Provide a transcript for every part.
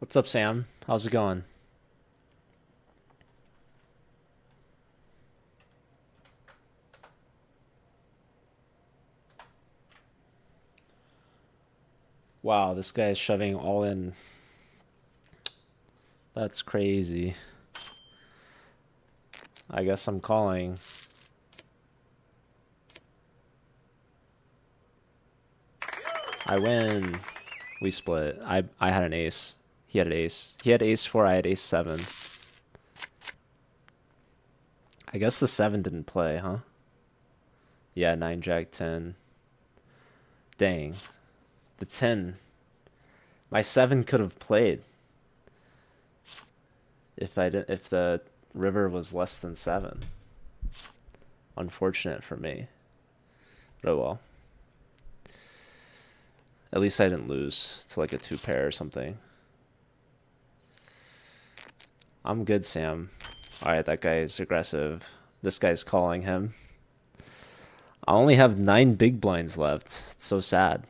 What's up, Sam? How's it going? Wow, this guy is shoving all in. That's crazy. I guess I'm calling. I win. We split. I had an ace. He had an ace. He had ace 4, I had ace 7. I guess the 7 didn't play, huh? Yeah, 9 jack 10. Dang. The 10. My 7 could have played if the river was less than 7. Unfortunate for me. But oh well. At least I didn't lose to like a 2 pair or something. I'm good, Sam. Alright, that guy is aggressive. This guy's calling him. I only have 9 big blinds left. It's so sad.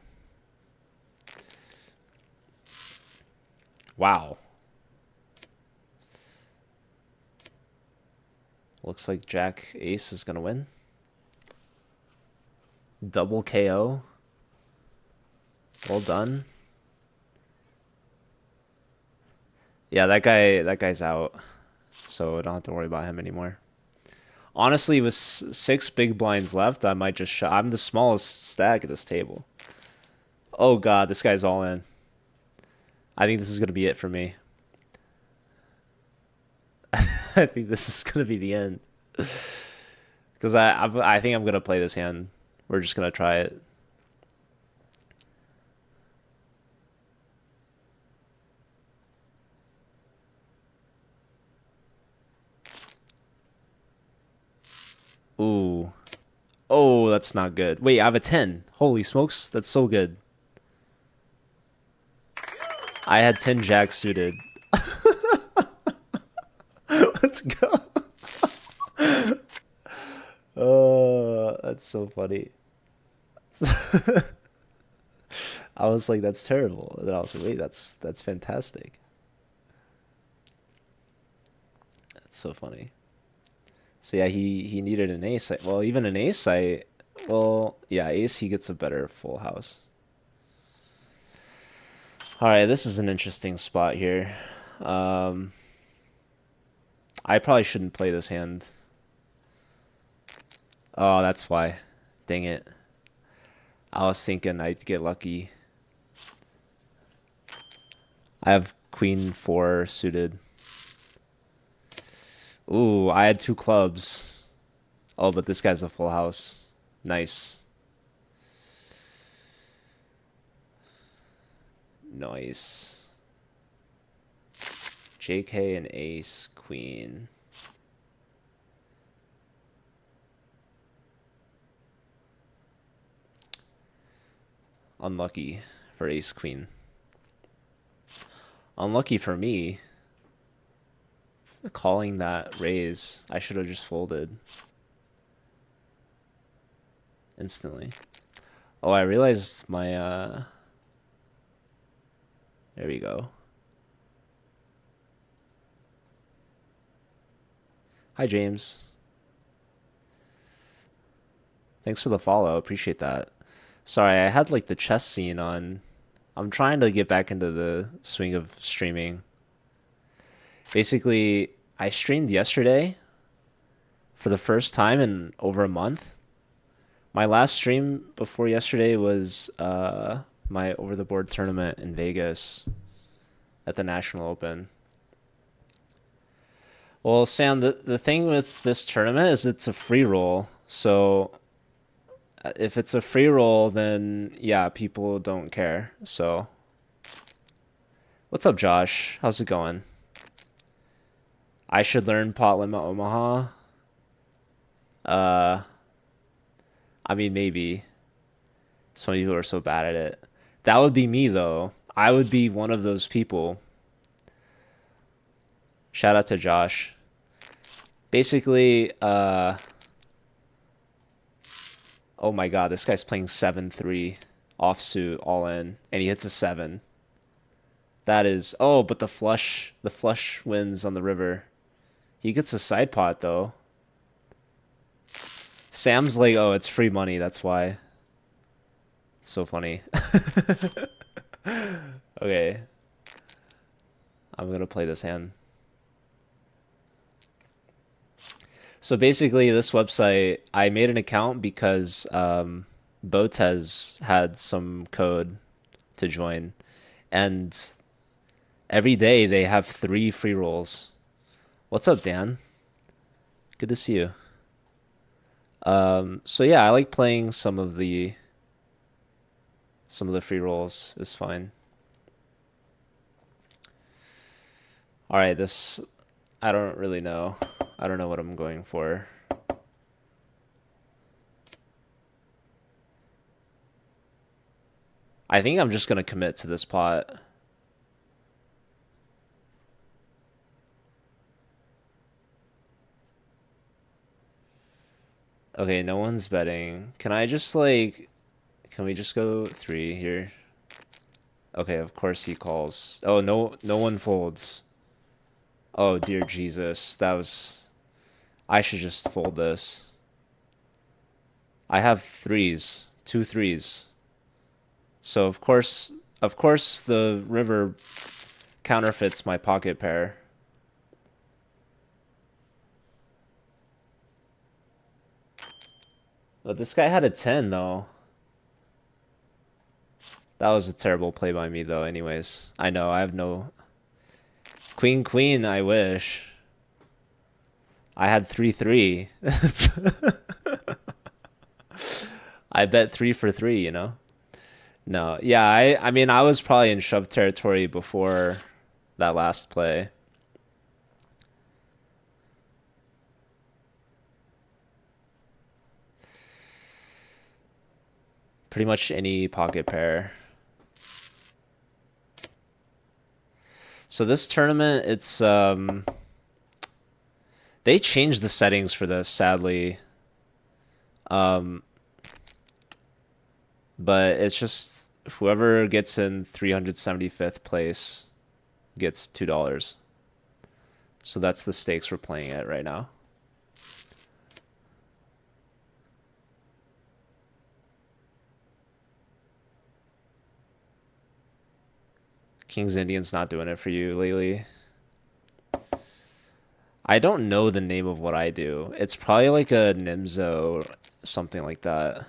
Wow. Looks like Jack Ace is gonna win. Double KO. Well done. Yeah, that guy's out. So I don't have to worry about him anymore. Honestly, with 6 big blinds left, I might just shut. I'm the smallest stack at this table. Oh god, this guy's all in. I think this is gonna be it for me. I think this is gonna be the end. Because I think I'm gonna play this hand. We're just gonna try it. Ooh. Oh, that's not good. Wait, I have a 10. Holy smokes, that's so good. I had 10 jacks suited. Let's go. Oh, that's so funny. I was like, that's terrible. And then I was like, wait, that's fantastic. That's so funny. So yeah, he needed an ace. Well, even an ace, well, yeah, ace he gets a better full house. All right, this is an interesting spot here. Um, I probably shouldn't play this hand. Oh, that's why. Dang it. I was thinking I'd get lucky. I have queen 4 suited. Ooh, I had 2 clubs. Oh, but this guy's a full house. Nice. Nice. JK and ace, queen. Unlucky for ace, queen. Unlucky for me. Calling that raise. I should have just folded. Instantly. Oh, I realized my, there we go. Hi, James. Thanks for the follow. Appreciate that. Sorry, I had like the chess scene on. I'm trying to get back into the swing of streaming. Basically, I streamed yesterday for the first time in over a month. My last stream before yesterday was my over the board tournament in Vegas at the National Open. Well, Sam, the thing with this tournament is it's a free roll. So if it's a free roll, then yeah, people don't care. So what's up, Josh? How's it going? I should learn pot limit Omaha. Uh, I mean, maybe. Some people are so bad at it. That would be me, though. I would be one of those people. Shout out to Josh. Basically, oh my God, this guy's playing 7-3 offsuit all in, and he hits a 7. That is, oh, but the flush wins on the river. He gets a side pot though. Sam's like, oh, it's free money, that's why. It's so funny. Okay, I'm gonna play this hand. So basically, this website, I made an account because Botez had some code to join, and every day they have 3 free rolls. What's up, Dan? Good to see you. So yeah, I like playing some of the free rolls is fine. All right, this I don't really know. I don't know what I'm going for. I think I'm just gonna commit to this pot. Okay, no one's betting. Can I just like, can we just go 3 here? Okay, of course he calls. Oh, no, no one folds. Oh, dear Jesus. I should just fold this. I have 3s, 2 3s. So of course the river counterfeits my pocket pair. But this guy had a 10 though. That was a terrible play by me though anyways. I know, I have no... Queen, queen, I wish. I had 3-3. I bet 3 for 3, you know? No, yeah, I mean, I was probably in shove territory before that last play. Pretty much any pocket pair. So this tournament, they changed the settings for this, sadly. Um, but it's just whoever gets in 375th place gets $2. So that's the stakes we're playing at right now. Kings Indians not doing it for you lately. I don't know the name of what I do. It's probably like a Nimzo or something like that.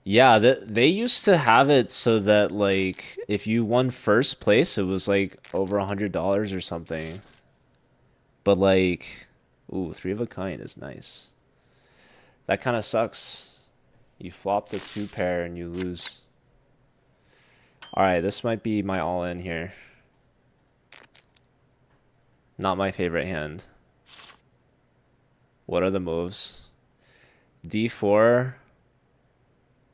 Yeah, they used to have it so that like if you won first place, it was like over $100 or something. But like, ooh, 3 of a kind is nice. That kind of sucks. You flop the 2 pair and you lose. All right, this might be my all-in here. Not my favorite hand. What are the moves? D4.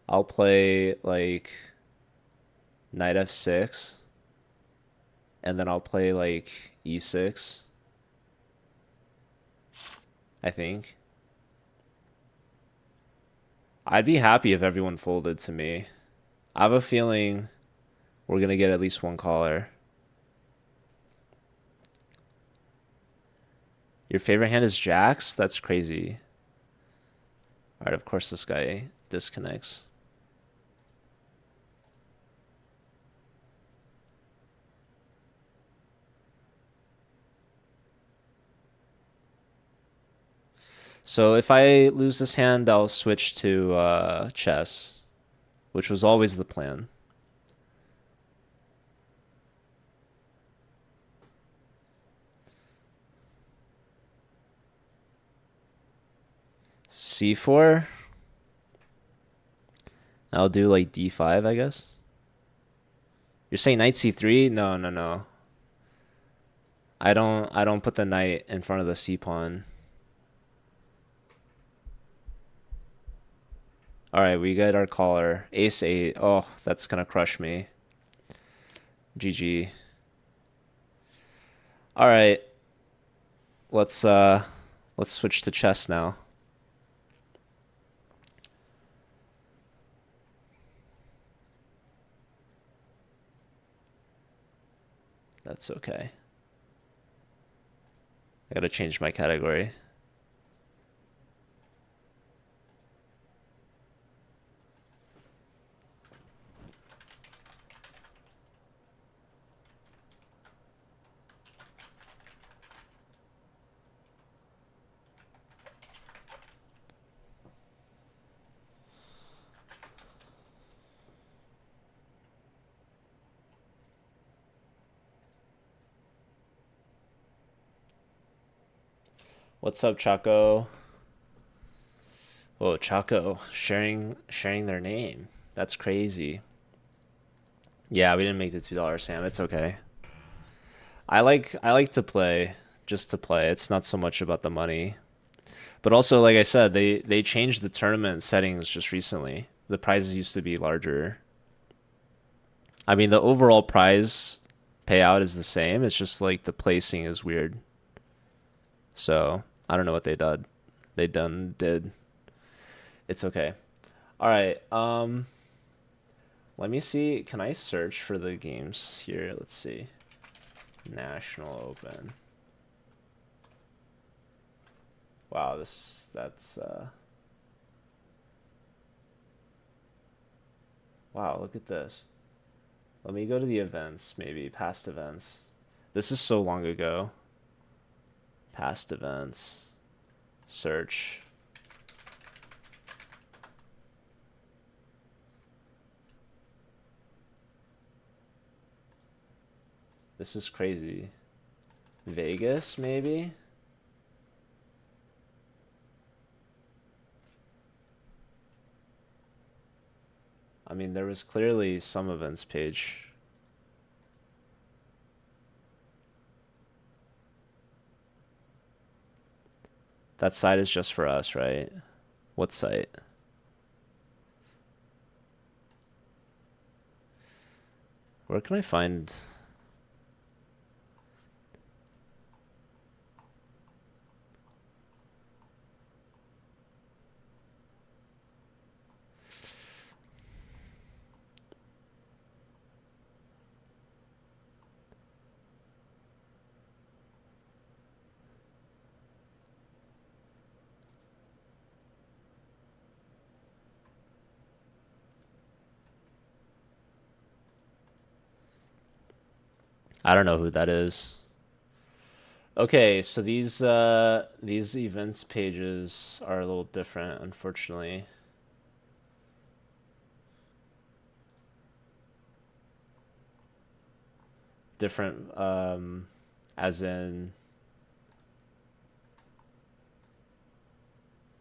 I'll play like knight f6. And then I'll play like e6. I think. I'd be happy if everyone folded to me. I have a feeling we're going to get at least one caller. Your favorite hand is jacks? That's crazy. All right, of course this guy disconnects. So if I lose this hand, I'll switch to chess, which was always the plan. C4. I'll do like D5, I guess. You're saying knight C3? No, no, no. I don't put the knight in front of the C pawn. All right, we get our caller. Ace 8. Oh, that's gonna crush me. GG. All right. Let's switch to chess now. That's okay. I gotta change my category. What's up, Chaco? Whoa, Chaco sharing their name. That's crazy. Yeah, we didn't make the $2, Sam. It's okay. I like to play just to play. It's not so much about the money. But also, like I said, they changed the tournament settings just recently. The prizes used to be larger. I mean, the overall prize payout is the same. It's just like the placing is weird. So, I don't know what they did. They done did. It's okay. All right. Let me see. Can I search for the games here? Let's see. National Open. Wow, that's wow, look at this. Let me go to the events, maybe past events. This is so long ago. Past events. Search. This is crazy. Vegas, maybe? I mean, there was clearly some events page. That site is just for us, right? What site? Where can I find... I don't know who that is. Okay, so these events pages are a little different, unfortunately. Different, as in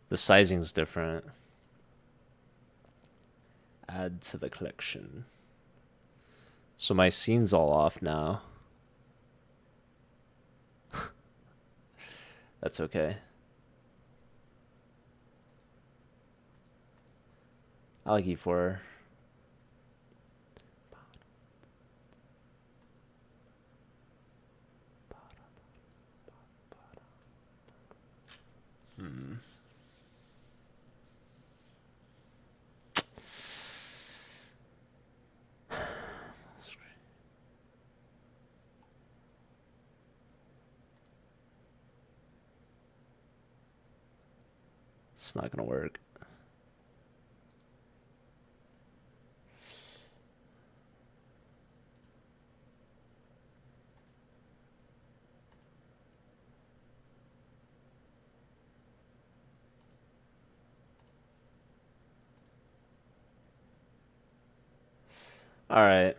the sizing's different. Add to the collection. So my scene's all off now. That's okay. I like E4. Hmm. It's not gonna work. All right.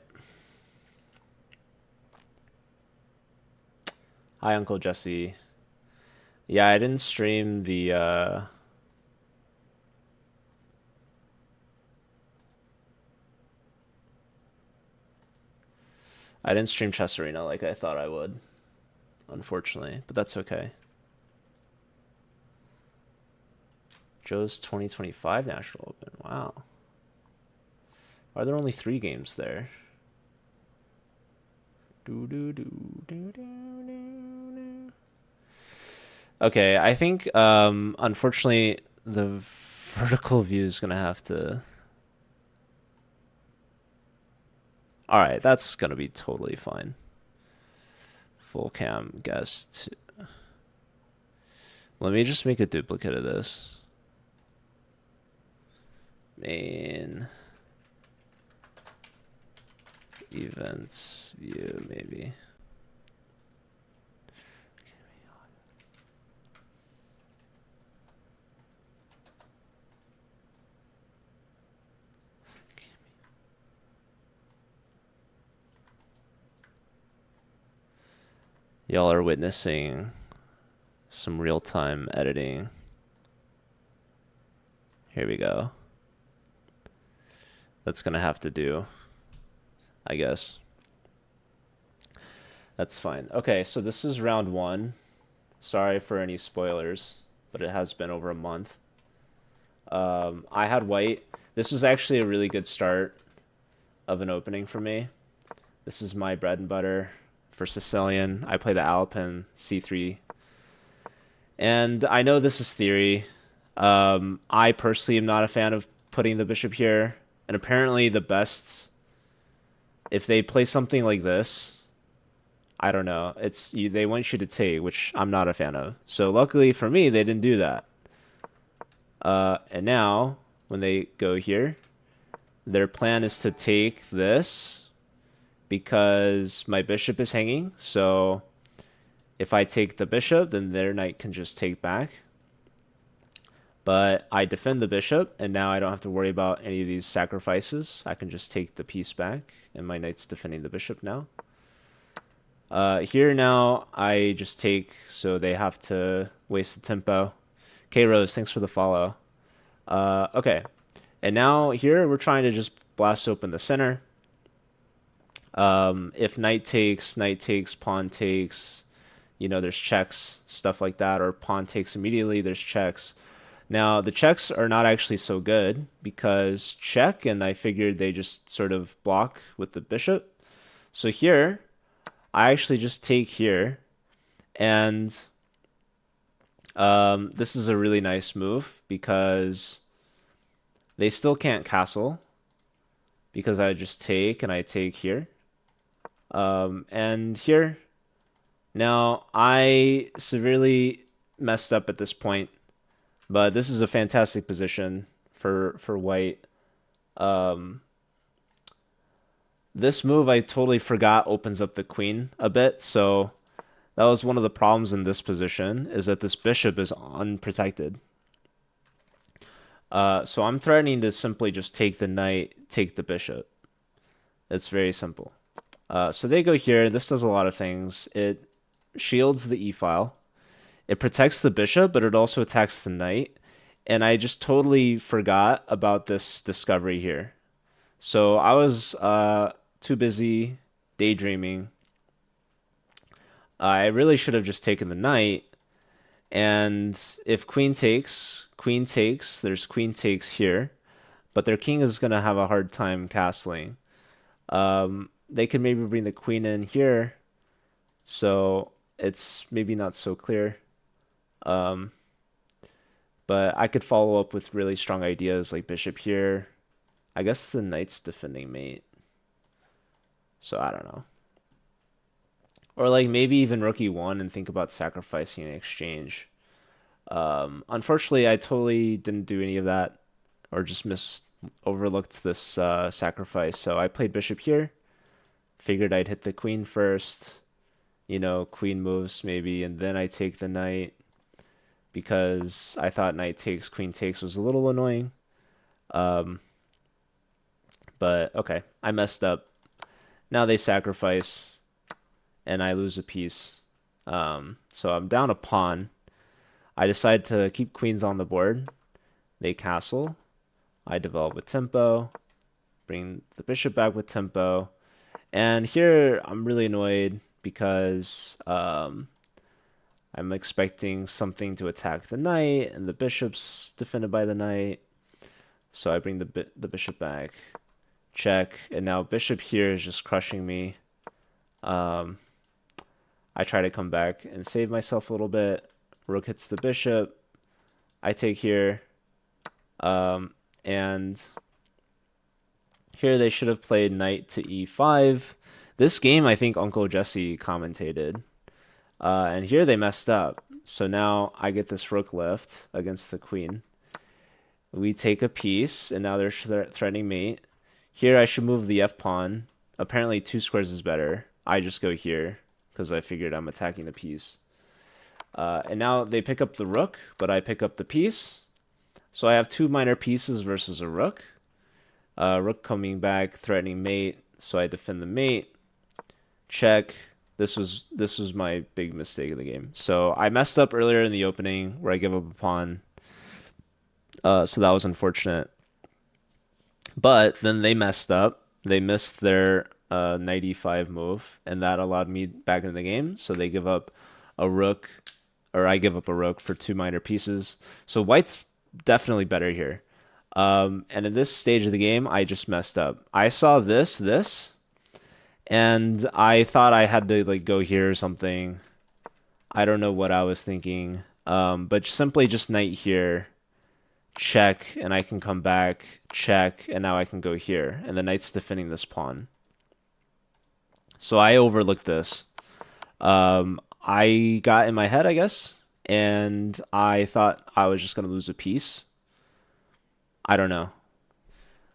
Hi, Uncle Jesse. Yeah, I didn't stream the I didn't stream Chess Arena like I thought I would, unfortunately, but that's okay. Joe's 2025 National Open. Wow. Are there only 3 games there? Do do do do do do. Okay, I think unfortunately the vertical view is gonna have to. All right, that's gonna be totally fine. Full cam guest. Let me just make a duplicate of this. Main events view, maybe. Y'all are witnessing some real-time editing. Here we go. That's gonna have to do, I guess. That's fine. Okay, so this is round 1. Sorry for any spoilers, but it has been over a month. I had white. This was actually a really good start of an opening for me. This is my bread and butter for Sicilian. I play the Alpin c3. And I know this is theory. I personally am not a fan of putting the bishop here. And apparently the best, if they play something like this, I don't know. They want you to take, which I'm not a fan of. So luckily for me, they didn't do that. And now, when they go here, their plan is to take this because my bishop is hanging. So if I take the bishop, then their knight can just take back. But I defend the bishop, and now I don't have to worry about any of these sacrifices. I can just take the piece back, and my knight's defending the bishop now. Here now, I just take, so they have to waste the tempo. K-Rose, thanks for the follow. Okay, and now here we're trying to just blast open the center. If knight takes, pawn takes, you know, there's checks, stuff like that, or pawn takes immediately, there's checks. Now, the checks are not actually so good because check, and I figured they just sort of block with the bishop. So here, I actually just take here, and this is a really nice move because they still can't castle because I just take, and I take here. And here, now I severely messed up at this point. But this is a fantastic position for white. This move I totally forgot opens up the queen a bit. So that was one of the problems in this position, is that this bishop is unprotected. So I'm threatening to simply just take the knight, take the bishop. It's very simple. So they go here. This does a lot of things. It shields the e-file. It protects the bishop, but it also attacks the knight. And I just totally forgot about this discovery here. So I was too busy daydreaming. I really should have just taken the knight. And if queen takes, there's queen takes here. But their king is going to have a hard time castling. They could maybe bring the queen in here. So it's maybe not so clear. But I could follow up with really strong ideas like bishop here. I guess the knight's defending mate. So I don't know. Or like maybe even rook e1 and think about sacrificing in exchange. Unfortunately, I totally didn't do any of that, or just overlooked this sacrifice. So I played bishop here. Figured I'd hit the queen first. You know, queen moves maybe, and then I take the knight because I thought knight takes, queen takes was a little annoying. But okay, I messed up. Now they sacrifice, and I lose a piece. So I'm down a pawn. I decide to keep queens on the board. They castle. I develop with tempo. Bring the bishop back with tempo. And here I'm really annoyed because I'm expecting something to attack the knight, and the bishop's defended by the knight. So I bring the bishop back. Check. And now bishop here is just crushing me. I try to come back and save myself a little bit. Rook hits the bishop. I take here. And here they should have played knight to e5. This game, I think Uncle Jesse commentated. And here they messed up. So now I get this rook lift against the queen. We take a piece, and now they're threatening mate. Here I should move the f-pawn. Apparently 2 squares is better. I just go here because I figured I'm attacking the piece. And now they pick up the rook, but I pick up the piece. So I have 2 minor pieces versus a rook. Rook coming back, threatening mate, so I defend the mate. Check. This was my big mistake of the game. So I messed up earlier in the opening where I give up a pawn. So that was unfortunate. But then they messed up. They missed their knight e5 move, and that allowed me back into the game. So they give up a rook, or I give up a rook for 2 minor pieces. So white's definitely better here. And in this stage of the game, I just messed up. I saw this, and I thought I had to like go here or something. I don't know what I was thinking. But simply just knight here, check, and I can come back, check, and now I can go here. And the knight's defending this pawn. So I overlooked this. I got in my head, I guess, and I thought I was just going to lose a piece. I don't know.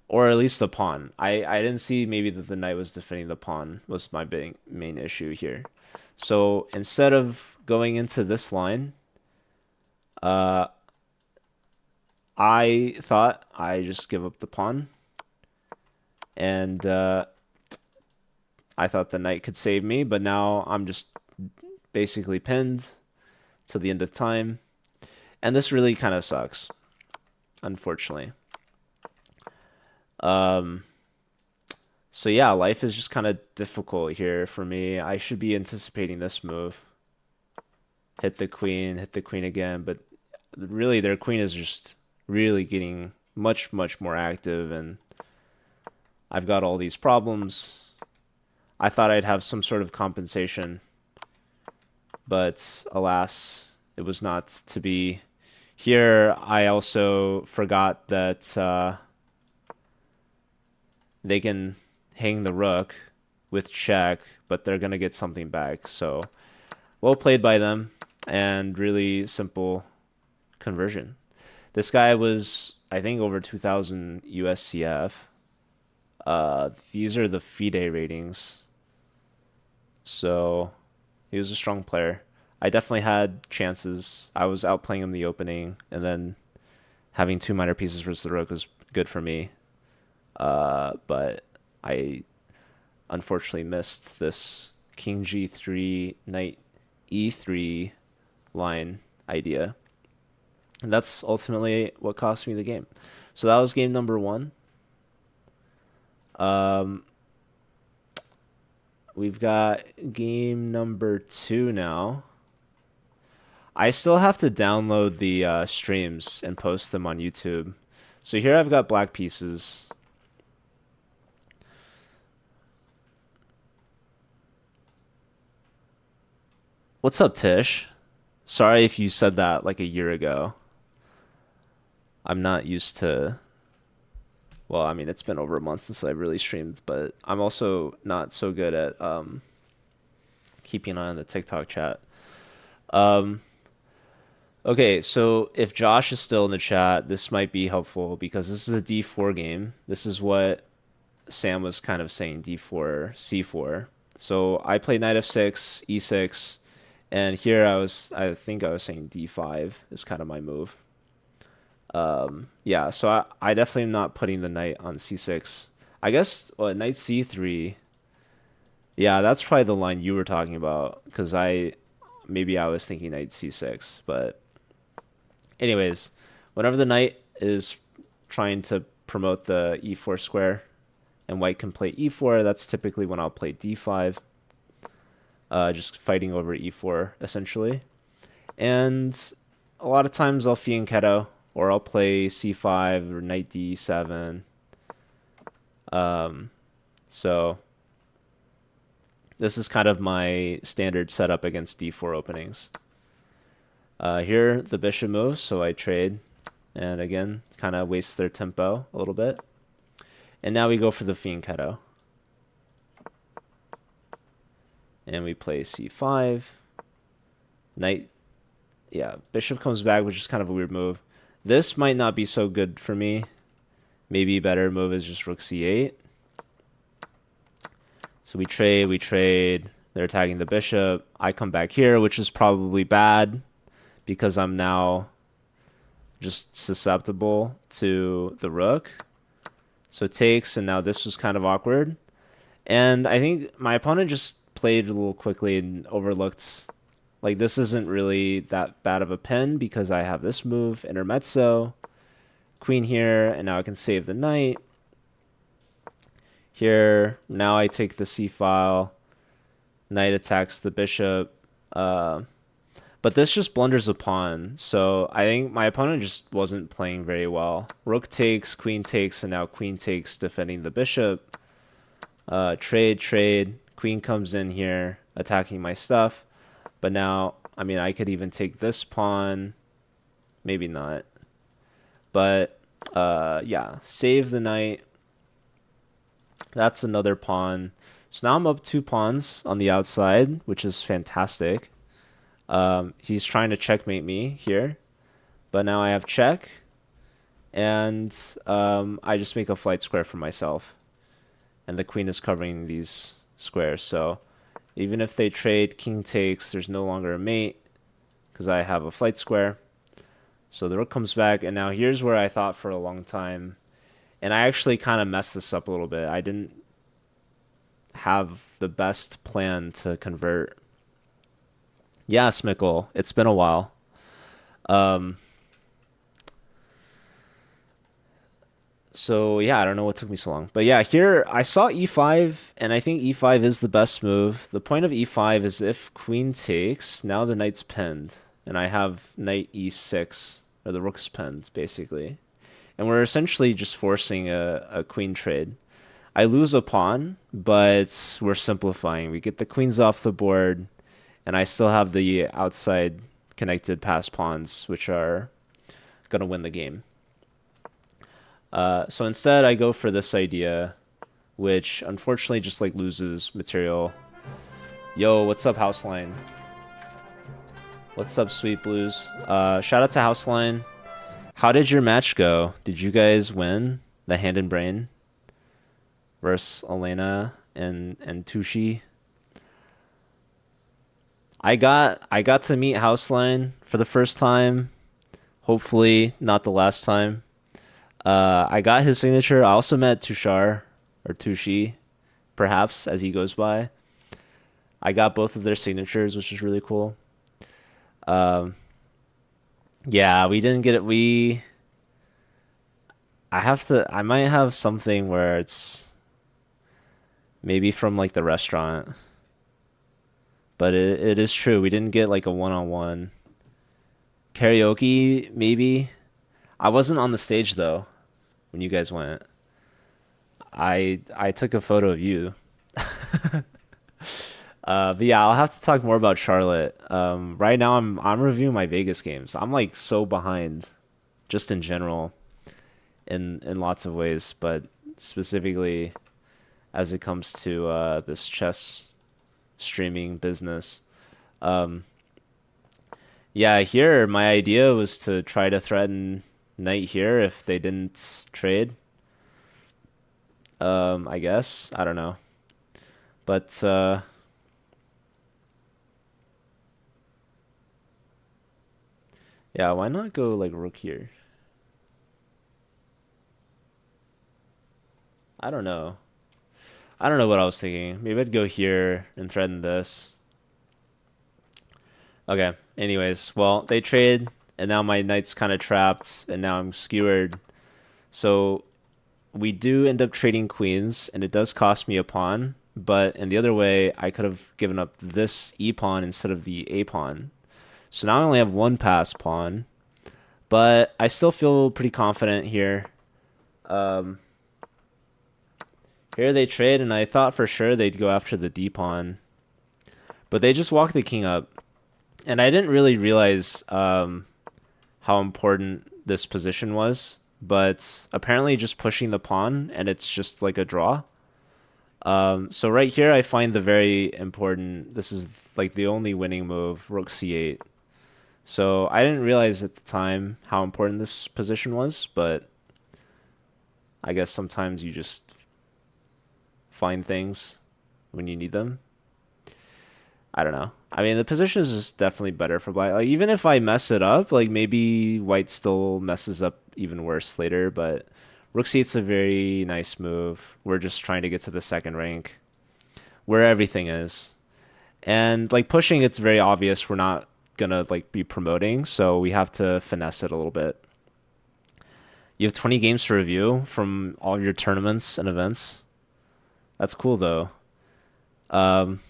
Or at least the pawn. I didn't see maybe that the knight was defending the pawn was my main issue here. So instead of going into this line, I thought I just give up the pawn. And I thought the knight could save me, but now I'm just basically pinned till the end of time. And this really kind of sucks, unfortunately. So yeah, life is just kind of difficult here for me. I should be anticipating this move. Hit the queen again, but really their queen is just really getting much more active, and I've got all these problems. I thought I'd have some sort of compensation, but alas, it was not to be. Here, I also forgot that they can hang the rook with check, but they're going to get something back. So, well played by them, and really simple conversion. This guy was, I think, over 2,000 USCF. These are the FIDE ratings. So, he was a strong player. I definitely had chances. I was outplaying him the opening, and then having 2 minor pieces versus the rook was good for me. But I unfortunately missed this king g3, knight e3 line idea. And that's ultimately what cost me the game. So that was game number 1. We've got game number 2 now. I still have to download the streams and post them on YouTube. So here I've got black pieces. What's up, Tish? Sorry if you said that like a year ago. I'm not used to... Well, I mean, it's been over a month since I really streamed, but I'm also not so good at keeping an eye on the TikTok chat. Okay, so if Josh is still in the chat, this might be helpful because this is a d4 game. This is what Sam was kind of saying, d4, c4. So I played knight f6, e6, and here I think I was saying d5 is kind of my move. Yeah, so I definitely am not putting the knight on c6. I guess knight c3. Yeah, that's probably the line you were talking about, because maybe I was thinking knight c6, but anyways, whenever the knight is trying to promote the e4 square and white can play e4, that's typically when I'll play d5. Just fighting over e4 essentially. And a lot of times I'll fianchetto, or I'll play c5 or knight d7. So this is kind of my standard setup against d4 openings. Here the bishop moves, so I trade, and again kind of waste their tempo a little bit. And now we go for the fianchetto, and we play c5. Knight, yeah, bishop comes back, which is kind of a weird move. This might not be so good for me. Maybe a better move is just rook c8. So we trade. They're attacking the bishop. I come back here, which is probably bad because I'm now just susceptible to the rook. So it takes, and now this was kind of awkward. And I think my opponent just played a little quickly and overlooked, like, this isn't really that bad of a pin because I have this move, intermezzo, queen here, and now I can save the knight. Here, now I take the c file, knight attacks the bishop, but this just blunders a pawn, so I think my opponent just wasn't playing very well. Rook takes, and now queen takes, defending the bishop. Trade, queen comes in here, attacking my stuff, but now, I mean, I could even take this pawn, maybe not, but yeah, save the knight. That's another pawn. So now I'm up 2 pawns on the outside, which is fantastic. He's trying to checkmate me here, but now I have check, and I just make a flight square for myself, and the queen is covering these squares. So even if they trade, king takes, there's no longer a mate because I have a flight square. So the rook comes back, and now here's where I thought for a long time, and I actually kind of messed this up a little bit. I didn't have the best plan to convert. Yeah, Smickle, it's been a while. So yeah, I don't know what took me so long. But yeah, here I saw e5, and I think e5 is the best move. The point of e5 is if queen takes, now the knight's pinned, and I have knight e6, or the rook's pinned, basically. And we're essentially just forcing a queen trade. I lose a pawn, but we're simplifying. We get the queens off the board, and I still have the outside connected pass pawns, which are going to win the game. So instead, I go for this idea, which unfortunately just like loses material. Yo, what's up, Houseline? What's up, Sweet Blues? Shout out to Houseline. How did your match go? Did you guys win the Hand and Brain versus Elena and Tushi? I got to meet Houseline for the first time. Hopefully not the last time. I got his signature. I also met Tushar, or Tushi, perhaps, as he goes by. I got both of their signatures, which is really cool. Yeah, we didn't get it. I might have something where it's maybe from like the restaurant. But it is true. We didn't get like a one-on-one. Karaoke, maybe. I wasn't on the stage though when you guys went. I took a photo of you. But yeah, I'll have to talk more about Charlotte. Right now I'm reviewing my Vegas games. I'm like so behind, just in general, in lots of ways, but specifically as it comes to this chess streaming business. Yeah, here my idea was to try to threaten knight here if they didn't trade. I guess. I don't know. But yeah, why not go like rook here? I don't know. I don't know what I was thinking. Maybe I'd go here and threaten this. Okay. Anyways, well, they trade, and now my knight's kind of trapped, and now I'm skewered. So we do end up trading queens, and it does cost me a pawn. But in the other way, I could have given up this e pawn instead of the a pawn. So now I only have one pass pawn, but I still feel pretty confident here. Here they trade, and I thought for sure they'd go after the d pawn, but they just walk the king up. And I didn't really realize how important this position was, but apparently just pushing the pawn and it's just like a draw. So right here I find the very important, this is like the only winning move, rook c8. So I didn't realize at the time how important this position was, but I guess sometimes you just find things when you need them. I don't know. I mean, the position is just definitely better for black. Like even if I mess it up, like maybe white still messes up even worse later, but rook c8's a very nice move. We're just trying to get to the second rank where everything is. And like pushing, it's very obvious we're not gonna like be promoting, so we have to finesse it a little bit. You have 20 games to review from all your tournaments and events. That's cool though. Um,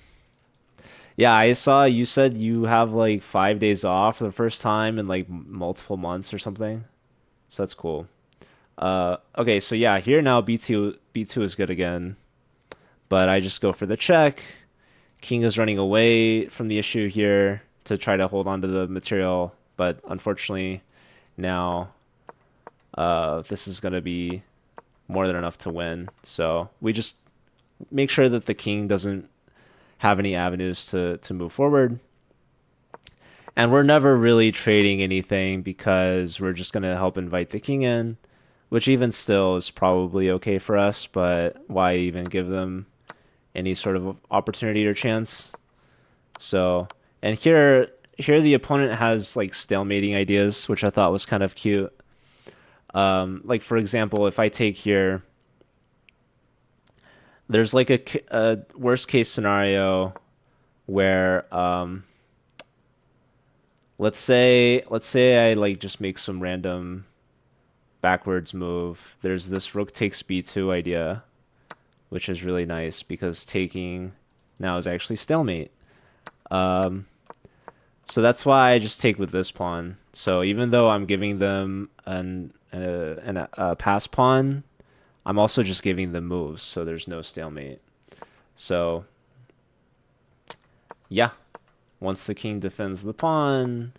yeah, I saw you said you have like 5 days off for the first time in like multiple months or something. So that's cool. Okay, so yeah, here now B2 is good again, but I just go for the check. King is running away from the issue here to try to hold on to the material, but unfortunately now this is gonna be more than enough to win. So we just make sure that the king doesn't have any avenues to move forward. And we're never really trading anything because we're just gonna help invite the king in, which even still is probably okay for us, but why even give them any sort of opportunity or chance? So, and here the opponent has like stalemating ideas, which I thought was kind of cute. Like for example, if I take here, there's like a worst case scenario where let's say I like just make some random backwards move. There's this rook takes b2 idea, which is really nice because taking now is actually stalemate. Um, so that's why I just take with this pawn. So even though I'm giving them a pass pawn, I'm also just giving them moves, so there's no stalemate. So yeah, once the king defends the pawn,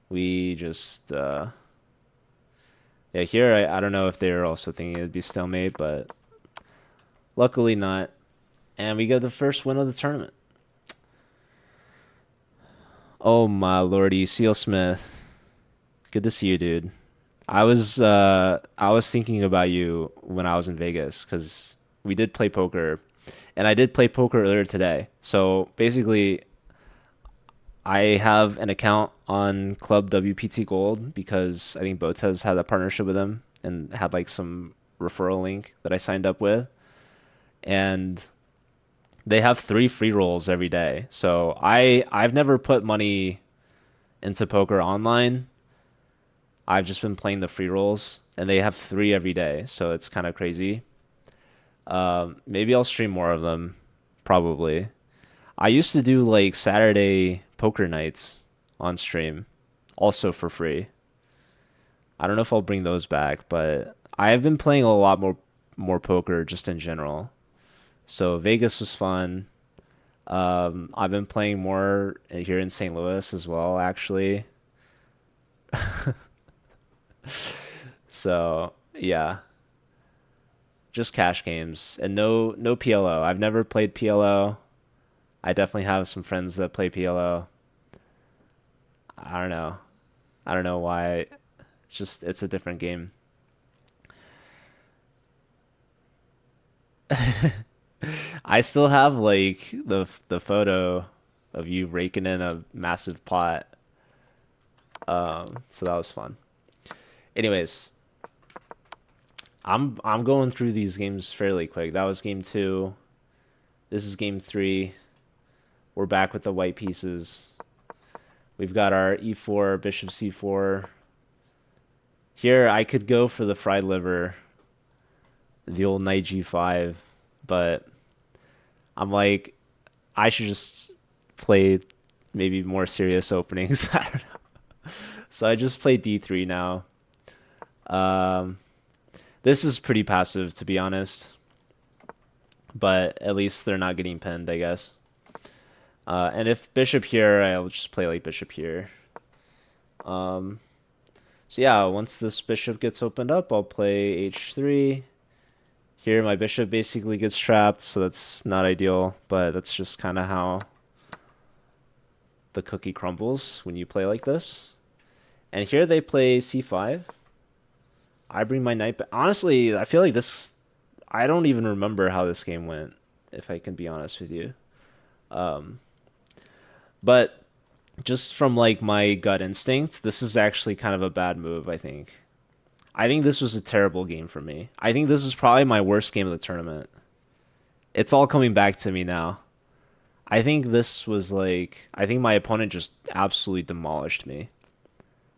we just yeah, here I don't know if they're also thinking it'd be stalemate, but luckily not. And we get the first win of the tournament. Oh my lordy, Seal Smith. Good to see you, dude. I was thinking about you when I was in Vegas because we did play poker, and I did play poker earlier today. So basically, I have an account on Club WPT Gold because I think Botez had a partnership with them and had like some referral link that I signed up with, and they have 3 free rolls every day. So I've never put money into poker online. I've just been playing the free rolls, and they have 3 every day, so it's kind of crazy. Maybe I'll stream more of them, probably. I used to do like Saturday poker nights on stream, also for free. I don't know if I'll bring those back, but I've been playing a lot more poker just in general. So Vegas was fun. I've been playing more here in St. Louis as well, actually. So yeah, just cash games and no PLO. I've never played PLO. I definitely have some friends that play PLO. I don't know. I don't know why. It's a different game. I still have like the photo of you raking in a massive pot. So that was fun. Anyways, I'm going through these games fairly quick. That was game 2. This is game 3. We're back with the white pieces. We've got our e4, bishop c4. Here I could go for the fried liver, the old knight g5, but I'm like, I should just play maybe more serious openings. I don't know. So I just play d3 now. Um, this is pretty passive, to be honest, but at least they're not getting pinned, I guess. And if bishop here, I'll just play like bishop here. So yeah, once this bishop gets opened up, I'll play h3, Here my bishop basically gets trapped, so that's not ideal, but that's just kind of how the cookie crumbles when you play like this. And here they play c5. I bring my knight back. Honestly, I feel like this... I don't even remember how this game went, if I can be honest with you. Um, but just from like my gut instinct, this is actually kind of a bad move, I think. I think this was a terrible game for me. I think this is probably my worst game of the tournament. It's all coming back to me now. I think this was like... I think my opponent just absolutely demolished me.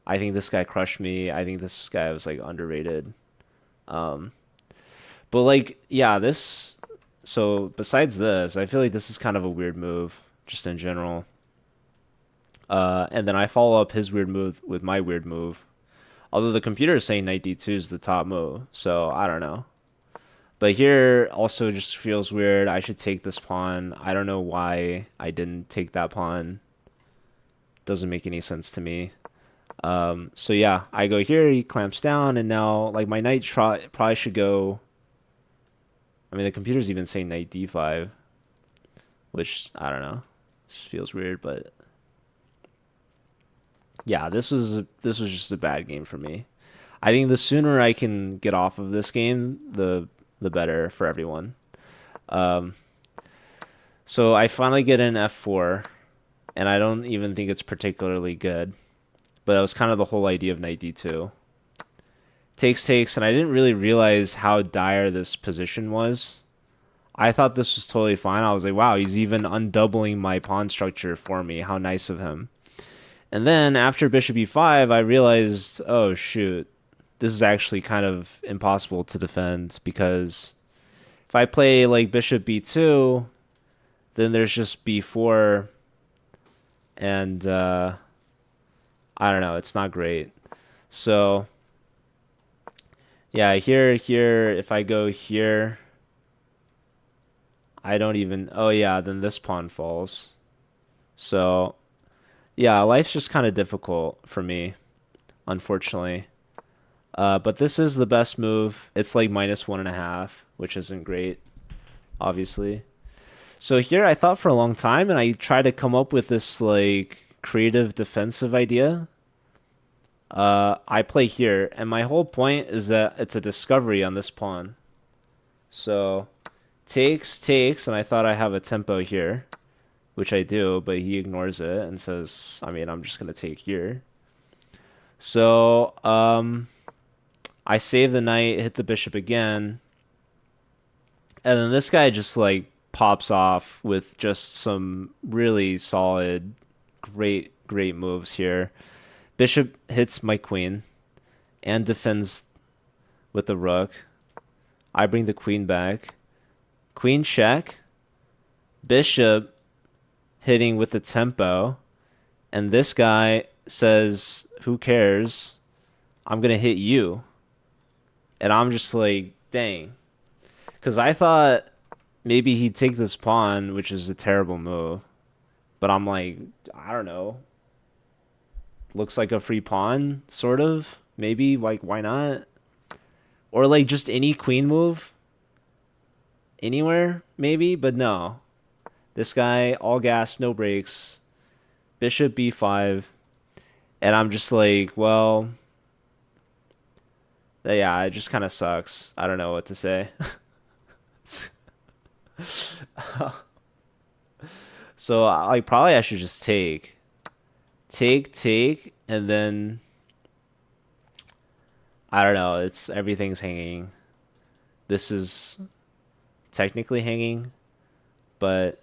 I think this guy crushed me. I think this guy was like underrated. Um, but like, yeah, this... So besides this, I feel like this is kind of a weird move, just in general. And then I follow up his weird move with my weird move. Although the computer is saying knight d2 is the top move, so I don't know. But here also just feels weird. I should take this pawn. I don't know why I didn't take that pawn. Doesn't make any sense to me. So yeah, I go here, he clamps down, and now like my knight probably should go... I mean, the computer's even saying knight d5, which, I don't know. Just feels weird, but... Yeah, this was just a bad game for me. I think the sooner I can get off of this game, the better for everyone. Um, so I finally get an f4, and I don't even think it's particularly good. But that was kind of the whole idea of knight d2. Takes, and I didn't really realize how dire this position was. I thought this was totally fine. I was like, wow, he's even undoubling my pawn structure for me. How nice of him. And then after bishop e5, I realized, oh shoot, this is actually kind of impossible to defend, because if I play like bishop b2, then there's just b4, and I don't know, it's not great. So yeah, here, if I go here, I don't even... Oh yeah, then this pawn falls. So yeah, life's just kind of difficult for me, unfortunately. But this is the best move. It's like -1.5, which isn't great, obviously. So here I thought for a long time, and I tried to come up with this like creative defensive idea. I play here, and my whole point is that it's a discovery on this pawn. So takes, and I thought I have a tempo here, which I do, but he ignores it and says, I mean, I'm just gonna take here. So I save the knight, hit the bishop again, and then this guy just like pops off with just some really solid, great moves here. Bishop hits my queen and defends with the rook. I bring the queen back. Queen check. Bishop hitting with the tempo. And this guy says, who cares? I'm going to hit you. And I'm just like, dang. Because I thought maybe he'd take this pawn, which is a terrible move. But I'm like, I don't know. Looks like a free pawn, sort of. Maybe, like, why not? Or, like, just any queen move. Anywhere, maybe, but no. This guy, all gas, no brakes. Bishop b5. And I'm just like, well... Yeah, it just kind of sucks. I don't know what to say. So, like, probably I should just take. Take, and then I don't know, everything's hanging. This is technically hanging, but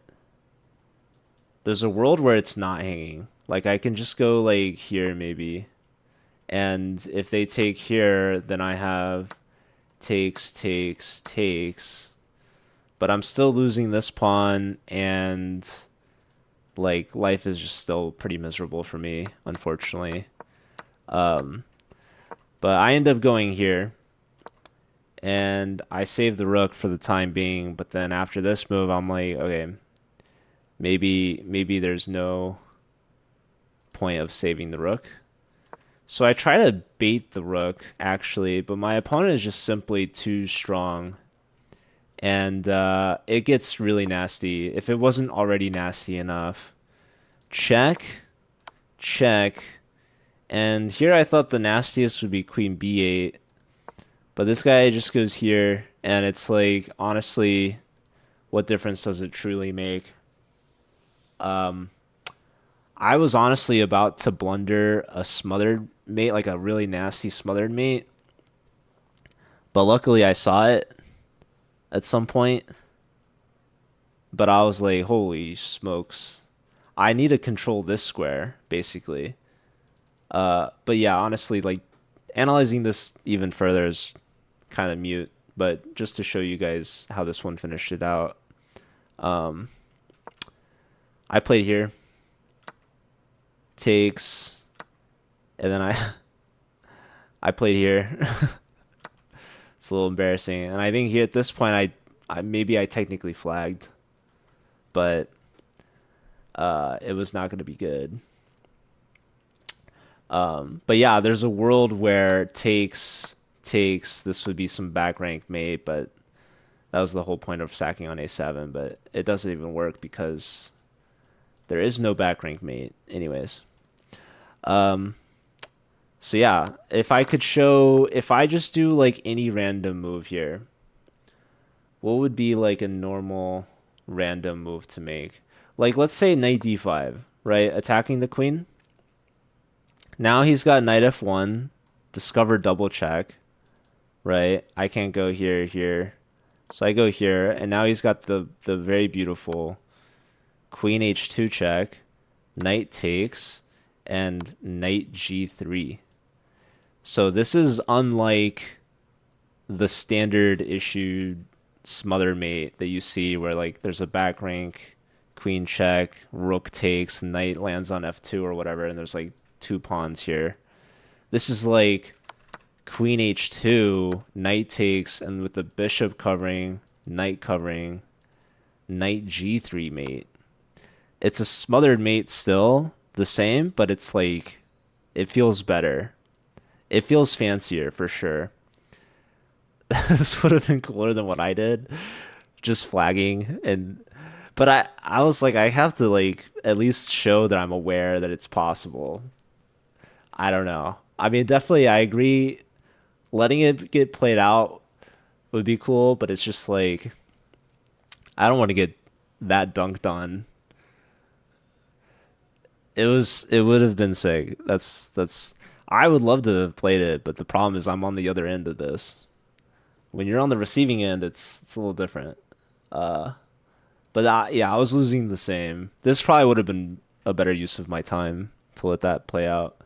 there's a world where it's not hanging. Like, I can just go like here maybe, and if they take here, then I have takes, but I'm still losing this pawn, and like life is just still pretty miserable for me, unfortunately. But I end up going here, and I save the rook for the time being. But then after this move, I'm like, okay, maybe there's no point of saving the rook. So I try to bait the rook actually, but my opponent is just simply too strong. and it gets really nasty if it wasn't already nasty enough. Check, check, and here I thought the nastiest would be queen b8, but this guy just goes here, and it's like, honestly, what difference does it truly make? Um, I was honestly about to blunder a smothered mate, like a really nasty smothered mate, but luckily I saw it at some point. But I was like, holy smokes, I need to control this square, basically. But yeah, honestly, like analyzing this even further is kind of mute. But just to show you guys how this one finished it out, um, I played here, takes, and then I played here. It's a little embarrassing, and I think here at this point, I maybe I technically flagged, but it was not going to be good. But yeah, there's a world where takes this would be some back rank mate, but that was the whole point of sacking on a7. But it doesn't even work because there is no back rank mate, anyways. Um, so yeah, if I could show, if I just do like any random move here, what would be like a normal random move to make? Like let's say knight d5, right? Attacking the queen. Now he's got knight f1, discover double check, right? I can't go here, here. So I go here, and now he's got the very beautiful queen h2 check, knight takes, and knight g3. So this is unlike the standard issued smother mate that you see where like there's a back rank, queen check, rook takes, knight lands on f2 or whatever, and there's like two pawns here. This is like queen h2, knight takes, and with the bishop covering, knight g3 mate. It's a smothered mate still, the same, but it's like, it feels better. It feels fancier for sure. This would have been cooler than what I did, just flagging. And but I was like, I have to like at least show that I'm aware that it's possible. I don't know. I mean, definitely I agree. Letting it get played out would be cool, but it's just like I don't want to get that dunked on. It would have been sick. That's I would love to have played it, but the problem is I'm on the other end of this. When you're on the receiving end, it's a little different. Uh, but yeah, I was losing the same. This probably would have been a better use of my time to let that play out.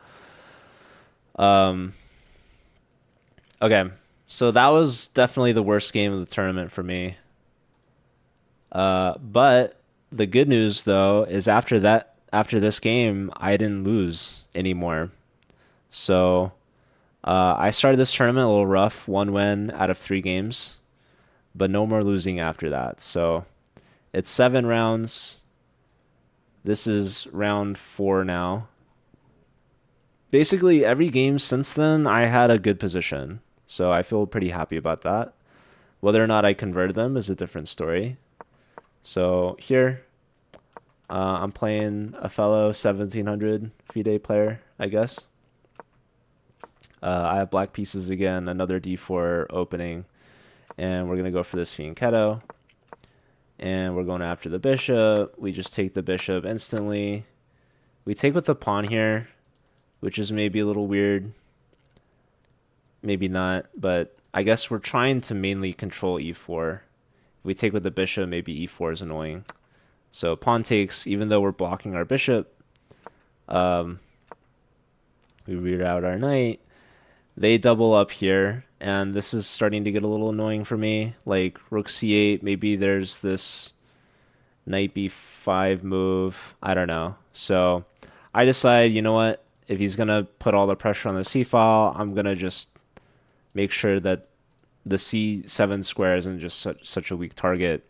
Um, okay, so that was definitely the worst game of the tournament for me. But the good news though is after this game, I didn't lose anymore. So I started this tournament a little rough, one win out of 3 games, but no more losing after that. So it's 7 rounds. This is round 4 now. Basically, every game since then, I had a good position. So I feel pretty happy about that. Whether or not I converted them is a different story. So here, I'm playing a fellow 1700 FIDE player, I guess. I have black pieces again, another d4 opening, and we're going to go for this fianchetto. And we're going after the bishop. We just take the bishop instantly. We take with the pawn here, which is maybe a little weird. Maybe not, but I guess we're trying to mainly control e4. If we take with the bishop, maybe e4 is annoying. So pawn takes, even though we're blocking our bishop, we reroute our knight. They double up here, and this is starting to get a little annoying for me. Like rook c8, maybe there's this knight b5 move. I don't know. So I decide, you know what? If he's going to put all the pressure on the c file, I'm going to just make sure that the c7 square isn't just such a weak target.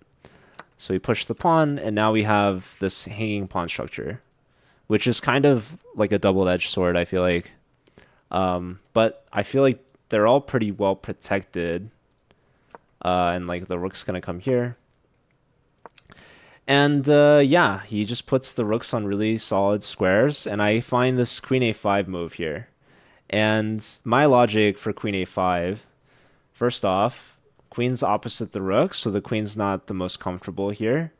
So we push the pawn, and now we have this hanging pawn structure, which is kind of like a double-edged sword, I feel like. But I feel like they're all pretty well protected. And like the rook's gonna come here. And yeah, he just puts the rooks on really solid squares, and I find this queen a5 move here. And my logic for queen a5, first off, queen's opposite the rook, so the queen's not the most comfortable here.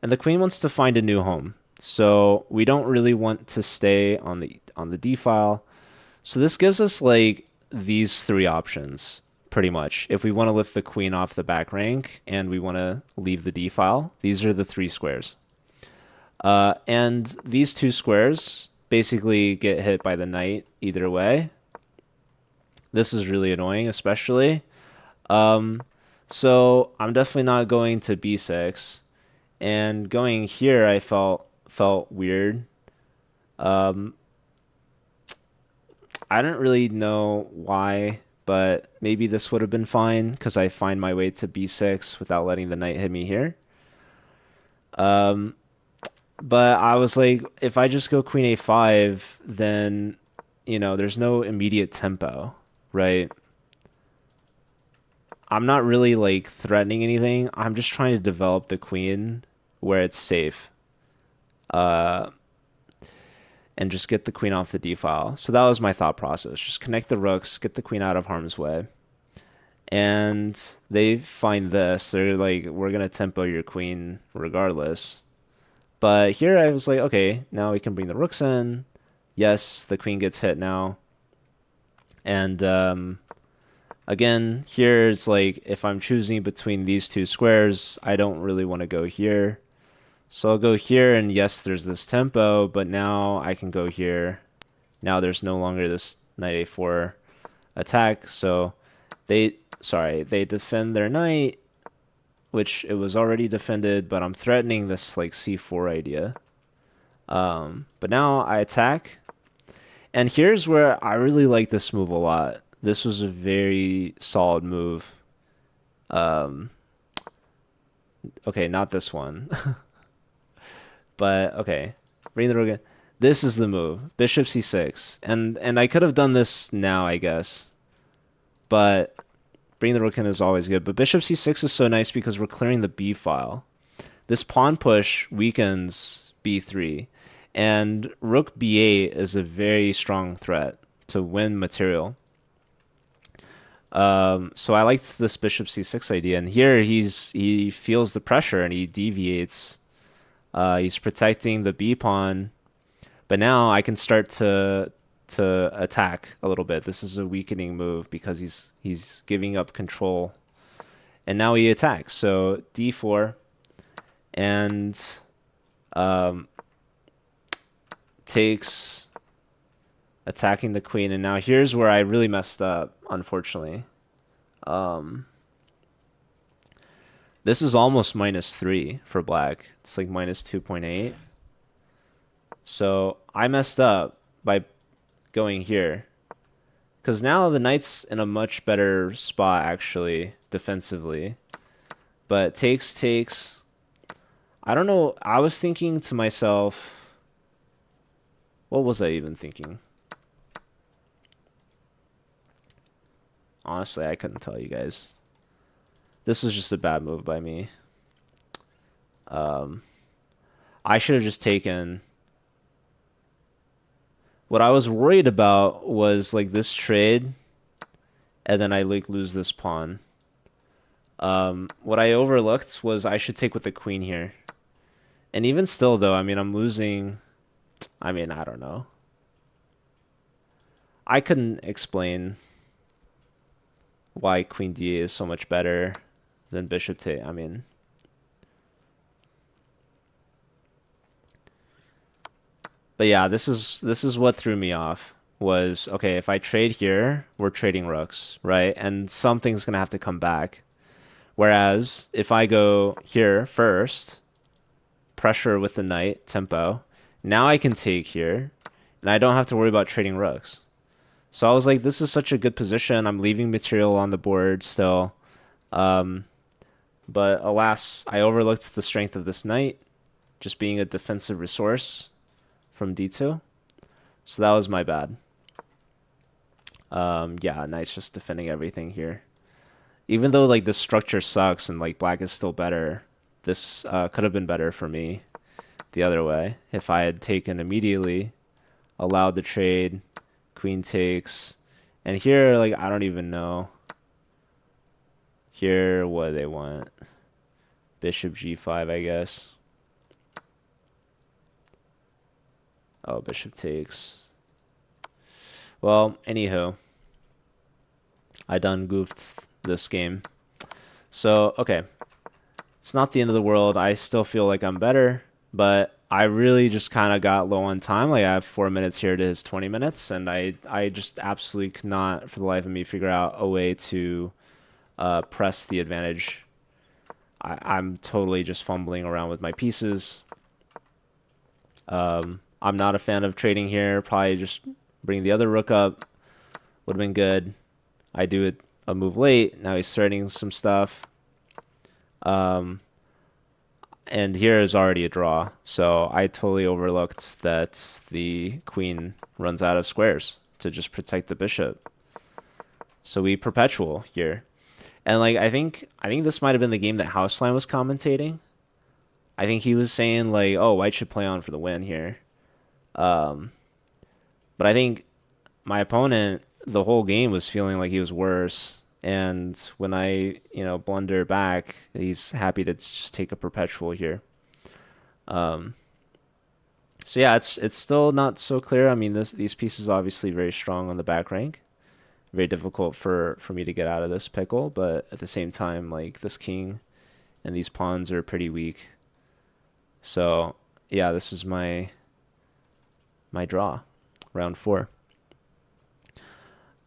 And the queen wants to find a new home. So we don't really want to stay on the d file. So this gives us like these three options pretty much. If we want to lift the queen off the back rank and we want to leave the d file, these are the three squares. And these two squares basically get hit by the knight either way. This is really annoying, especially. So I'm definitely not going to b6. And going here, I felt weird. I don't really know why, but maybe this would have been fine because I find my way to b6 without letting the knight hit me here. But I was like, if I just go queen a5, then, there's no immediate tempo, right? I'm not really like threatening anything. I'm just trying to develop the queen where it's safe. And just get the queen off the d file. So that was my thought process. Just connect the rooks, get the queen out of harm's way. And they find this. They're like, we're going to tempo your queen regardless. But here I was like, okay, now we can bring the rooks in. Yes, the queen gets hit now. And again, here's like, if I'm choosing between these two squares, I don't really want to go here. So I'll go here, and yes, there's this tempo, but now I can go here. Now there's no longer this knight a4 attack, so they defend their knight, which it was already defended, but I'm threatening this like c4 idea. But now I attack, and here's where I really like this move a lot. This was a very solid move. Okay, not this one. But okay, bring the rook in. This is the move, bishop c6, and I could have done this now, I guess, but bring the rook in is always good. But bishop c6 is so nice because we're clearing the b file. This pawn push weakens b3, and rook b8 is a very strong threat to win material. So I liked this bishop c6 idea, and here he feels the pressure and he deviates. He's protecting the b pawn, but now I can start to attack a little bit. This is a weakening move because he's giving up control, and now he attacks. So d4, and takes, attacking the queen. And now here's where I really messed up, unfortunately. This is almost -3 for black. It's like -2.8. So I messed up by going here. Because now the knight's in a much better spot, actually, defensively. But takes. I don't know. I was thinking to myself, what was I even thinking? Honestly, I couldn't tell you guys. This was just a bad move by me. I should have just taken. What I was worried about was like this trade, and then I like lose this pawn. What I overlooked was I should take with the queen here. And even still, though, I mean, I'm losing. I mean, I don't know. I couldn't explain why queen d8 is so much better than bishop to. I mean, but yeah, this is what threw me off. Was okay, if I trade here, we're trading rooks, right? And something's gonna have to come back. Whereas if I go here first, pressure with the knight, tempo, now I can take here, and I don't have to worry about trading rooks. So I was like, this is such a good position. I'm leaving material on the board still. But alas, I overlooked the strength of this knight, just being a defensive resource from d2. So that was my bad. Yeah, knight's just defending everything here. Even though like this structure sucks and like black is still better, this could have been better for me the other way if I had taken immediately, allowed the trade, queen takes, and here like I don't even know. Here what do they want? Bishop g5, I guess. Oh, bishop takes. Well, anywho, I done goofed this game. So, okay. It's not the end of the world. I still feel like I'm better, but I really just kind of got low on time. Like I have 4 minutes here to his 20 minutes, and I just absolutely could not, for the life of me, figure out a way to press the advantage. I'm totally just fumbling around with my pieces. I'm not a fan of trading here. Probably just bring the other rook up. Would have been good. I do it a move late. Now he's threading some stuff. And here is already a draw. So I totally overlooked that the queen runs out of squares to just protect the bishop. So we perpetual here. And like I think this might have been the game that Houseline was commentating. I think he was saying like, oh, white should play on for the win here. But I think my opponent the whole game was feeling like he was worse. And when I, blunder back, he's happy to just take a perpetual here. So yeah, it's still not so clear. I mean, these pieces obviously very strong on the back rank. Very difficult for me to get out of this pickle, but at the same time, like this king and these pawns are pretty weak. So yeah, this is my draw, round 4.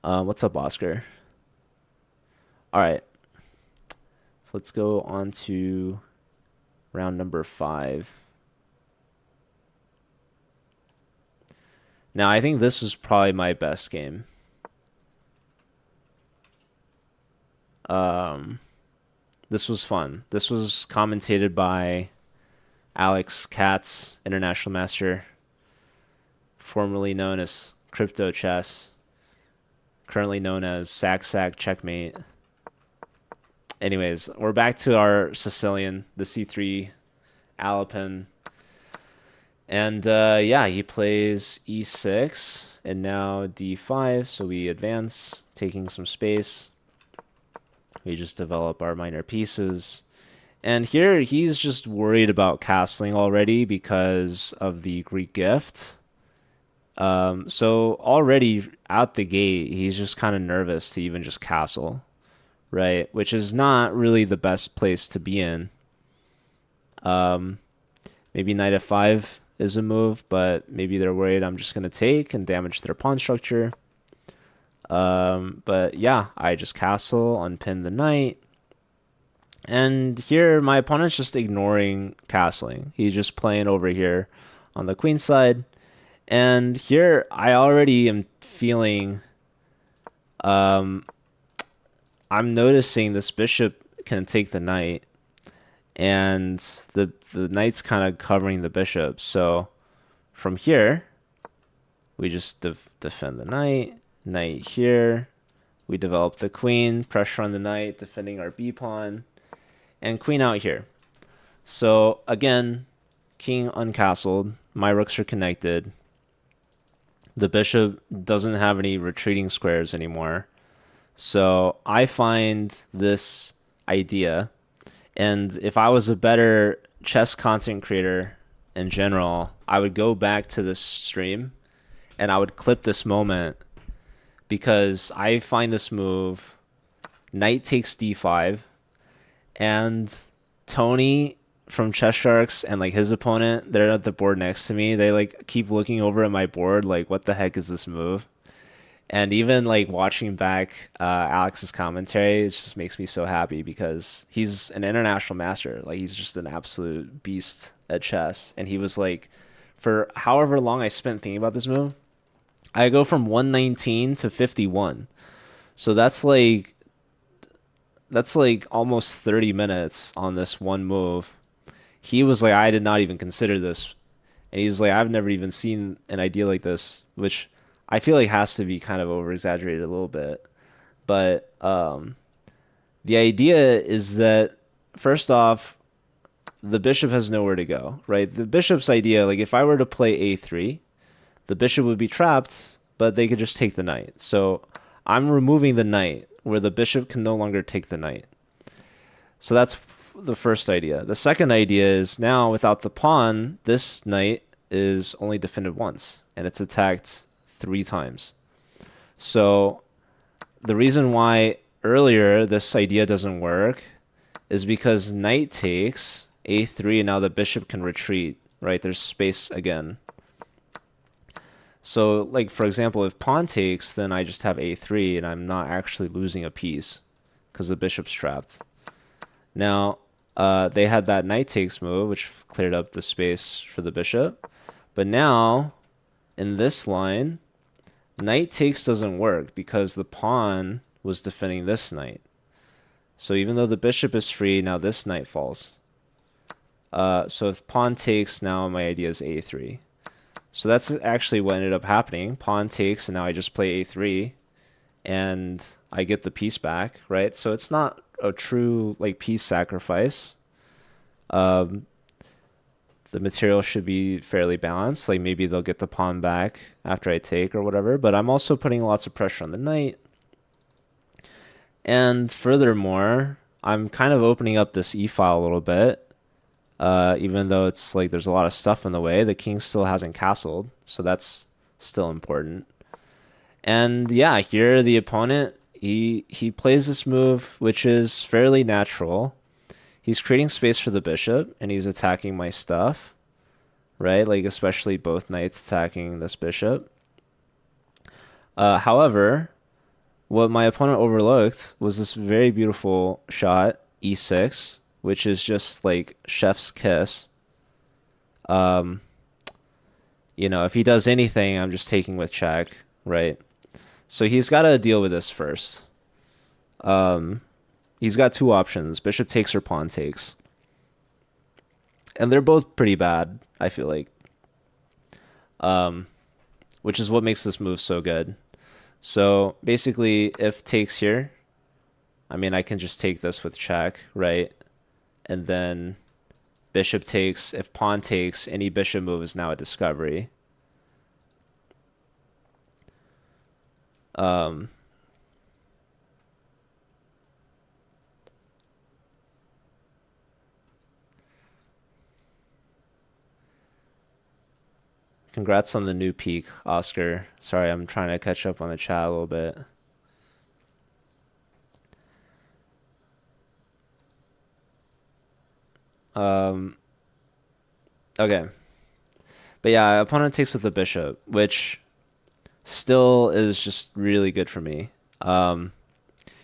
What's up, Oscar? All right, so let's go on to round number 5. Now, I think this is probably my best game. This was fun. This was commentated by Alex Katz, International Master, formerly known as Crypto Chess, currently known as Sack Checkmate. Anyways, we're back to our Sicilian, the C3 Alapin. And yeah, he plays e6 and now d5, so we advance, taking some space. We just develop our minor pieces. And here he's just worried about castling already because of the Greek gift. So already out the gate, he's just kind of nervous to even just castle, right? Which is not really the best place to be in. Maybe knight f5 is a move, but maybe they're worried I'm just going to take and damage their pawn structure. But yeah, I just castle, unpin the knight. And here my opponent's just ignoring castling. He's just playing over here on the queen side. And here I already am feeling, I'm noticing this bishop can take the knight, and the knight's kind of covering the bishop. So from here, we just defend the knight here. We develop the queen, pressure on the knight, defending our b pawn, and queen out here. So again, king uncastled. My rooks are connected. The bishop doesn't have any retreating squares anymore. So I find this idea, and if I was a better chess content creator in general, I would go back to this stream and I would clip this moment, because I find this move, knight takes d5, and Tony from Chess Sharks and like his opponent, they're at the board next to me. They like keep looking over at my board like, what the heck is this move? And even like watching back Alex's commentary, it just makes me so happy because he's an international master. Like he's just an absolute beast at chess. And he was like, for however long I spent thinking about this move, I go from 119 to 51. So that's like almost 30 minutes on this one move. He was like, I did not even consider this. And he was like, I've never even seen an idea like this, which I feel like has to be kind of over exaggerated a little bit. But The idea is that first off, the bishop has nowhere to go, right? The bishop's idea, like if I were to play a3, the bishop would be trapped, but they could just take the knight. So I'm removing the knight where the bishop can no longer take the knight. So that's the first idea. The second idea is now without the pawn, this knight is only defended once and it's attacked 3 times. So the reason why earlier this idea doesn't work is because knight takes a3 and now the bishop can retreat, right? There's space again. So like for example, if pawn takes, then I just have a3 and I'm not actually losing a piece because the bishop's trapped. Now, they had that knight takes move, which cleared up the space for the bishop. But now, in this line, knight takes doesn't work because the pawn was defending this knight. So even though the bishop is free, now this knight falls. So if pawn takes, now my idea is a3. So that's actually what ended up happening. Pawn takes, and now I just play a3, and I get the piece back, right? So it's not a true like piece sacrifice. Um, the material should be fairly balanced. Like maybe they'll get the pawn back after I take or whatever. But I'm also putting lots of pressure on the knight. And furthermore, I'm kind of opening up this e-file a little bit. Even though it's like there's a lot of stuff in the way, the king still hasn't castled, so that's still important. And yeah, here the opponent he plays this move, which is fairly natural. He's creating space for the bishop, and he's attacking my stuff, right? Like especially both knights attacking this bishop. However, what my opponent overlooked was this very beautiful shot, e6, which is just like chef's kiss. Um, if he does anything, I'm just taking with check, right? So he's got to deal with this first. He's got 2 options, bishop takes or pawn takes. And they're both pretty bad, I feel like. Which is what makes this move so good. So basically, if takes here, I mean, I can just take this with check, right? And then bishop takes. If pawn takes, any bishop move is now a discovery. Congrats on the new peak, Oscar. Sorry, I'm trying to catch up on the chat a little bit. Okay. But yeah, opponent takes with the bishop, which still is just really good for me.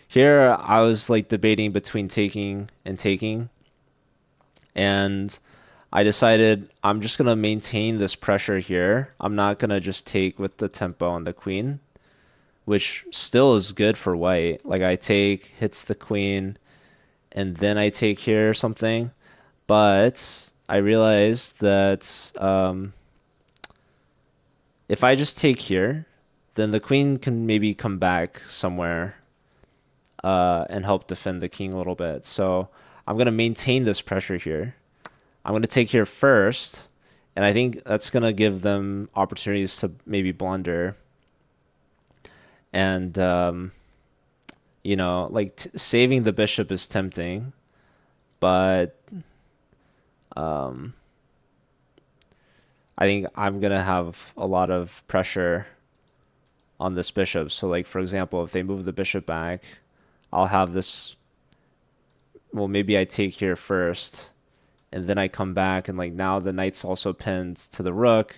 Here I was like debating between taking and taking, and I decided I'm just gonna maintain this pressure here. I'm not gonna just take with the tempo on the queen, which still is good for white. Like I take, hits the queen, and then I take here or something. But I realized that if I just take here, then the queen can maybe come back somewhere and help defend the king a little bit. So I'm going to maintain this pressure here. I'm going to take here first, and I think that's going to give them opportunities to maybe blunder. And, like saving the bishop is tempting, but I think I'm going to have a lot of pressure on this bishop. So like, for example, if they move the bishop back, I'll have this, well, maybe I take here first, and then I come back, and like now the knight's also pinned to the rook.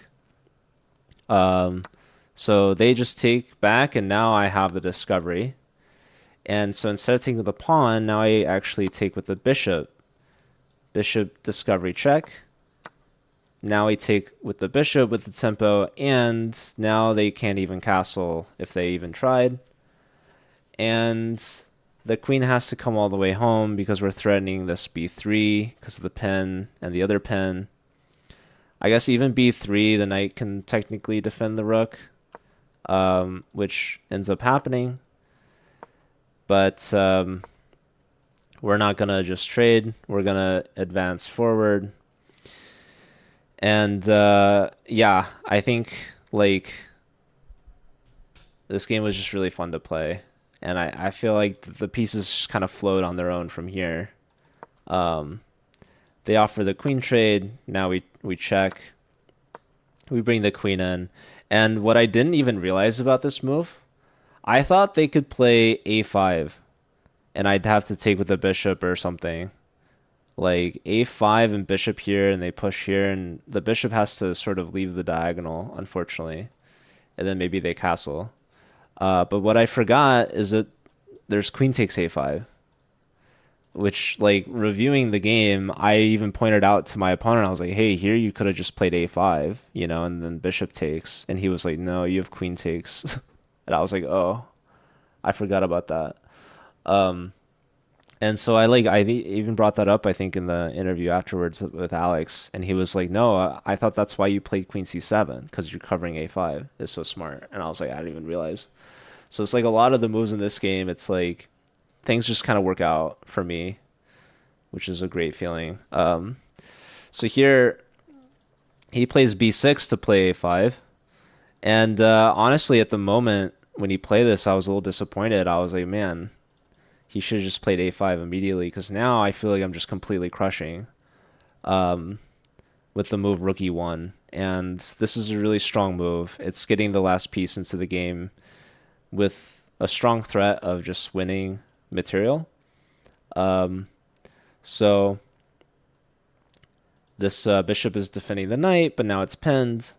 So they just take back, and now I have the discovery. And so instead of taking the pawn, now I actually take with the bishop. Bishop discovery check. Now we take with the bishop with the tempo, and now they can't even castle if they even tried. And the queen has to come all the way home because we're threatening this b3 because of the pin and the other pin. I guess even b3, the knight can technically defend the rook, which ends up happening. But we're not gonna just trade. We're gonna advance forward. And yeah, I think like this game was just really fun to play. And I feel like the pieces just kind of flowed on their own from here. Um, they offer the queen trade. Now we check. We bring the queen in. And what I didn't even realize about this move, I thought they could play a5 and I'd have to take with the bishop or something. Like a5 and bishop here, and they push here, and the bishop has to sort of leave the diagonal, unfortunately. And then maybe they castle. But what I forgot is that there's queen takes a5, which, like, reviewing the game, I even pointed out to my opponent. I was like, hey, here you could have just played a5, you know, and then bishop takes. And he was like, no, you have queen takes. And I was like, oh, I forgot about that. Um, and so even brought that up, I think, in the interview afterwards with Alex, and he was like, "No, I thought that's why you played Queen C7 because you're covering A5. It's so smart." And I was like, "I didn't even realize." So it's like a lot of the moves in this game, it's like things just kind of work out for me, which is a great feeling. So here he plays B6 to play A5, and honestly, at the moment when he played this, I was a little disappointed. I was like, "Man, he should have just played a5 immediately," because now I feel like I'm just completely crushing um, with the move rook e1. And this is a really strong move. It's getting the last piece into the game with a strong threat of just winning material. Um, so this bishop is defending the knight, but now it's pinned.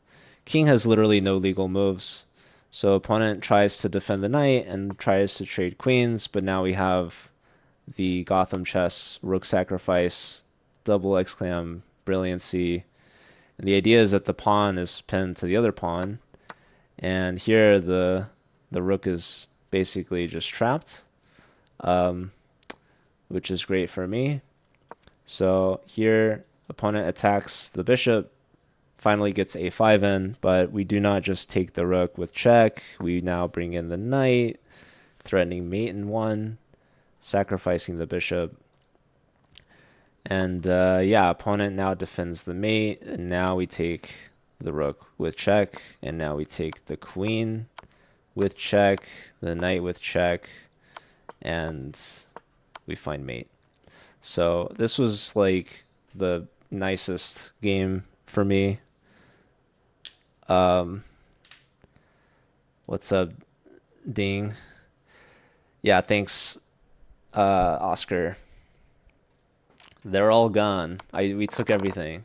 King has literally no legal moves. So opponent tries to defend the knight and tries to trade queens, but now we have the Gotham chess, rook sacrifice, double exclam, brilliancy. And the idea is that the pawn is pinned to the other pawn. And here the rook is basically just trapped, which is great for me. So here opponent attacks the bishop, finally gets a5 in, but we do not just take the rook with check. We now bring in the knight, threatening mate in one, sacrificing the bishop. And yeah, opponent now defends the mate, and now we take the rook with check, and now we take the queen with check, the knight with check, and we find mate. So this was like the nicest game for me. What's up, Ding? Yeah, thanks, Oscar. They're all gone. We took everything.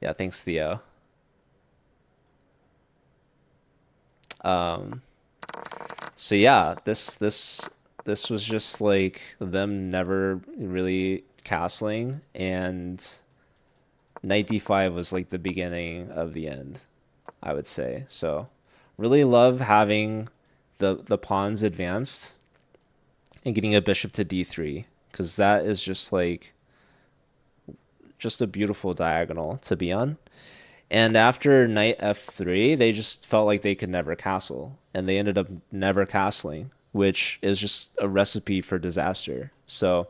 Yeah, thanks, Theo. So yeah, this was just like them never really castling, and knight d5 was like the beginning of the end, I would say. So really love having the pawns advanced and getting a bishop to d3, because that is just like just a beautiful diagonal to be on. And after knight f3, they just felt like they could never castle, and they ended up never castling, which is just a recipe for disaster. So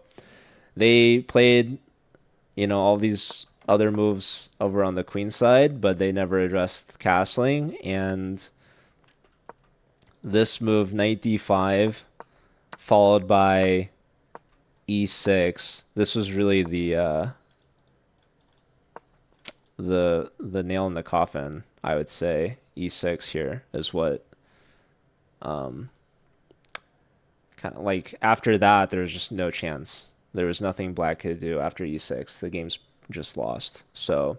they played, you know, all these other moves over on the queen side, but they never addressed castling. And this move, knight d5, followed by e6, this was really the nail in the coffin, I would say. E6 here is what kind of like after that there's just no chance. There was nothing black could do after e6. The game's just lost. So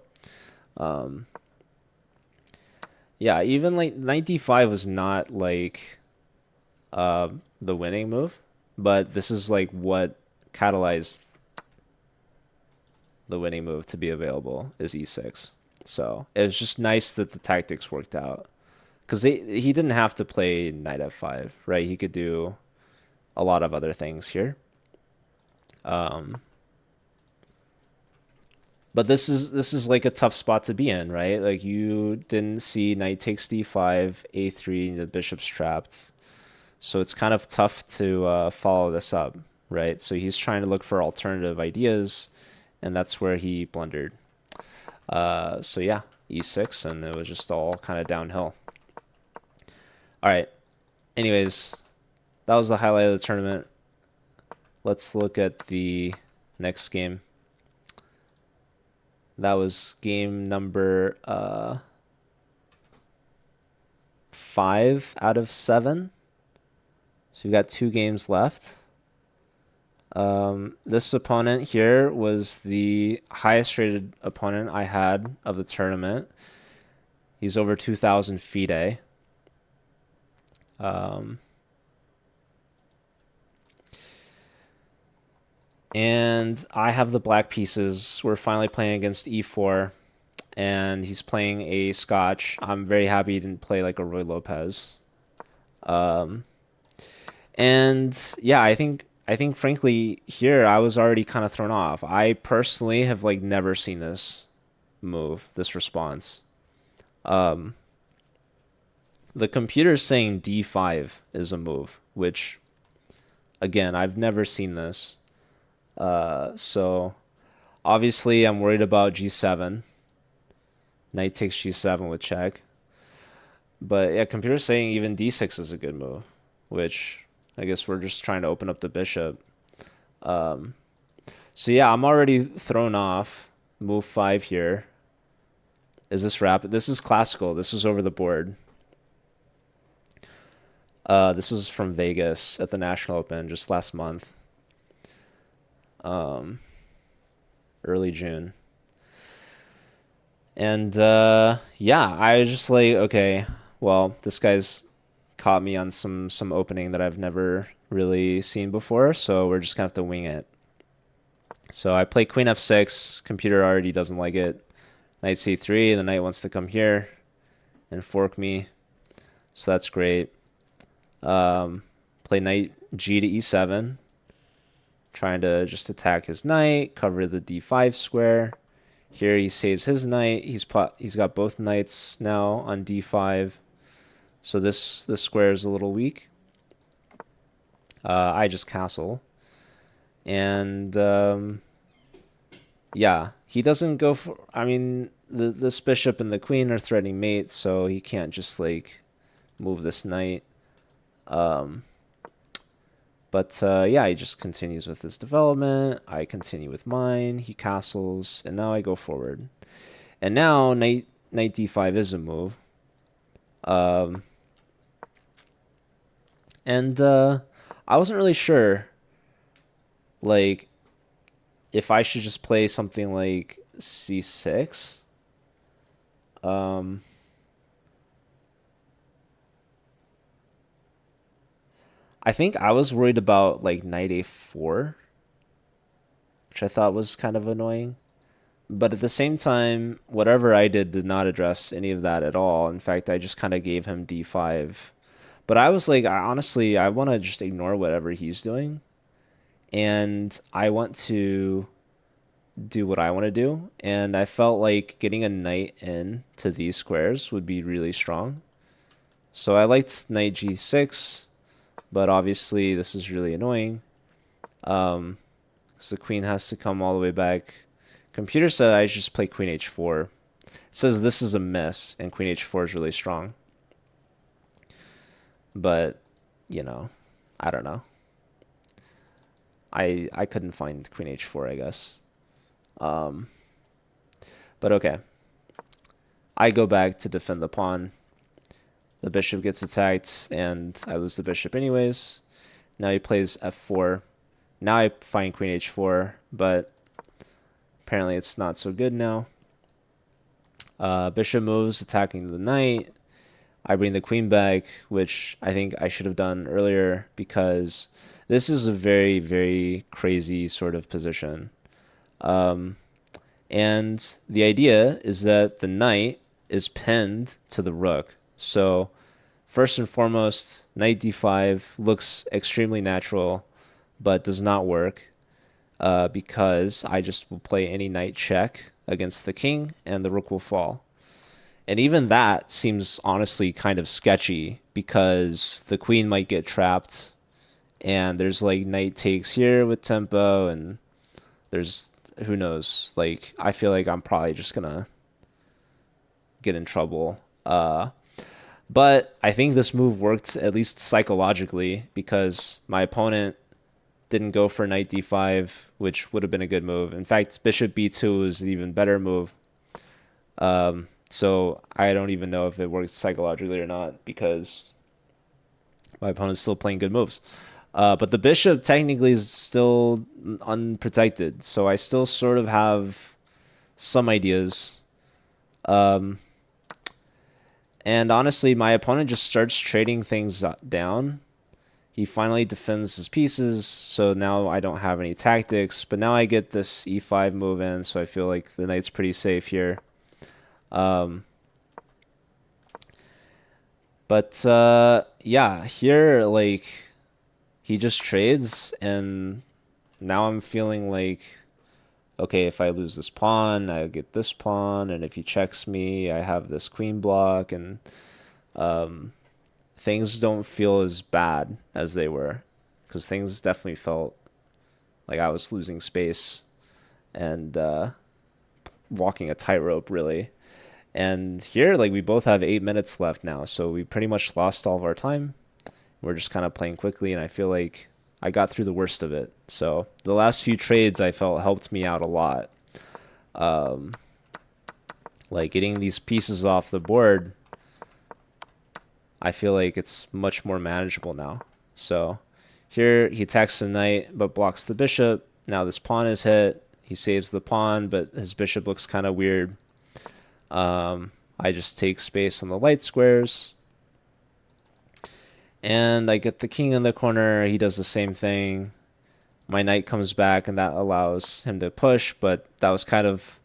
yeah, even like knight d5 was not like the winning move, but this is like what catalyzed the winning move to be available is e6. So it was just nice that the tactics worked out, because he didn't have to play knight f5, right? He could do a lot of other things here. But this is like a tough spot to be in, right? Like you didn't see knight takes d5, a3, the bishop's trapped. So it's kind of tough to follow this up, right? So he's trying to look for alternative ideas, and that's where he blundered. So yeah, e6, and it was just all kind of downhill. All right. Anyways, that was the highlight of the tournament. Let's look at the next game. That was game number 5 out of 7. So we got 2 games left. This opponent here was the highest rated opponent I had of the tournament. He's over 2,000 FIDE. And I have the black pieces. We're finally playing against e4, and he's playing a Scotch. I'm very happy he didn't play like a Roy Lopez. And yeah, I think frankly here I was already kind of thrown off. I personally have like never seen this move, this response. The computer's saying d5 is a move, which again, I've never seen this. So obviously I'm worried about g7. Knight takes g7 with check. But yeah, computer's saying even d6 is a good move, which I guess we're just trying to open up the bishop. So yeah, I'm already thrown off. Move 5 here. Is this rapid? This is classical. This is over the board. This was from Vegas at the National Open just last month. Early June. And yeah, I was just like, okay, well, this guy's caught me on some opening that I've never really seen before, so we're just gonna have to wing it. So I play queen f6. Computer already doesn't like it. Knight c3. The knight wants to come here and fork me, so that's great. Play knight g to e7, trying to just attack his knight, cover the d5 square. Here he saves his knight. He's got both knights now on d5, so this square is a little weak. I just castle, and yeah, he doesn't go for. I mean, this bishop and the queen are threatening mates, so he can't just like move this knight. But yeah, he just continues with his development. I continue with mine. He castles, and now I go forward. And now knight d5 is a move. And I wasn't really sure, like, if I should just play something like c6. I think I was worried about like knight a4, which I thought was kind of annoying. But at the same time, whatever I did not address any of that at all. In fact, I just kind of gave him d5. But I was like, honestly, I want to just ignore whatever he's doing. And I want to do what I want to do. And I felt like getting a knight in to these squares would be really strong. So I liked knight g6. But obviously, this is really annoying. So the queen has to come all the way back. Computer said I just play queen h4. It says this is a miss, and queen h4 is really strong. But, you know, I don't know. I couldn't find queen h4, I guess. But okay. I go back to defend the pawn. The bishop gets attacked, and I lose the bishop anyways. Now he plays f4. Now I find queen h4, but apparently it's not so good now. Bishop moves, attacking the knight. I bring the queen back, which I think I should have done earlier, because this is a very, very crazy sort of position. And the idea is that the knight is pinned to the rook. So first and foremost, knight d5 looks extremely natural, but does not work because I just will play any knight check against the king and the rook will fall. And even that seems honestly kind of sketchy because the queen might get trapped And there's like knight takes here with tempo, and there's who knows. Like I feel like I'm probably just gonna get in trouble. But I think this move worked at least psychologically because my opponent didn't go for knight d5, which would have been a good move. In fact, bishop b2 is an even better move. So I don't even know if it worked psychologically or not because my opponent's still playing good moves. But the bishop technically is still unprotected, so I still sort of have some ideas. Um, and honestly, my opponent just starts trading things down. He finally defends his pieces, so now I don't have any tactics. But now I get this e5 move in, so I feel like the knight's pretty safe here. Um, but yeah, here like he just trades, and now I'm feeling like okay, if I lose this pawn, I get this pawn, and if he checks me, I have this queen block, and um, things don't feel as bad as they were, because things definitely felt like I was losing space and walking a tightrope, really. And here, like, we both have 8 minutes left now, so we pretty much lost all of our time. We're just kind of playing quickly, and I feel like I got through the worst of it. So the last few trades I felt helped me out a lot. Um, like getting these pieces off the board, I feel like it's much more manageable now. So here he attacks the knight but blocks the bishop. Now this pawn is hit. He saves the pawn, but his bishop looks kind of weird. I just take space on the light squares. And I get the king in the corner. He does the same thing. My knight comes back, and that allows him to push, but that was kind of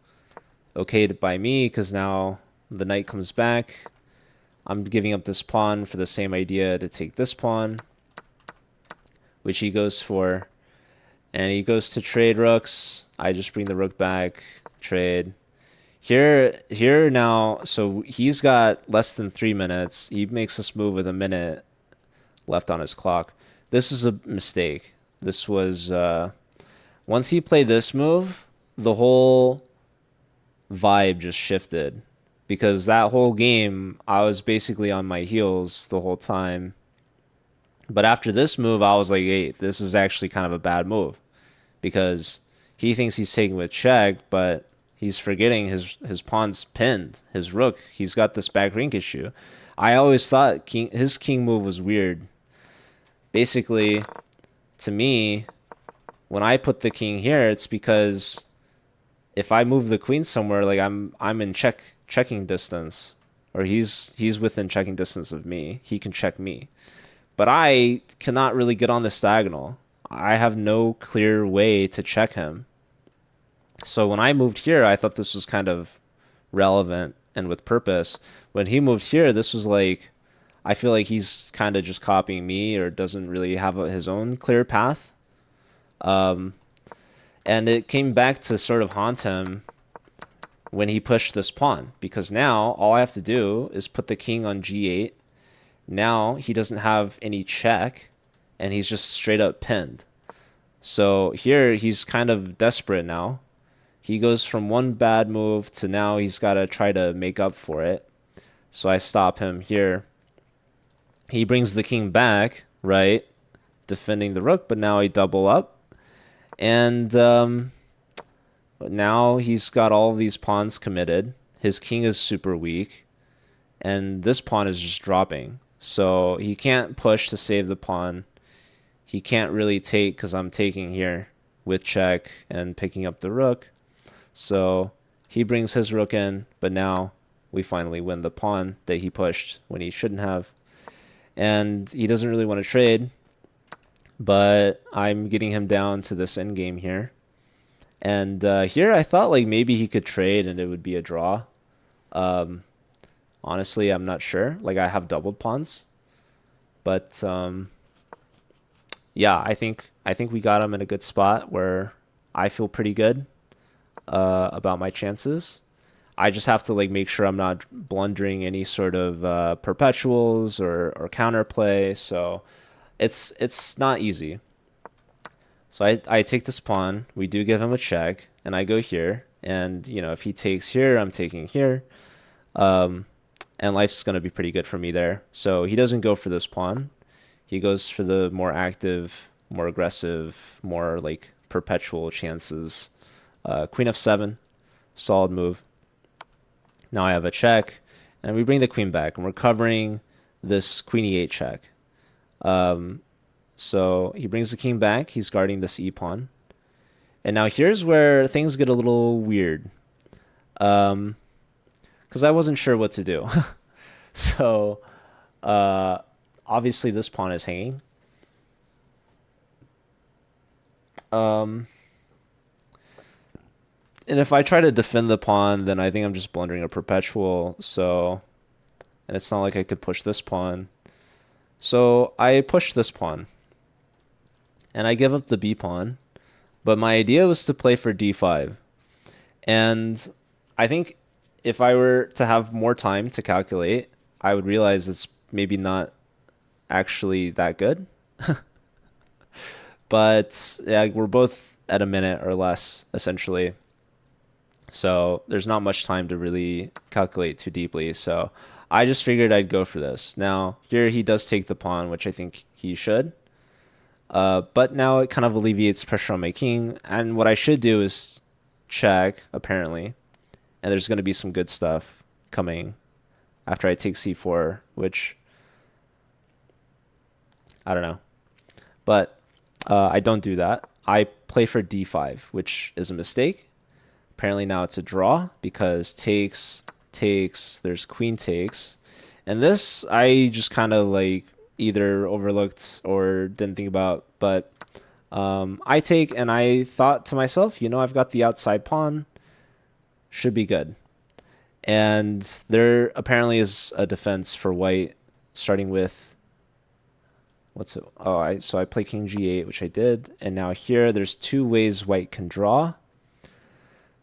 okayed by me because now the knight comes back. I'm giving up this pawn for the same idea to take this pawn, which he goes for. And he goes to trade rooks. I just bring the rook back, trade. Here now, so he's got less than 3 minutes. He makes this move with a minute left on his clock. This is a mistake. This was once he played this move, the whole vibe just shifted because that whole game I was basically on my heels the whole time. But after this move, I was like, hey, this is actually kind of a bad move because he thinks he's taking with check, but he's forgetting his pawn's pinned, his rook. He's got this back rank issue. I always thought his king move was weird. Basically, to me, when I put the king here, it's because if I move the queen somewhere, like I'm in checking distance, or he's within checking distance of me. He can check me, but I cannot really get on this diagonal. I have no clear way to check him. So when I moved here, I thought this was kind of relevant and with purpose. When he moved here, this was like I feel like he's kind of just copying me or doesn't really have his own clear path. Um, and it came back to sort of haunt him when he pushed this pawn because now all I have to do is put the king on g8. Now he doesn't have any check and he's just straight up pinned. So here he's kind of desperate now. He goes from one bad move to now he's got to try to make up for it. So I stop him here. He brings the king back, right? Defending the rook, but now he double up. And now he's got all of these pawns committed. His king is super weak. And this pawn is just dropping. So he can't push to save the pawn. He can't really take because I'm taking here with check and picking up the rook. So he brings his rook in, but now we finally win the pawn that he pushed when he shouldn't have. And he doesn't really want to trade, but I'm getting him down to this endgame here. And here I thought like maybe he could trade and it would be a draw. Honestly, I'm not sure. Like I have doubled pawns, but yeah, I think we got him in a good spot where I feel pretty good about my chances. I just have to like make sure I'm not blundering any sort of perpetuals or counterplay. So It's not easy. So I take this pawn. We do give him a check, and I go here. And you know, if he takes here, I'm taking here. Um, and life's gonna be pretty good for me there. So he doesn't go for this pawn. He goes for the more active, more aggressive, more like perpetual chances. Queen f7, solid move. Now I have a check, and we bring the queen back, and we're covering this queen e8 check. So he brings the king back. He's guarding this e pawn. And now here's where things get a little weird. Because I wasn't sure what to do. So uh, obviously this pawn is hanging. Um, and if I try to defend the pawn, then I think I'm just blundering a perpetual. So, and it's not like I could push this pawn. So I push this pawn. And I give up the b pawn. But my idea was to play for d5. And I think if I were to have more time to calculate, I would realize it's maybe not actually that good. But yeah, we're both at a minute or less, essentially. So there's not much time to really calculate too deeply. So I just figured I'd go for this. Now, here he does take the pawn, which I think he should. But now it kind of alleviates pressure on my king. And what I should do is check, apparently. And there's going to be some good stuff coming after I take c4, which I don't know. But I don't do that. I play for d5, which is a mistake. Apparently now it's a draw because takes, takes, there's queen takes. And this I just kind of like either overlooked or didn't think about. But I take, and I thought to myself, you know, I've got the outside pawn. Should be good. And there apparently is a defense for white, starting with what's it? Oh, so I play king g8, which I did, and now here there's two ways white can draw.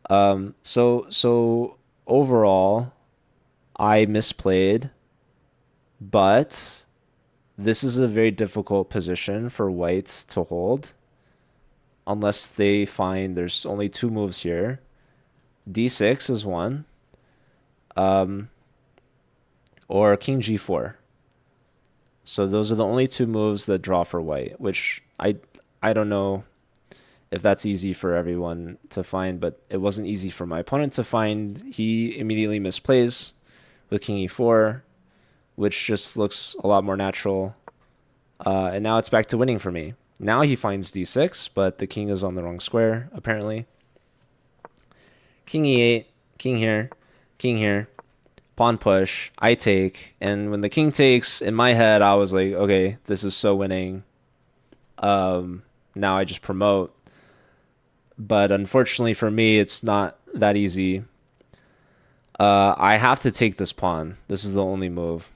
So overall, I misplayed, but this is a very difficult position for whites to hold, unless they find there's only two moves here. d6 is one. Or king g4. So those are the only two moves that draw for white, which I don't know if that's easy for everyone to find, but it wasn't easy for my opponent to find. He immediately misplays with king e4, which just looks a lot more natural. And now it's back to winning for me. Now he finds d6, but the king is on the wrong square, apparently. King e8, king here, pawn push, I take, and when the king takes, in my head, I was like, okay, this is so winning. Now I just promote. But unfortunately for me, it's not that easy. I have to take this pawn. This is the only move.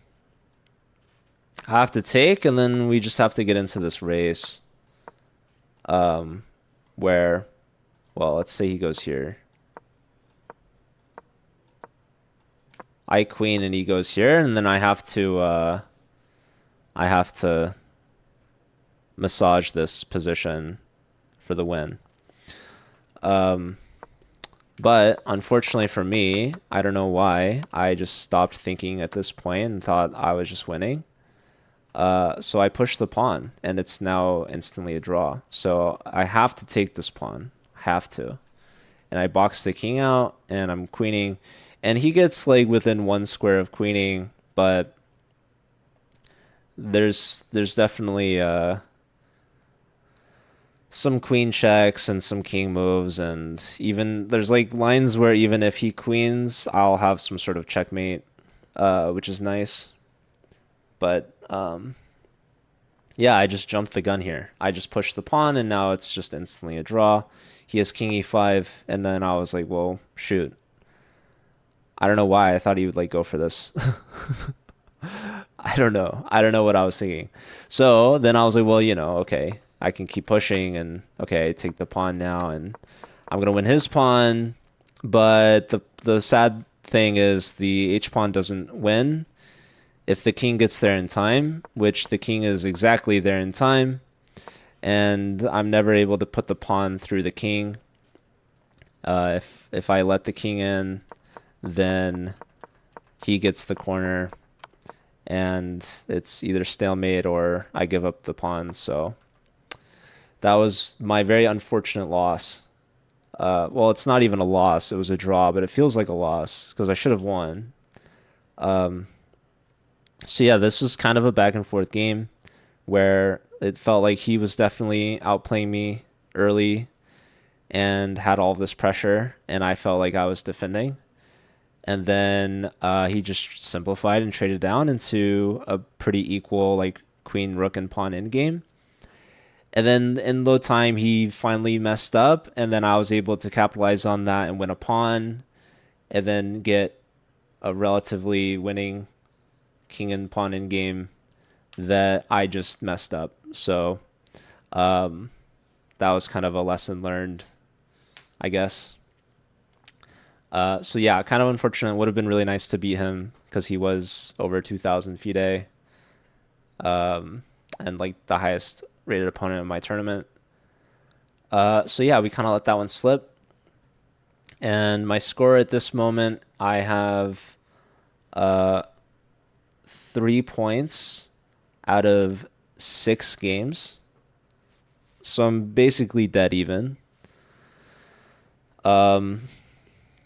I have to take, and then we just have to get into this race. Where, well, let's say he goes here. I queen and he goes here, and then I have to massage this position for the win. But unfortunately for me, I don't know why, I just stopped thinking at this point and thought I was just winning. So I pushed the pawn, and it's now instantly a draw. So I have to take this pawn. Have to. And I box the king out, and I'm queening. And he gets like within one square of queening, but there's definitely some queen checks and some king moves, and even there's like lines where even if he queens, I'll have some sort of checkmate, which is nice. But yeah, I just jumped the gun here. I just pushed the pawn, and now it's just instantly a draw. He has king e5, and then I was like, well, shoot. I don't know why I thought he would like go for this. I don't know. I don't know what I was thinking. So then I was like, well, you know, okay, I can keep pushing, and okay, take the pawn now, and I'm gonna win his pawn. But the sad thing is the h pawn doesn't win, If the king gets there in time, which the king is exactly there in time, and I'm never able to put the pawn through the king. If I let the king in, then he gets the corner, and it's either stalemate or I give up the pawn. So that was my very unfortunate loss. Well, it's not even a loss; it was a draw, but it feels like a loss because I should have won. Um, so yeah, this was kind of a back and forth game where it felt like he was definitely outplaying me early and had all this pressure, and I felt like I was defending. And then he just simplified and traded down into a pretty equal, like, queen, rook, and pawn endgame. And then in low time, he finally messed up, and then I was able to capitalize on that and win a pawn, and then get a relatively winning king and pawn endgame that I just messed up. So um, that was kind of a lesson learned, I guess. So yeah, kind of unfortunate. Would have been really nice to beat him because he was over 2,000 FIDE, and like the highest rated opponent in my tournament. So yeah, we kind of let that one slip. And my score at this moment, I have uh, 3 points out of 6 games. So I'm basically dead even. Um,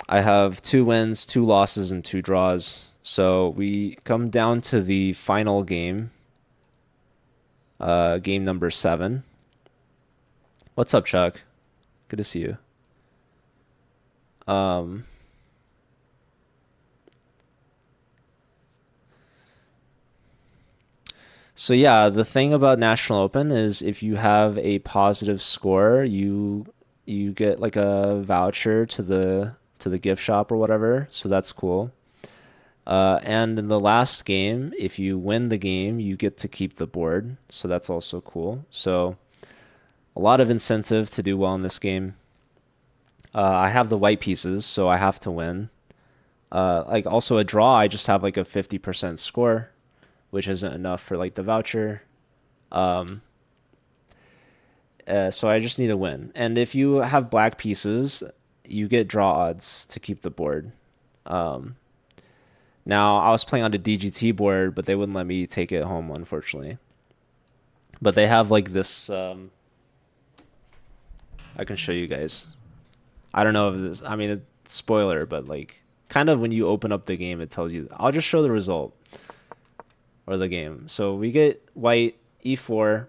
I have 2 wins, 2 losses, and 2 draws. So we come down to the final game, game number 7. What's up, Chuck? Good to see you. Um, so yeah, the thing about National Open is if you have a positive score, you get like a voucher to the gift shop or whatever. So that's cool. And in the last game, if you win the game, you get to keep the board. So that's also cool. So a lot of incentive to do well in this game. I have the white pieces, so I have to win. Like also a draw, I just have like a 50% score, which isn't enough for like the voucher. Um, so I just need a win. And if you have black pieces, you get draw odds to keep the board. Um, Now, I was playing on the DGT board, but they wouldn't let me take it home, unfortunately. But they have like this. I can show you guys. I don't know if this. I mean, it's spoiler, but like, kind of when you open up the game, it tells you. I'll just show the result or the game. So we get white e4.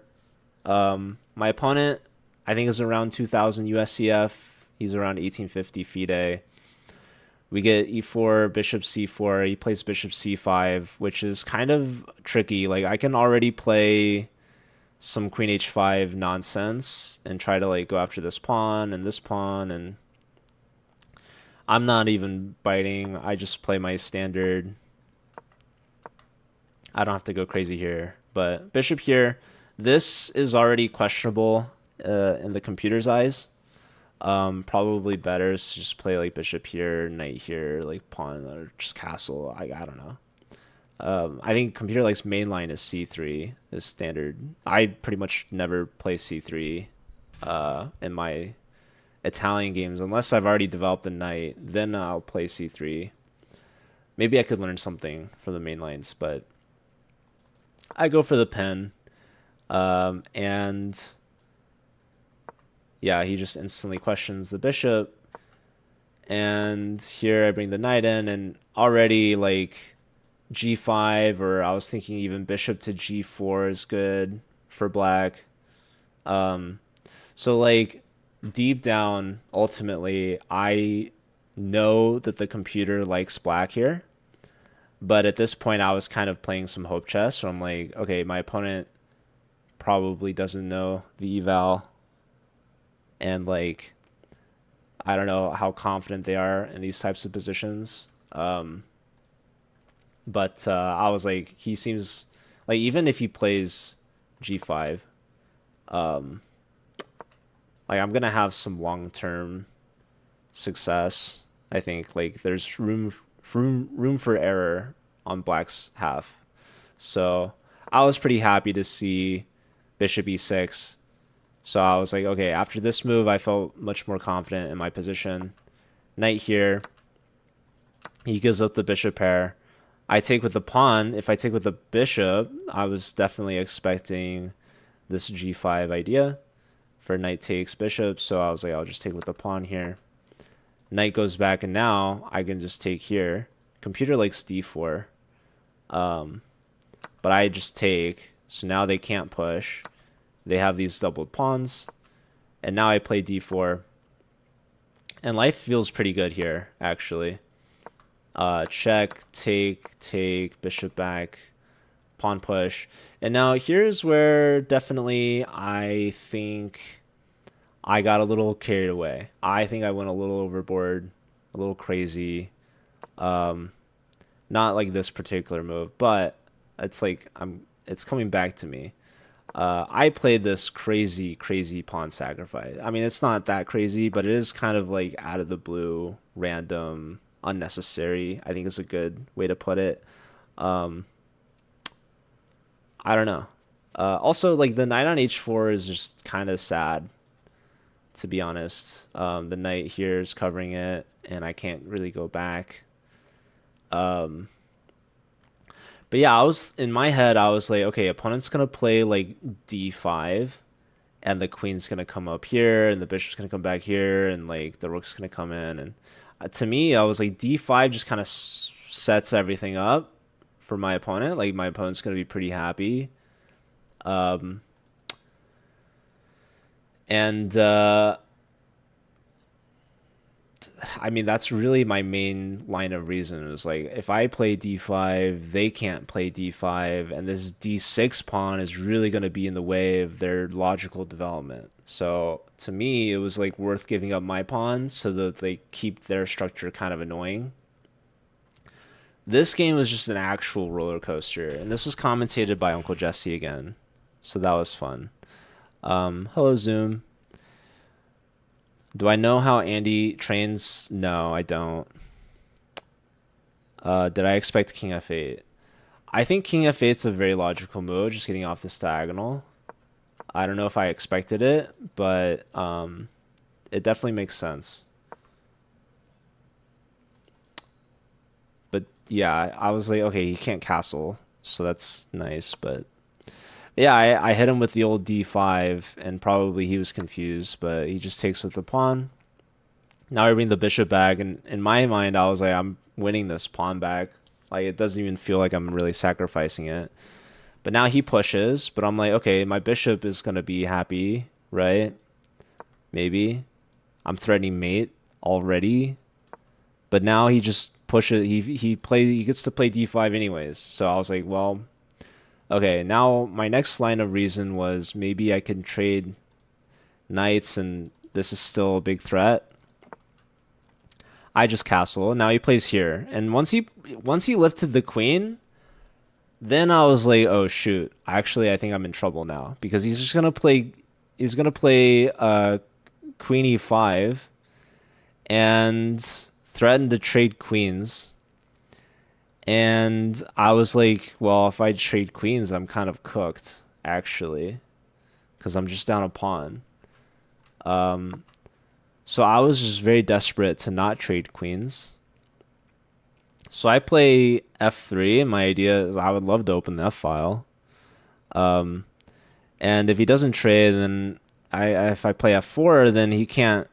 My opponent, I think, is around 2,000 USCF. He's around 1850 FIDE. We get e4, bishop c4. He plays bishop c5, which is kind of tricky. Like I can already play some queen h5 nonsense and try to like go after this pawn, and I'm not even biting. I just play my standard. I don't have to go crazy here. But bishop here, this is already questionable in the computer's eyes. Probably better is to just play like bishop here, knight here, like pawn or just castle. I don't know. I think computer likes mainline is c3 is standard. I pretty much never play c3 in my Italian games unless I've already developed a knight. Then I'll play c3. Maybe I could learn something from the main lines, but I go for the pen. And yeah, he just instantly questions the bishop. And here I bring the knight in, and already like g5, or I was thinking even bishop to g4 is good for black. So like deep down, ultimately, I know that the computer likes black here. But at this point, I was kind of playing some hope chess. So I'm like, okay, my opponent probably doesn't know the eval. And like, I don't know how confident they are in these types of positions. But I was like, he seems like even if he plays g5, um, like I'm gonna have some long-term success. I think like there's room for error on black's half. So I was pretty happy to see bishop e6. So I was like, okay, after this move, I felt much more confident in my position. Knight here. He gives up the bishop pair. I take with the pawn. If I take with the bishop, I was definitely expecting this g5 idea for knight takes bishop. So I was like, I'll just take with the pawn here. Knight goes back, and now I can just take here. Computer likes d4. But I just take. So now they can't push. They have these doubled pawns. And now I play d4. And life feels pretty good here, actually. Check, take, bishop back, pawn push. And now here's where definitely I think I got a little carried away. I think I went a little overboard, a little crazy. Not like this particular move, but it's like it's coming back to me. I played this crazy pawn sacrifice. I mean, it's not that crazy, but it is kind of like out of the blue, random, unnecessary. I think is a good way to put it. I don't know. Also, like the knight on h4 is just kind of sad, to be honest. The knight here is covering it, and I can't really go back. But yeah, I was in my head. I was like, okay, opponent's gonna play like d5, and the queen's gonna come up here, and the bishop's gonna come back here, and like the rook's gonna come in. And to me, I was like, d5 just kind of sets everything up for my opponent. Like my opponent's gonna be pretty happy. And I mean, that's really my main line of reason. Is like, if I play d5, they can't play d5, and this d6 pawn is really going to be in the way of their logical development. So to me, it was like worth giving up my pawn so that they keep their structure kind of annoying. This game was just an actual roller coaster, and this was commentated by Uncle Jesse again, so that was fun. Hello, Zoom. Do I know how Andy trains? No, I don't. Did I expect King f8? I think King f8 is a very logical move, just getting off this diagonal. I don't know if I expected it, but it definitely makes sense. But yeah, I was like, okay, he can't castle, so that's nice. But yeah, I hit him with the old d5, and probably he was confused, but he just takes with the pawn. Now I bring the bishop back, and in my mind, I was like, I'm winning this pawn back. Like, it doesn't even feel like I'm really sacrificing it. But now he pushes, but I'm like, okay, my bishop is going to be happy, right? Maybe. I'm threatening mate already. But now he just pushes, he gets to play d5 anyways. So I was like, well, okay, now my next line of reason was maybe I can trade knights, and this is still a big threat. I just castle. Now he plays here, and once he lifted the queen, then I was like, oh shoot! Actually, I think I'm in trouble now because he's just gonna play. He's gonna play queen e5 and threaten to trade queens. And I was like, well, if I trade queens, I'm kind of cooked, actually, because I'm just down a pawn. So I was just very desperate to not trade queens. So I play f3, and my idea is I would love to open the f file. And if he doesn't trade, then if I play f4, then he can't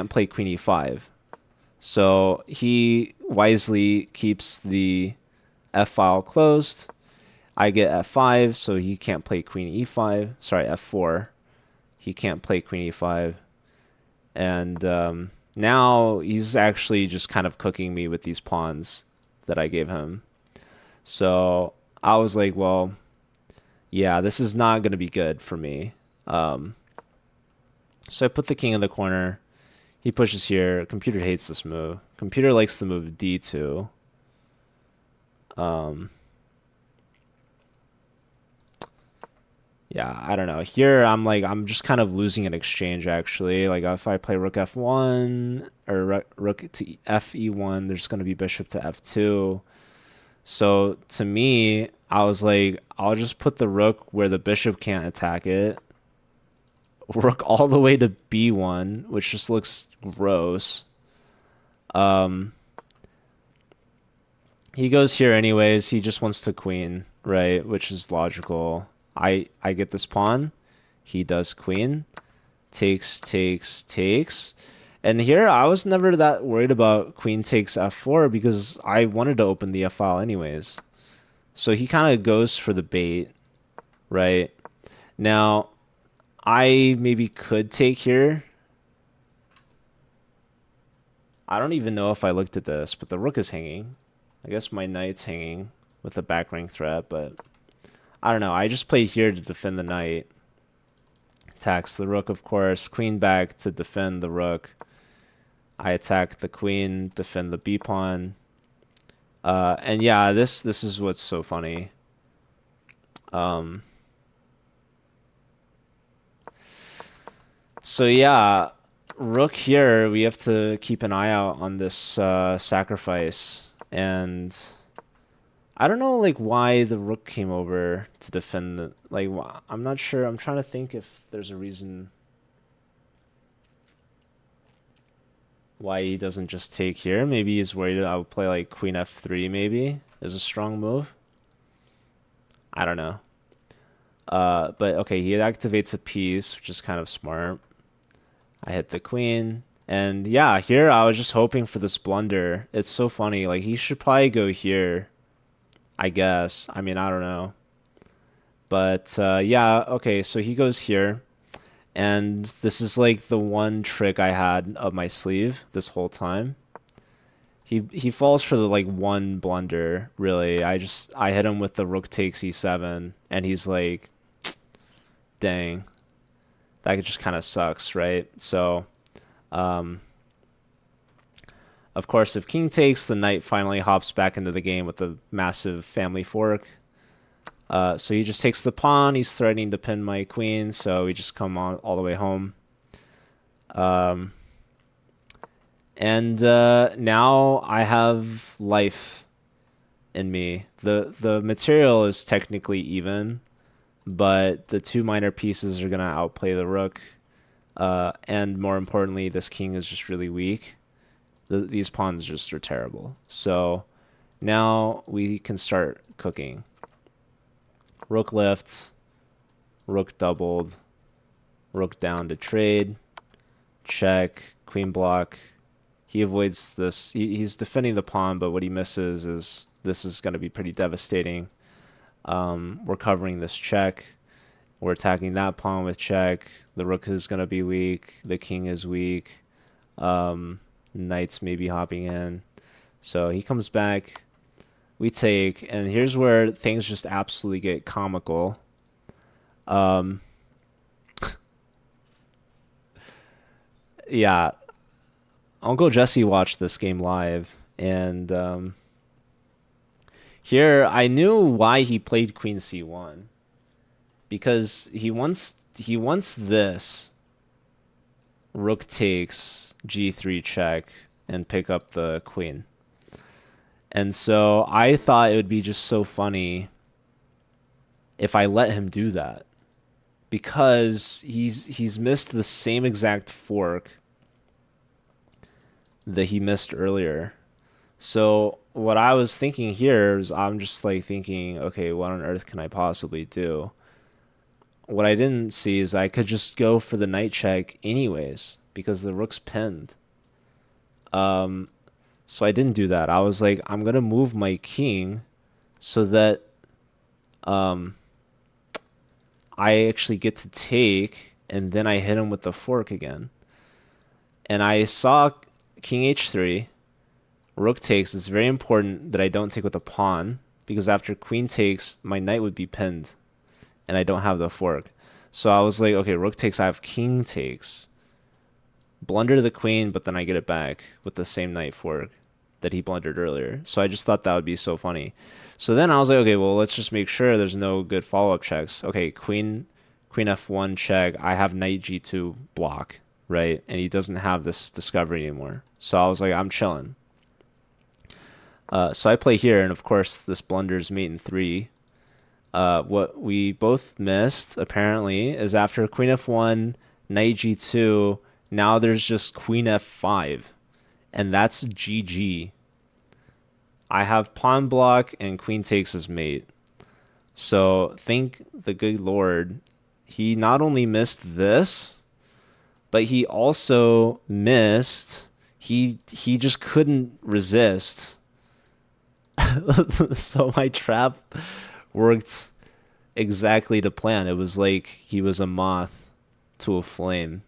play queen e5. So he wisely keeps the f file closed. I get f5, so he can't play queen e5. Sorry, f4. He can't play queen e5. And now he's actually just kind of cooking me with these pawns that I gave him. So I was like, well, yeah, this is not going to be good for me. So I put the king in the corner. He pushes here. Computer hates this move. Computer likes the move d2. Yeah, I don't know. Here, I'm just kind of losing an exchange, actually. Like, if I play rook f1 or rook to f e1, there's going to be bishop to f2. So, to me, I was like, I'll just put the rook where the bishop can't attack it. Rook all the way to b1, which just looks gross. Um, he goes here anyways. He just wants to queen, right? Which is logical. I get this pawn. He does queen. Takes, takes, takes. And here I was never that worried about queen takes f4 because I wanted to open the f file anyways. So he kind of goes for the bait, right? Now, I maybe could take here. I don't even know if I looked at this, but the rook is hanging. I guess my knight's hanging with the back rank threat, but I don't know. I just played here to defend the knight. Attacks the rook, of course. Queen back to defend the rook. I attack the queen, defend the b pawn. And yeah, this is what's so funny. So yeah, rook here, we have to keep an eye out on this sacrifice. And I don't know like why the rook came over to defend the like I'm not sure. I'm trying to think if there's a reason why he doesn't just take here. Maybe he's worried I would play like queen f3 maybe is a strong move. I don't know. But okay, he activates a piece, which is kind of smart. I hit the queen. And yeah, here I was just hoping for this blunder. It's so funny. Like he should probably go here, I guess. I mean, I don't know. But yeah, okay, so he goes here. And this is like the one trick I had up my sleeve this whole time. He falls for the like one blunder, really. I hit him with the rook takes e7 and he's like, dang. That just kind of sucks, right? So of course, if king takes, the knight finally hops back into the game with a massive family fork. So he just takes the pawn. He's threatening to pin my queen, so we just come on all the way home. And now I have life in me. The material is technically even, but the two minor pieces are gonna outplay the rook. And more importantly, this king is just really weak. These pawns just are terrible. So now we can start cooking. Rook lifts, rook doubled, rook down to trade, check, queen block. He avoids this. He's defending the pawn, but what he misses is this is going to be pretty devastating. We're covering this check. We're attacking that pawn with check. The rook is going to be weak. The king is weak. Knight's maybe hopping in. So he comes back. We take, and here's where things just absolutely get comical. Yeah, Uncle Jesse watched this game live, and here I knew why he played Queen C1 because he wants this rook takes G3 check and pick up the queen. And so I thought it would be just so funny if I let him do that because he's missed the same exact fork that he missed earlier. So what I was thinking here is I'm just like thinking, okay, what on earth can I possibly do? What I didn't see is I could just go for the knight check anyways because the rook's pinned. So I didn't do that. I was like, I'm gonna move my king so that I actually get to take, and then I hit him with the fork again. And I saw king h3, rook takes. It's very important that I don't take with a pawn because after queen takes, my knight would be pinned, and I don't have the fork. So I was like, okay, rook takes. I have king takes. Blunder the queen, but then I get it back with the same knight fork that he blundered earlier. So I just thought that would be so funny. So then I was like, okay, well, let's just make sure there's no good follow-up checks. Okay, queen f1 check. I have knight g2 block, right? And he doesn't have this discovery anymore. So I was like, I'm chilling. So I play here, and of course, this blunders mate in 3. What we both missed apparently is after queen f1, knight g2, now there's just queen f5, and that's GG. I have pawn block and queen takes as mate. So thank the good Lord, he not only missed this, but he also missed. He just couldn't resist. So my trap worked exactly to plan. It was like he was a moth to a flame.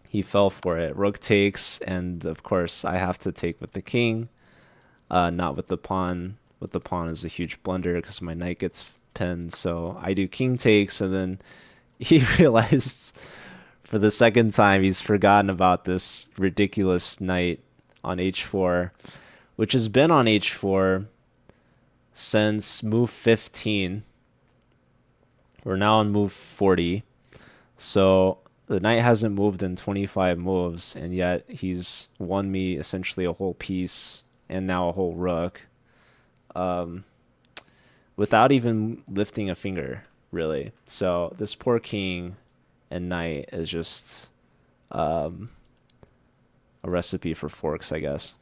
He fell for it. Rook takes, and of course I have to take with the king, not with the pawn. With the pawn is a huge blunder because my knight gets pinned. So I do king takes, and then he realized for the second time he's forgotten about this ridiculous knight on h4, which has been on h4 since move 15. We're now on move 40. So the knight hasn't moved in 25 moves, and yet he's won me essentially a whole piece and now a whole rook, um, without even lifting a finger, really. So this poor king and knight is just um, a recipe for forks, I guess.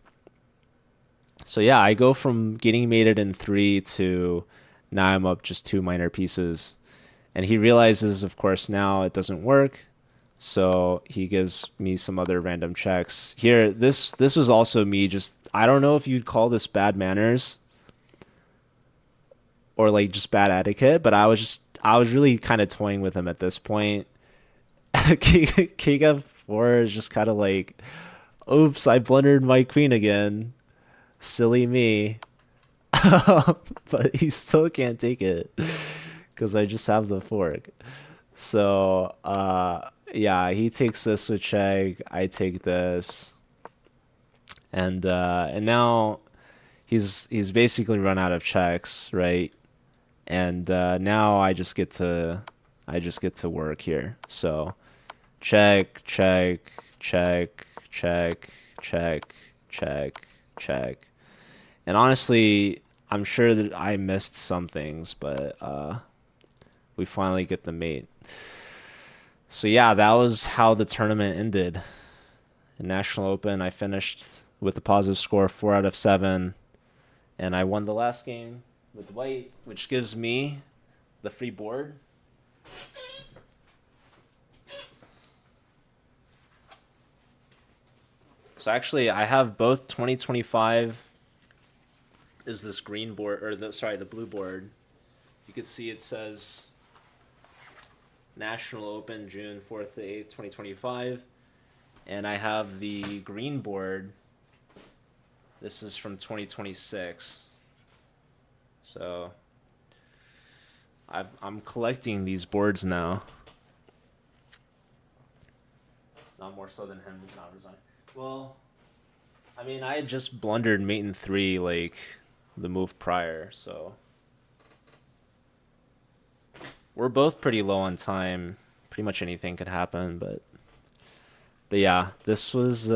So yeah, I go from getting mated in 3 to now I'm up just 2 minor pieces. And he realizes, of course, now it doesn't work. So he gives me some other random checks. Here, this was also me just, I don't know if you'd call this bad manners or like just bad etiquette, but I was really kind of toying with him at this point. King F4 is just kind of like, oops, I blundered my queen again. Silly me. But he still can't take it because I just have the fork. So, yeah, he takes this with check. I take this, and now he's basically run out of checks, right? And now I just get to work here. So check, check, check, check, check, check, check. And honestly, I'm sure that I missed some things, but we finally get the mate. So yeah, that was how the tournament ended. In National Open, I finished with a positive score 4 out of 7, and I won the last game with white, which gives me the free board. So actually, I have both 2025 is this green board, or the blue board. You can see it says National Open June 4th to 8th, 2025. And I have the green board. This is from 2026. So I'm collecting these boards now. Not more so than him not resigning. Well, I mean, I had just blundered mate in 3 like the move prior, so we're both pretty low on time. Pretty much anything could happen, but yeah, this was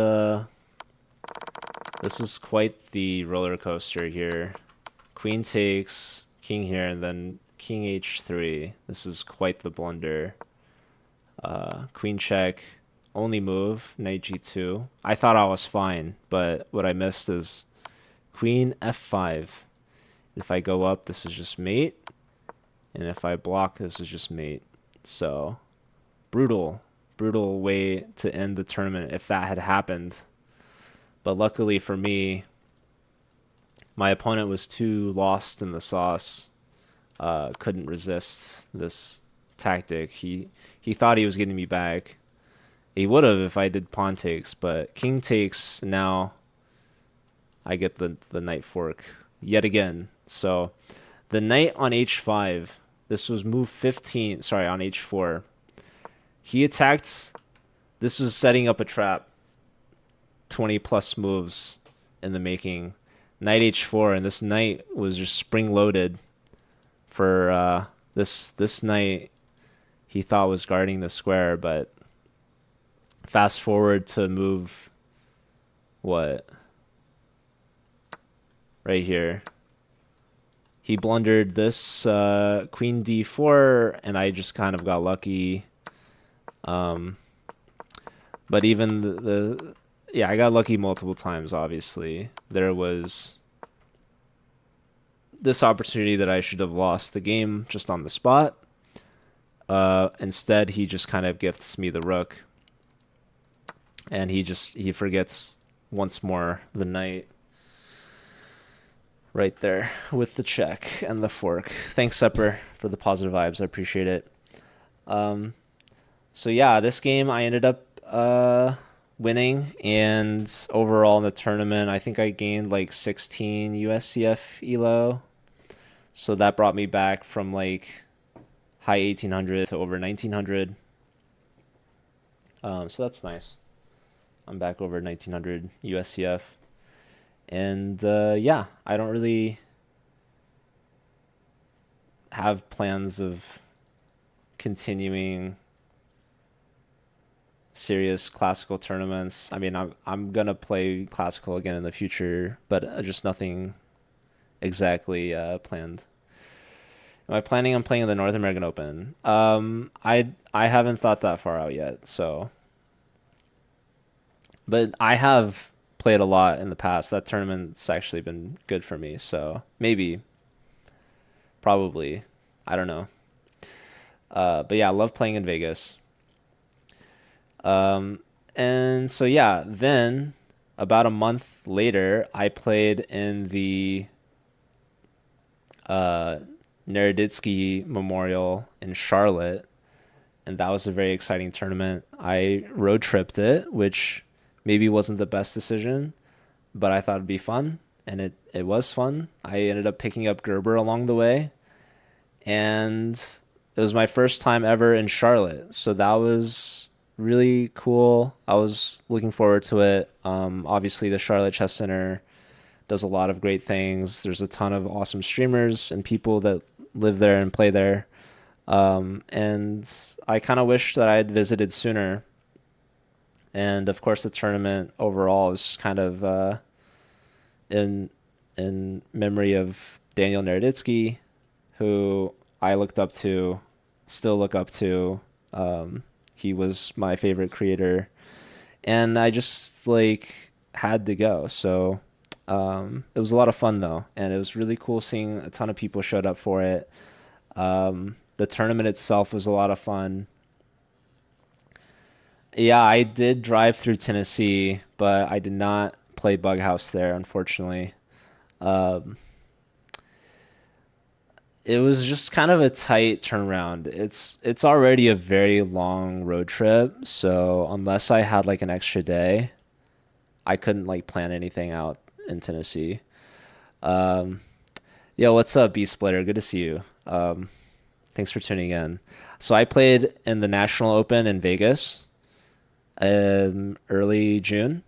quite the roller coaster here. Queen takes, king here, and then king h3. This is quite the blunder. Queen check, only move, knight g2. I thought I was fine, but what I missed is queen f5. If I go up, this is just mate. And if I block, this is just mate. So, brutal way to end the tournament if that had happened. But luckily for me, my opponent was too lost in the sauce. Couldn't resist this tactic. He thought he was getting me back. He would have if I did pawn takes, but king takes, now I get the knight fork yet again. So the knight on h5, this was move 15, sorry, on h4. He attacked, this was setting up a trap, 20 plus moves in the making. Knight h4, and this knight was just spring loaded for this knight he thought was guarding the square, but fast forward to move what? Right here. he blundered this queen d4, and I just kind of got lucky. But even yeah, I got lucky multiple times, obviously. There was this opportunity that I should have lost the game just on the spot. Instead, he just kind of gifts me the rook. And he forgets once more the knight right there with the check and the fork. Thanks, Sepper, for the positive vibes. I appreciate it. So yeah, this game I ended up winning, and overall in the tournament, I think I gained like 16 USCF ELO. So that brought me back from like high 1800 to over 1900. So that's nice. I'm back over 1900 USCF. And yeah, I don't really have plans of continuing serious classical tournaments. I mean, I'm gonna play classical again in the future, but just nothing exactly planned. Am I planning on playing in the North American Open? I haven't thought that far out yet, so. But I have played a lot in the past. That tournament's actually been good for me, so maybe, probably, I don't know. But yeah, I love playing in Vegas. And so yeah, then about a month later, I played in the Naroditsky Memorial in Charlotte, and that was a very exciting tournament. I road tripped it, which maybe wasn't the best decision, but I thought it'd be fun, and it was fun. I ended up picking up Gerber along the way, and it was my first time ever in Charlotte, so that was really cool. I was looking forward to it. Obviously, the Charlotte Chess Center does a lot of great things. There's a ton of awesome streamers and people that live there and play there. And I kind of wish that I had visited sooner. And of course, the tournament overall is kind of in memory of Daniel Naroditsky, who I looked up to, still look up to. He was my favorite creator, and I just like had to go. So it was a lot of fun though, and it was really cool seeing a ton of people showed up for it. The tournament itself was a lot of fun. Yeah, I did drive through Tennessee, but I did not play Bug House there, unfortunately. Um, it was just kind of a tight turnaround. It's already a very long road trip, so unless I had like an extra day, I couldn't like plan anything out in Tennessee. Um, Yo, what's up, B Splitter? Good to see you. Thanks for tuning in. So I played in the National Open in Vegas in early June,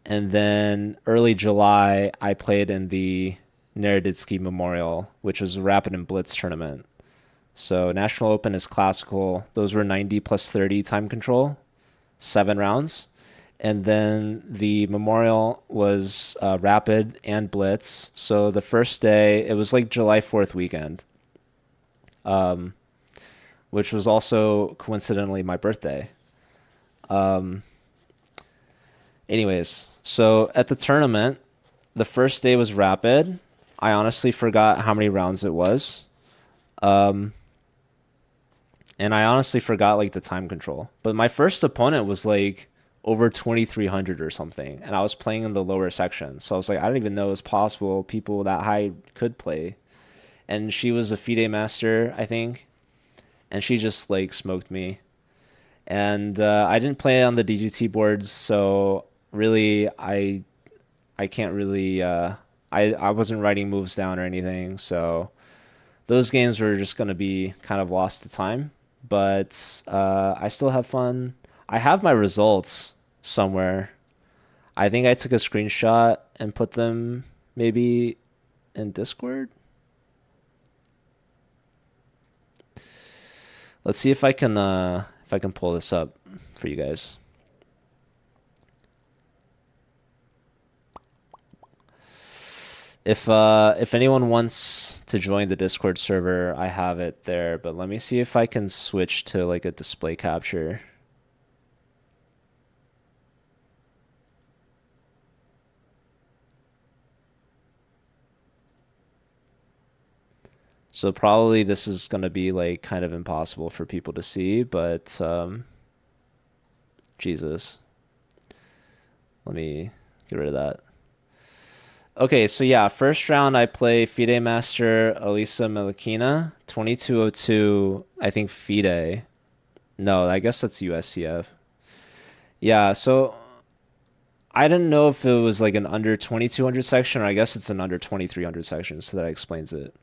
and then early July I played in the Naroditsky Memorial, which was a Rapid and Blitz tournament. So National Open is classical. Those were 90 plus 30 time control, 7 rounds. And then the Memorial was Rapid and Blitz. So the first day, it was like July 4th weekend, um, which was also coincidentally my birthday. Um, Anyways, so at the tournament, the first day was Rapid. I honestly forgot how many rounds it was. Um, and I honestly forgot like the time control. But my first opponent was like over 2300 or something, and I was playing in the lower section. So I was like, I didn't even know it was possible people that high could play. And she was a FIDE master, I think, and she just like smoked me. And I didn't play on the DGT boards, so really I can't really I wasn't writing moves down or anything, so those games were just gonna be kind of lost to time. But I still have fun. I have my results somewhere. I think I took a screenshot and put them maybe in Discord. Let's see if I can pull this up for you guys. If anyone wants to join the Discord server, I have it there, but let me see if I can switch to like a display capture. So probably this is gonna be like kind of impossible for people to see, but Jesus. Let me get rid of that. Okay, so yeah, first round I play FIDE Master Elisa Melikina, 2202, I think FIDE. No, I guess that's USCF. Yeah, so I didn't know if it was like an under 2200 section, or I guess it's an under 2300 section, so that explains it.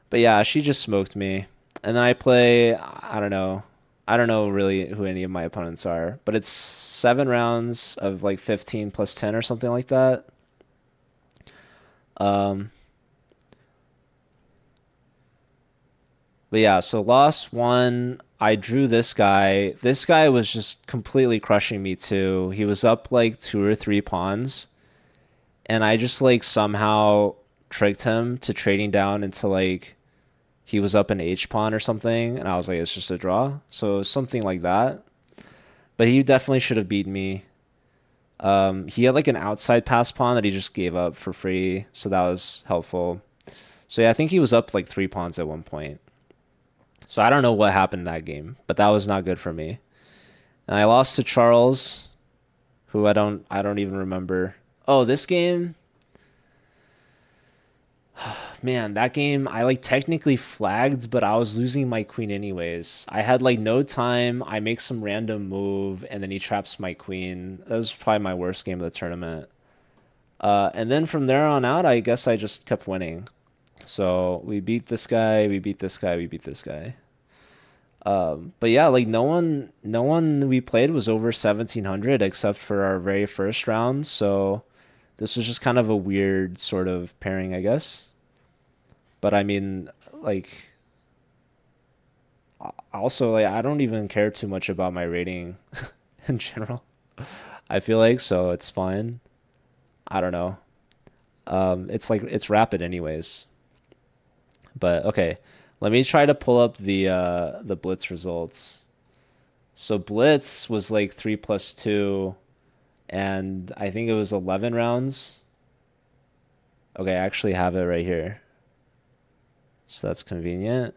But yeah, she just smoked me. And then I play, I don't know. I don't know really who any of my opponents are, but it's 7 rounds of like 15 plus 10 or something like that. Um, but yeah, so lost one. I drew this guy. This guy was just completely crushing me too. He was up like 2 or 3 pawns, and I just like somehow tricked him to trading down into like he was up an H pawn or something, and I was like, it's just a draw. So something like that. But he definitely should have beaten me. He had like an outside pass pawn that he just gave up for free, so that was helpful. So yeah, I think he was up like 3 pawns at one point. So I don't know what happened in that game, but that was not good for me. And I lost to Charles, who I don't even remember. Oh, this game, man, that game I like technically flagged, but I was losing my queen anyways. I had like no time. I make some random move, and then he traps my queen. That was probably my worst game of the tournament. And then from there on out, I guess I just kept winning. So we beat this guy, we beat this guy, we beat this guy. But yeah, like no one we played was over 1700 except for our very first round. So this was just kind of a weird sort of pairing, I guess. But I mean, like also like I don't even care too much about my rating in general. I feel like so it's fine. I don't know. It's like it's rapid anyways. But okay, let me try to pull up the Blitz results. So Blitz was like 3+2, and I think it was 11 rounds. Okay, I actually have it right here. So that's convenient.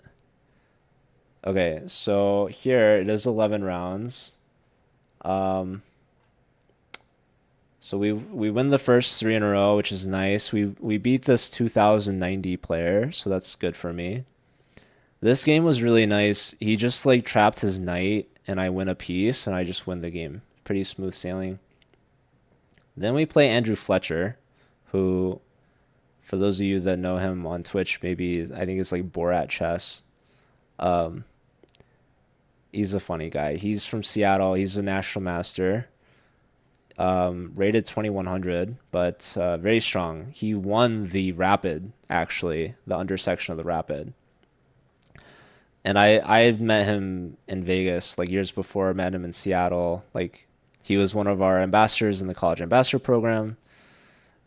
Okay, so here it is 11 rounds. Um, so we win the first three in a row, which is nice. We beat this 2090 player, so that's good for me. This game was really nice. He just like trapped his knight and I win a piece and I just win the game. Pretty smooth sailing. Then we play Andrew Fletcher, who for those of you that know him on Twitch, maybe I think it's like Borat Chess. Um, he's a funny guy. He's from Seattle. He's a national master. Rated 2100, but very strong. He won the rapid, actually, the under section of the rapid. And I met him in Vegas like years before. I met him in Seattle. Like he was one of our ambassadors in the college ambassador program.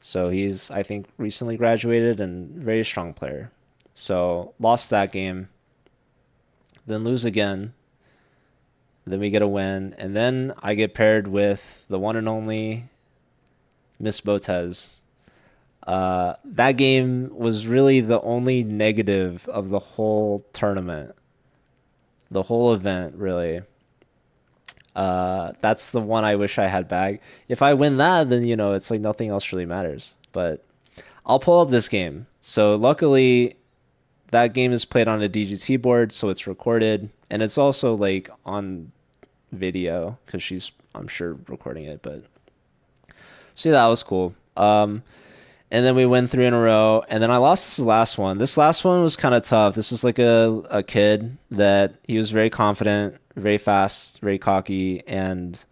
So he's I think recently graduated and very strong player. So lost that game, then lose again. Then we get a win, and then I get paired with the one and only Miss Botez. That game was really the only negative of the whole tournament, the whole event, really. That's the one I wish I had back. If I win that, then it's like nothing else really matters. But I'll pull up this game. So luckily, that game is played on a DGT board, so it's recorded, and it's also like on video because she's, I'm sure, recording it. But see, that was cool. And then we win three in a row, and then I lost this last one. This last one was kind of tough. This was like a kid that he was very confident, very fast, very cocky, and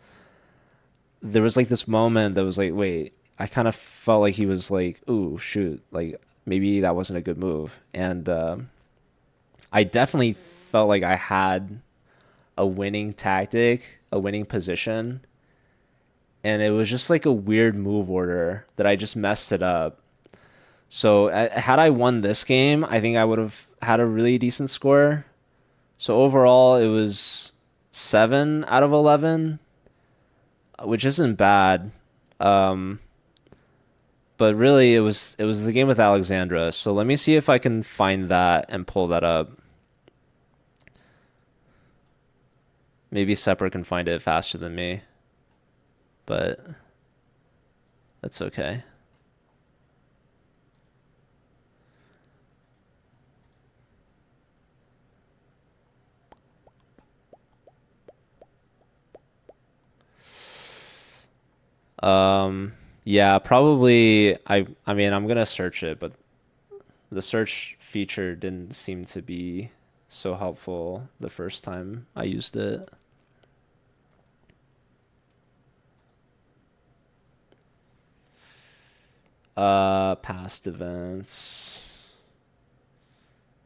there was like this moment that was like, wait, I kind of felt like he was like, ooh, shoot, like maybe that wasn't a good move. And I definitely felt like I had a winning tactic, a winning position, and it was just like a weird move order that I just messed it up. So had I won this game, I think I would have had a really decent score. So overall, it was 7 out of 11, which isn't bad. Um, but really, it was the game with Alexandra. So let me see if I can find that and pull that up. Maybe Sepper can find it faster than me, but that's okay. Yeah, probably I mean, I'm gonna search it, but the search feature didn't seem to be so helpful the first time I used it. Past events.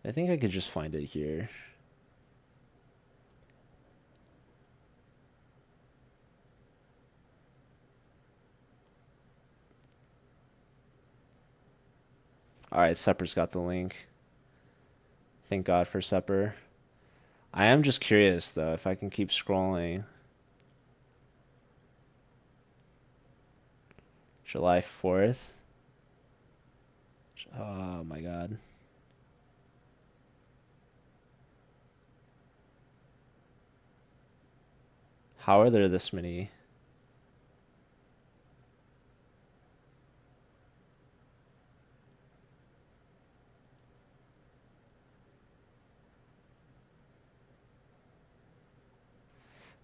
I think I could just find it here. All right, Sepper's got the link. Thank God for Sepper. I am just curious though if I can keep scrolling. July 4th. Oh my God. How are there this many?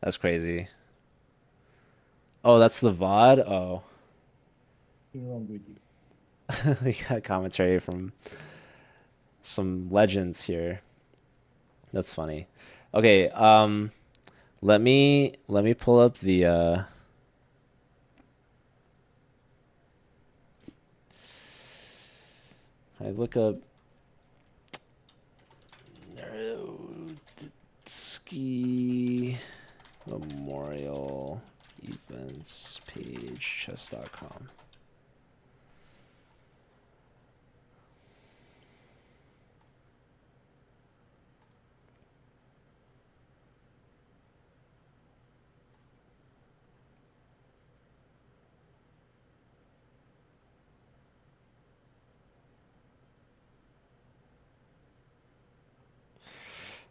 That's crazy. Oh, that's the VOD? Oh, Nothing wrong with you. we got commentary from some legends here. That's funny. Okay, let me pull up the I look up Ski Memorial Events page chess.com.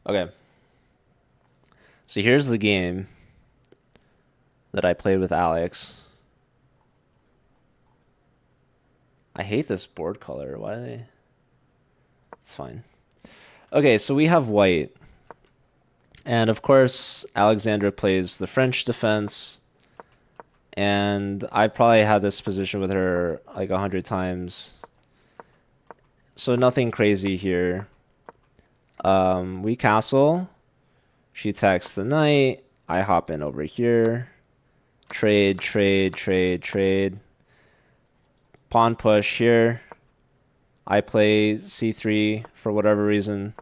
Okay. So here's the game that I played with Alex. I hate this board color. Why? It's fine. Okay, so we have white. And of course, Alexandra plays the French defense. And I probably had this position with her like 100 times. So nothing crazy here. We castle. She attacks the knight. I hop in over here. Trade, trade, trade, trade. Pawn push here. I play c3 for whatever reason.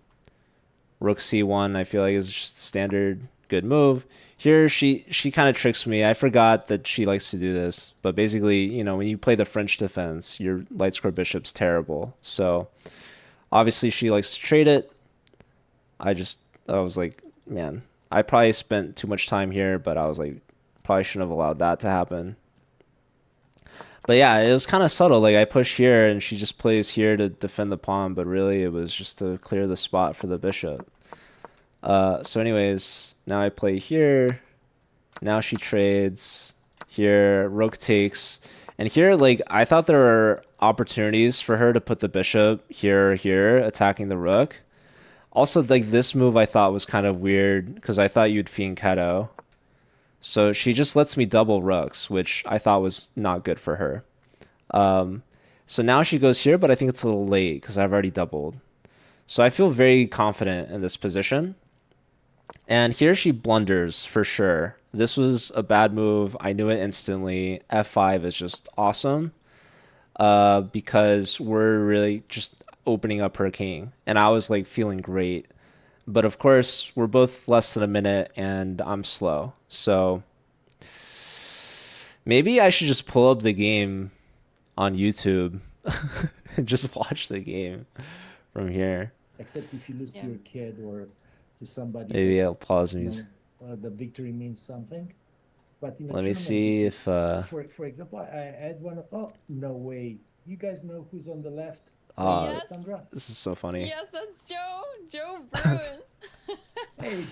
Rook c1 I feel like is just a standard good move. Here she kind of tricks me. I forgot that she likes to do this. But basically, when you play the French defense, your light square bishop's terrible. So obviously she likes to trade it. I was like, man, I probably spent too much time here, but I was like, probably shouldn't have allowed that to happen. But yeah, it was kind of subtle. Like I push here and she just plays here to defend the pawn, but really it was just to clear the spot for the bishop. So anyways, now I play here. Now she trades here. Rook takes. And here, like, I thought there were opportunities for her to put the bishop here or here, attacking the rook. Also, like, this move I thought was kind of weird because I thought you'd fianchetto. So she just lets me double rooks, which I thought was not good for her. Um, so now she goes here, but I think it's a little late because I've already doubled. So I feel very confident in this position. And here she blunders for sure. This was a bad move. I knew it instantly. F5 is just awesome because we're really just opening up her king. And I was like feeling great. But of course, we're both less than a minute and I'm slow. So maybe I should just pull up the game on YouTube Just watch the game from here. Except if you lose Yeah. to your kid or to somebody Maybe that I'll pause you music. know the victory means something. But in a Let me tournament, see if if for example, I had one. Oh no way! You guys know who's on the left playing uh Yes. Alexandra? this is so funny. Yes, that's Joe. Joe Bruin. Hey,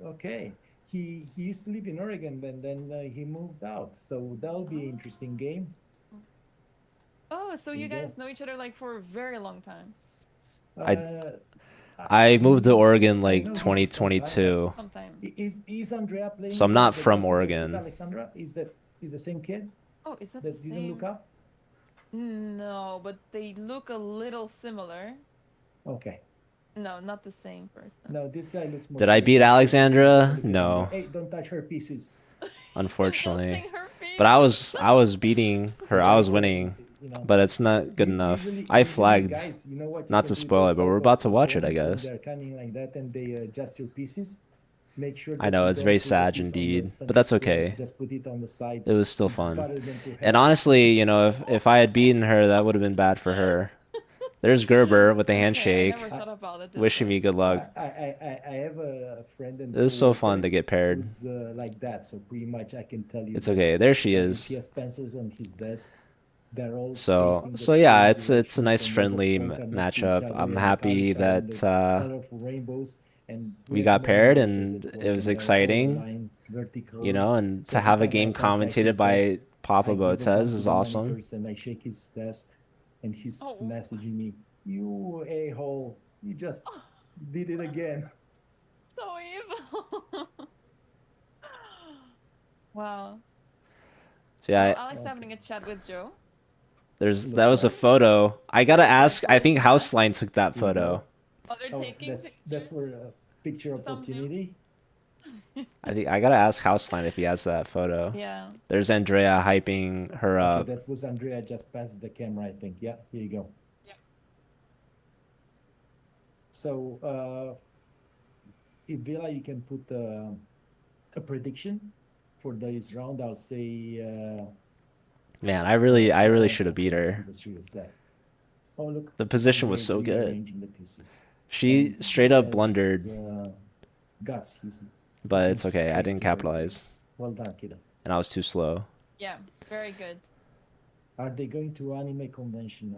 okay. He used to live in Oregon, then he moved out. So that'll be an interesting game. Oh, so There you you guys go. know each other like for a very long time. I Uh, I moved to Oregon I like know him for some time, but 2022. Sometime. is Andrea So I'm playing not the from guy who plays with Oregon. Alexandra? Is the same kid Oh, is that that the didn't look same? up? No, but they look a little similar. Okay. No, not the same person. No, this guy looks more Did I serious. beat He's Alexandra? look at No. Andrea. Hey, don't touch her pieces. Unfortunately. Adjusting her But I pieces. was beating her. I was Guys, winning, you know, but it's not good enough. I usually flagged. guys, you know what you Not can to do with spoil those it, but we're type about to of watch it, I opponents when guess. they're coming like that and they adjust your pieces. Make sure I that know you it's don't very put the sad piece on the indeed, but center that's screen. okay. Just put it on the side. It was still It's fun. better than to have. And honestly, you know, if I had beaten her, that would have been bad for her. There's Gerber with the Okay, handshake, I never thought about it this wishing way. me good luck. I have a friend and It was so fun coworker to get paired. who's like that. So pretty much I can tell you It's that okay. There she if is. he has pencils on his desk, they're all So facing the so yeah, same it's a direction, nice so no friendly points are next to each matchup. other, I'm and the happy colors are in that the colorful rainbows. And we have got many paired monitors and at it work, was and they're all exciting, aligned vertically. you know, and So to every have a time I game pass by commentated his by desk, Papa I give a Botez bump to is the awesome. monitors and I shake his desk, and he's Oh. messaging me, "You a-hole, you just did it again." So evil. Wow. So yeah, Alex Okay. having a chat with Joe. that was a photo. I gotta ask. I think Houseline took that Here you photo. go. Oh, they're Oh, taking that's pictures. for a picture Thumbnail. opportunity. I think I gotta ask Houseline if he has that photo. Yeah. There's Andrea hyping her Okay, up. that was Andrea just passed the camera, I think. Yeah, here you go. Yeah. So, in Villa, you can put a prediction for this round. I'll say. Man, I really should have beat let's see her. the serious guy. Oh, look. The position was Andrea so good. rearranging the pieces. She And straight up has, blundered, guts. He's but looking it's okay. I straight didn't to her capitalize, face. Well done, kiddo. and I was too slow. Yeah. Very good. Are they going to anime convention?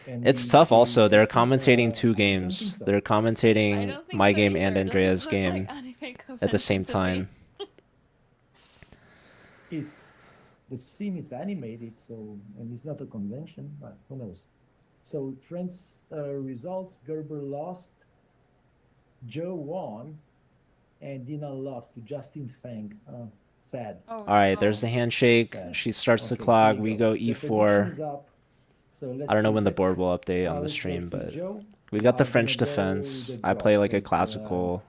It's tough also. They're 50? commentating two I don't think games. so. They're I commentating don't think my so game either. and It doesn't Andrea's look game like anime at the same convention to me. time. It's the scene is animated, so and it's not a convention, but who knows? So friends, results: Gerber lost, Joe won, and Dina lost to Justin Fang. Sad. Oh, All right, there's the no. handshake. Sad. She starts the Okay, clock. here We you go The E4. prediction's up. So let's I don't know when the predict board will update on the Alex stream, versus but Joe. we got the I'm French gonna go defense. the I draw play like a 'cause, classical,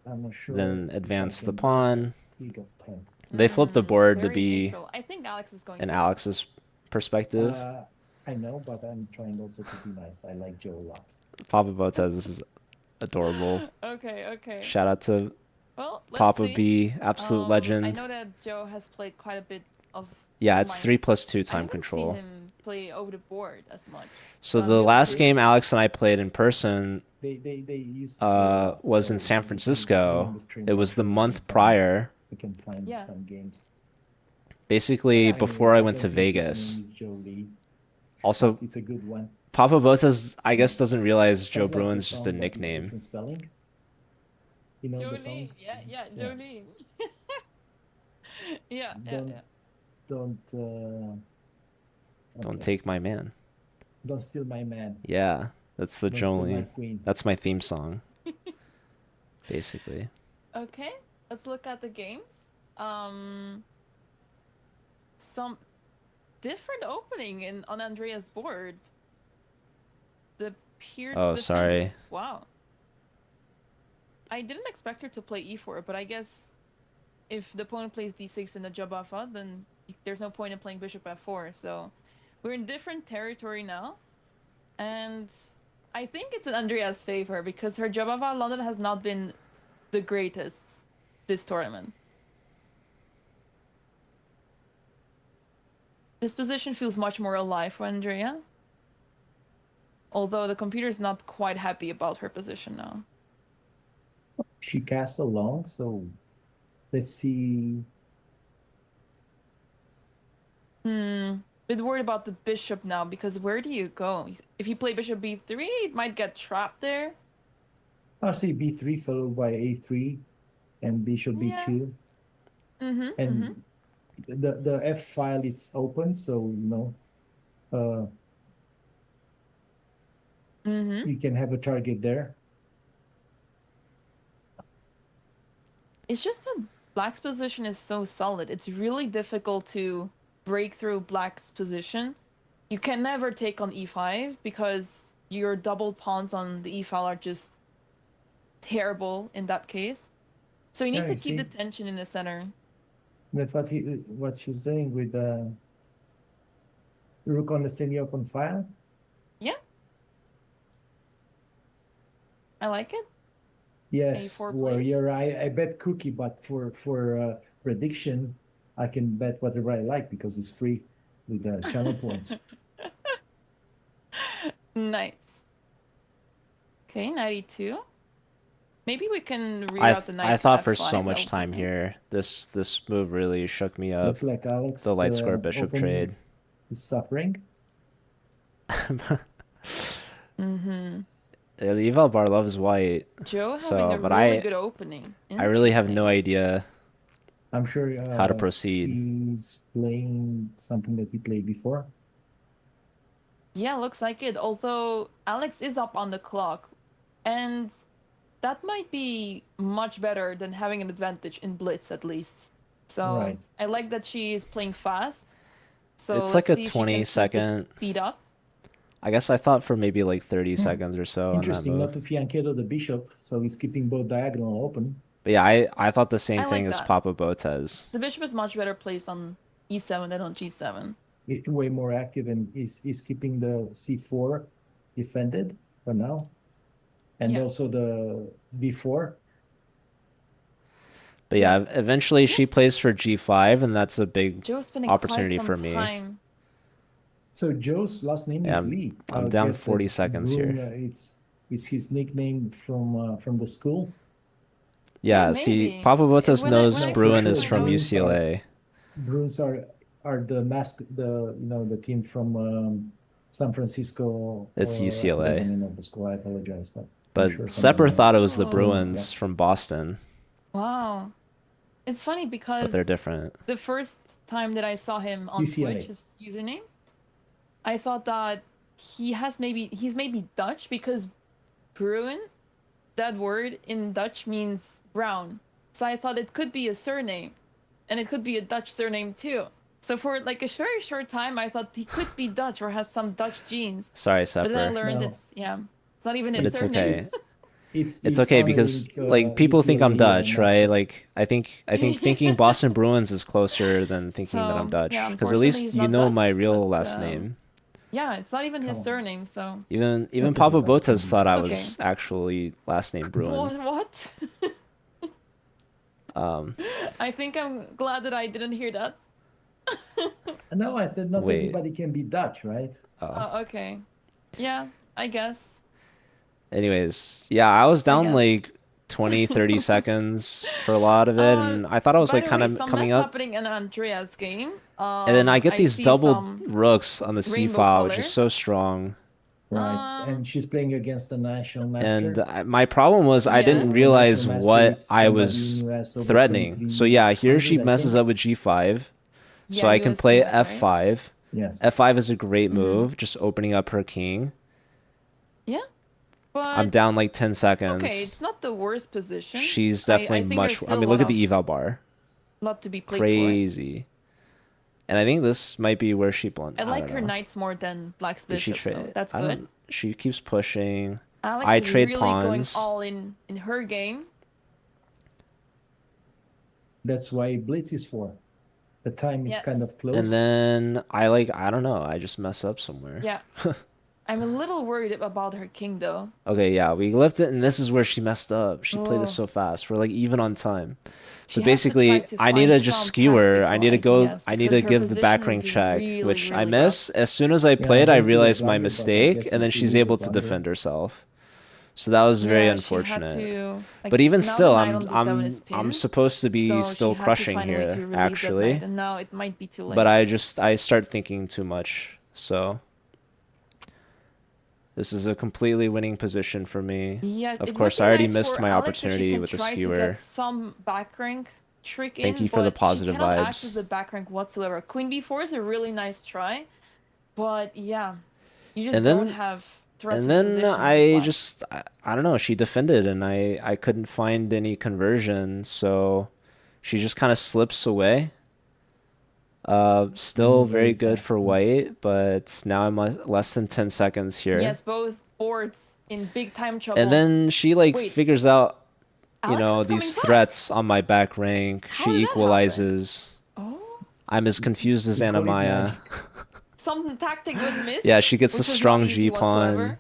I'm not sure then if I advance the can- pawn. Here you go, pen. They flip the board to Very be neutral. I think Alex is going in to. Alex's perspective. I know, but I'm trying also to be nice. I like Joe a lot. Papa Botez is adorable. Okay, okay. Shout out to Well, let's Papa see. B, absolute I legend. know that Joe has played quite a bit of. Yeah, it's online. 3+2 I time haven't control. seen him play over the board as much. So I'm the really last curious. game Alex and I played in person They used to play a lot, was so in San we can put them Francisco. in the stream It was the chat, we month can find- prior. We can find Yeah. some games. Basically, Anyway, before I don't went to think his Vegas. name is Joe Lee. Also, It's a good one. Papa Botez, I guess, doesn't realize Sounds Joe like the Bruin's just a song, but it's nickname. different spelling. You know the Jolene. song? Yeah, Yeah. Jolene. Yeah, yeah, Don't yeah. don't Don't okay. take my man. Don't steal my man. Yeah, that's the Don't steal my Jolene. queen. That's my theme song. Basically. Okay, let's look at the games. Some different opening on Andrea's board. The Pierce Oh, defense. sorry. Wow. I didn't expect her to play e4, but I guess if the opponent plays d6 in the Jabafa, then there's no point in playing bishop f4. So we're in different territory now, and I think it's in Andrea's favor because her Jabafa London has not been the greatest this tournament. This position feels much more alive for Andrea. Although the computer's not quite happy about her position now. She cast along, so let's see. Bit worried about the bishop now because where do you go? If you play bishop b3, it might get trapped there. I'll say b3 followed by a3 and bishop Yeah. b2. And the f file is open, so you can have a target there. It's just that black's position is so solid. It's really difficult to break through black's position. You can never take on e5 because your double pawns on the e file are just terrible in that case. So you need Yeah, to I keep the see. tension in the center. That's what she's doing with rook on the semi-open file. Yeah. I like it. Yes, A4 warrior. I bet cookie, but for prediction, I can bet whatever I like because it's free with the channel points. Nice. Okay, 92. Maybe we can read I out the knight I to thought for f5. so much That'll be time nice. here. This move really shook me up. Looks like Alex The light square bishop opening trade. is suffering. Eval Bar loves white, Joe having so a but really good opening. I really have no Interesting. idea I'm sure how to proceed. he's playing something that he played before. Yeah, looks like it. Although Alex is up on the clock, and that might be much better than having an advantage in blitz at least. So Right. I like that she is playing fast. So It's let's like a see if she can 20 keep this second. speed up. I guess I thought for maybe like 30 seconds or so on that Interesting, move. not to fianchetto the bishop, so he's keeping both diagonal open. But yeah, I thought the same I thing like as that. Papa Botez. The bishop is much better placed on e7 than on g7. Way more active, and he's keeping the c4 defended for now, and Yeah. also the b4. But yeah, eventually she plays for g5, and that's a big Joe's spending opportunity quite for some me. time. So Joe's last name Yeah, is Lee. I'm I down guess 40 that seconds Brun, here. It's his nickname from the school. Yeah, Yeah, see, maybe. Papa Botez When I- knows when I Bruin first is heard from those- UCLA. Bruins are the team from San Francisco. It's or I forgot UCLA. the name of the school. I apologize, but I'm But sure Sepper someone thought it knows. was the Oh. Bruins from Boston, Wow. It's funny but because they're different. the first time that I saw him on UCLA. Twitch, his username, I thought that he's maybe Dutch because Bruin, that word in Dutch means brown. So I thought it could be a surname, and it could be a Dutch surname too. So for like a very short time, I thought he could be Dutch or has some Dutch genes. Sorry, But then I Sepper. learned No. it's not even But his it's surname. okay. It's okay honoring, because like people think I'm UCLA Dutch, right? mascot. Like I think thinking Boston Bruins is closer than thinking that I'm So, Dutch. yeah, Because at unfortunately, least he's you not know Dutch, my real but, last name. Yeah, it's not even his Come on. surname, so Even doesn't Papa matter. Botez thought I Okay. was actually last name Bruin. what? I think I'm glad that I didn't hear that. No, I said not Wait. everybody can be Dutch, right? Okay. Yeah, I guess. Anyways, yeah, I was down guess. like 20, 30 seconds for a lot of it, and I thought I was By like the kind way, of some coming mess up, happening in Andrea's game. and then I get these see double some rooks on the C rainbow file, which is colors. so strong. Right. And she's playing against the national master. And my problem was I Yeah. didn't The realize national master what is I somebody was in US over threatening. So yeah, here she 2300, I messes think. up with G5, so Yeah, I you can would play see that, right? F5. Yes. F5 is a great move, just opening up her king. Yeah, but I'm down like 10 seconds. okay, it's not the worst position. She's I definitely think much. there's I still mean, a look lot at the of- eval bar, lot to be played crazy. And I think this might be where she for. I like her knights more than Black's Did she bishop, so trade? that's I good. don't. She keeps pushing. Alex I is trade really going pawns. all in her game. That's why Blitz is for. The time is Yes. kind of close. And then I don't know. I just mess up somewhere. Yeah. I'm a little worried about her king though. Okay, yeah, we left it, and this is where she messed up. She played this Oh, so fast. We're like even on time. So she has to try basically, to I need find to just some skewer. tactical I need because to her give the back position rank is check, really, which I really rough. miss. As soon as I Yeah, played, I don't see the realized my blunder, but I mistake, guess and then it she's is a able to blunder. defend herself. So that was very Yeah, she had unfortunate. to But like even now the still, knight on d7 is I'm pinned, supposed to be so she still had to crushing find a way to here, release that knight, actually. and now it might be too But late. I start thinking too much. So this is a completely winning position for me. Yeah, Of it would course, be I already nice missed for my Alex if she opportunity can with the try to get skewer. some back rank trick Thank in, you for the but she positive cannot access vibes. the back rank whatsoever. Queen b4 is a really nice try, but yeah, you just And don't then have threats and in then position as black. I don't know, she defended and I couldn't find any conversion, so she just kind of slips away. Still very Very good fast. for white, but now I'm less than 10 seconds here. Yes, both boards in big time And trouble. then she like Wait, figures out, Alex is coming these back. threats on my back rank. How She did that happen? equalizes. Oh, I'm as confused as We call it Anamaya. magic. some tactic was missed, Yeah, she gets a which was not strong easy G pawn. whatsoever.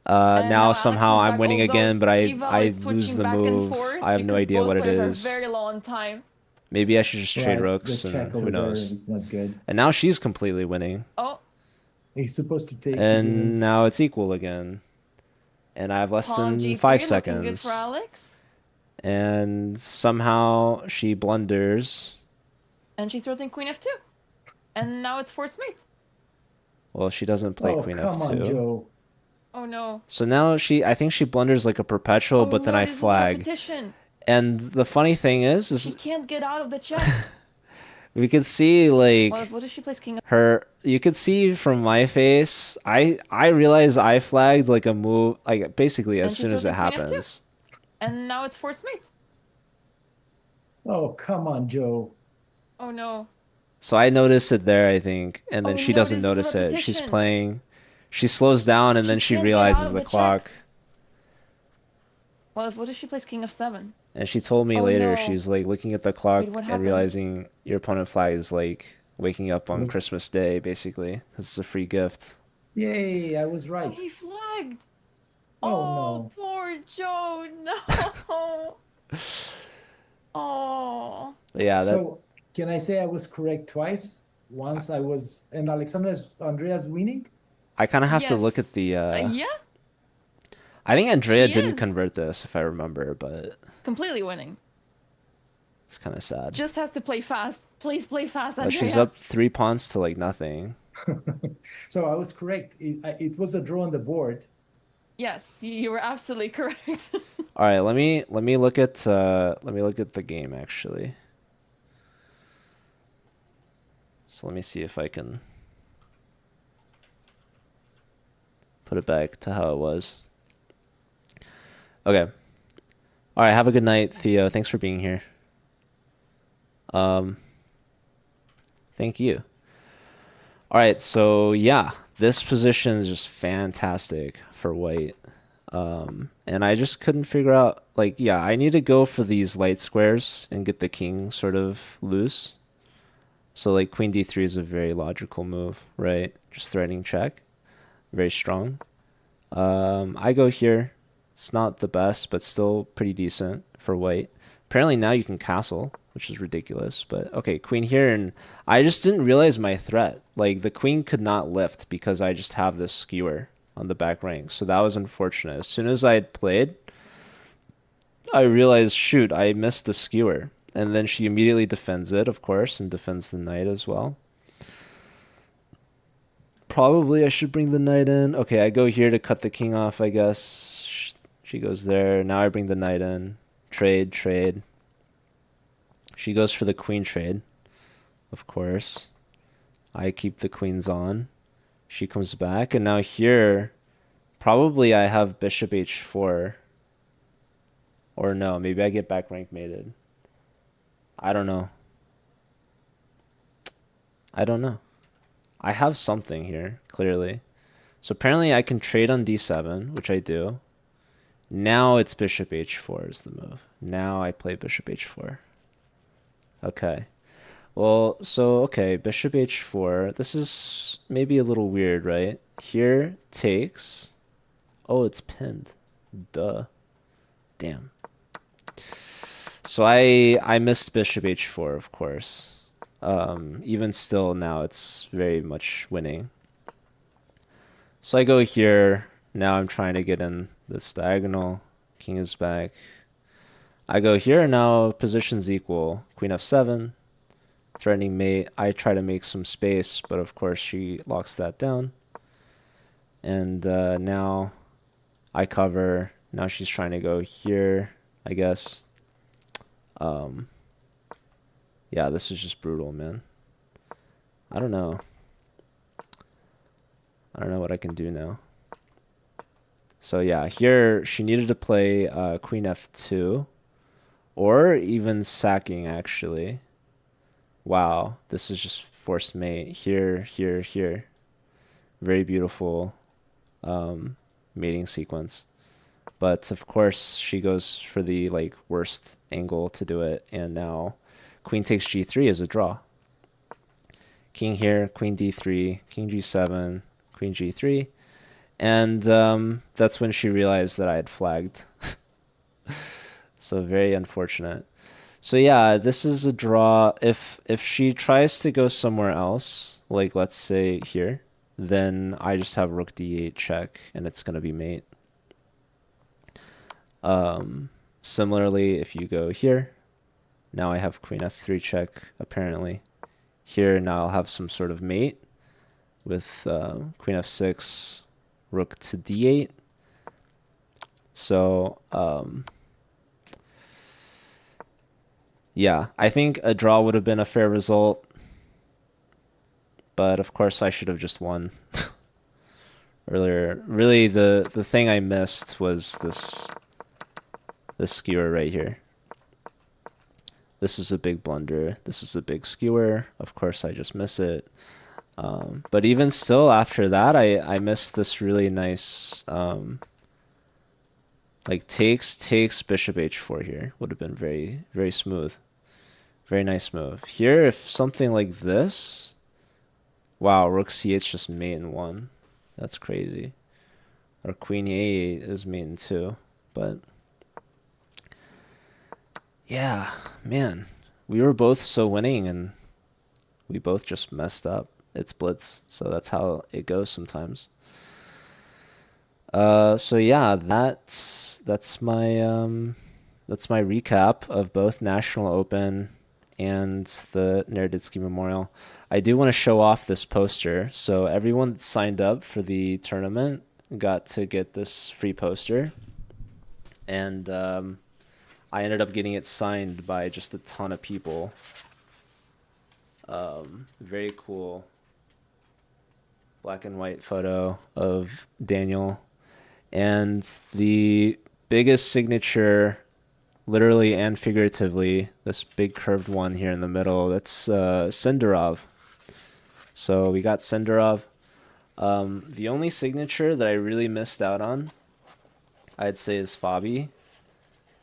And Now now Alex somehow is I'm back, winning although again, but Eval I is lose switching the back and move. forth I have no because idea both what it players are is. very low on time. Maybe I should just trade Right, the rooks and check who over there knows. is not good. And now she's completely winning. Oh, He's supposed to take, he And didn't. now it's equal again. And I have less pawn than g3, 5 looking good for seconds. Alex. And somehow she blunders. And she's threatening queen f2. And now it's forced mate. Well, she doesn't play Oh, queen come on, f2. Joe. Oh no. So now I think she blunders like a perpetual, Oh, but then what I is this flag. repetition? And the funny thing She is can't get out of the check. we could see like What if she plays king? you could see from my face, I realized I flagged like a move, like basically as And she's soon as it threatening queen f2. happens. And now it's forced mate. Oh, come on, Joe. Oh no. So I noticed it there, I think, and then Oh she no, doesn't this is a notice it. She's repetition. playing, she slows down, and then she can't get out realizes of the the clock. checks. What if she plays king f7? And she told me Oh later, no. she's like looking at the clock Wait, what and happened? realizing your opponent flag is like waking up on Looks- Christmas Day, basically, 'cause it's a free gift. Yay, I was Oh, right. he flagged. Oh, Oh, no. poor Joe. No. Oh. But yeah, that So, can I say I was correct twice? Once I was, and Andrea's winning? I kind of have to look Yes. at the. Yeah, I think Andrea she didn't is. convert this, if I remember, but completely winning. it's kind of sad. Just has to play fast. Please play fast, But Andrea. she's up 3 pawns to like nothing. So I was correct. It was a draw on the board. Yes, you were absolutely correct. All right, let me look at the game actually. So let me see if I can put it back to how it was. Okay. All right, have a good night, Theo. Thanks for being here. Thank you. All right, so yeah, this position is just fantastic for white. And I just couldn't figure out, like, yeah, I need to go for these light squares and get the king sort of loose. So like queen d3 is a very logical move, right? Just threatening check. Very strong. I go here. It's not the best, but still pretty decent for white. Apparently now you can castle, which is ridiculous. But okay, queen here, and I just didn't realize my threat. Like the queen could not lift because I just have this skewer on the back rank. So that was unfortunate. As soon as I had played, I realized, shoot, I missed the skewer. And then she immediately defends it, of course, and defends the knight as well. Probably I should bring the knight in. Okay, I go here to cut the king off, I guess. She goes there. Now I bring the knight in. Trade, trade. She goes for the queen trade, of course. I keep the queens on. She comes back, and now here, probably I have bishop h4. Or no, maybe I get back rank mated. I don't know. I don't know. I have something here, clearly. So apparently I can trade on d7, which I do. Now it's bishop h4 is the move. Now I play bishop h4. Okay. Well, so okay, bishop h4. This is maybe a little weird, right? Here takes. Oh, it's pinned. Duh. Damn. So I missed bishop h4, of course. Even still now, it's very much winning. So I go here. Now I'm trying to get in this diagonal. King is back. I go here. Now position's equal. Queen f7. Threatening mate. I try to make some space, but of course she locks that down. And now I cover. Now she's trying to go here, I guess. Yeah, this is just brutal, man. I don't know. I don't know what I can do now. So yeah, here she needed to play queen f2, or even sacking, actually. Wow, this is just forced mate. Here, here, here. Very beautiful mating sequence. But of course, she goes for the like worst angle to do it, and now queen takes g3 is a draw. King here, queen d3, king g7, queen g3, and that's when she realized that I had flagged. So very unfortunate. So yeah, this is a draw. If she tries to go somewhere else, like let's say here, then I just have rook d8 check, and it's gonna be mate. Similarly, if you go here, now I have queen f3 check, apparently. Here, now I'll have some sort of mate with queen f6, rook to d8. So, yeah, I think a draw would have been a fair result. But of course, I should have just won earlier. Really, the thing I missed was this skewer right here. This is a big blunder. This is a big skewer. Of course, I just miss it. But even still, after that, I missed this really nice, like takes bishop h4 here. Would have been very, very smooth. Very nice move. Here, if something like this, wow, rook c8 just mate in one. That's crazy. Or queen e8 is mate in two. But yeah, man, we were both so winning and we both just messed up. It's blitz, so that's how it goes sometimes. So yeah, that's my recap of both National Open and the Naroditsky Memorial. I do want to show off this poster. So everyone that signed up for the tournament got to get this free poster, and I ended up getting it signed by just a ton of people. Very cool black and white photo of Daniel. And the biggest signature, literally and figuratively, this big curved one here in the middle, that's Senderov. So we got Senderov. The only signature that I really missed out on, I'd say, is Fabi.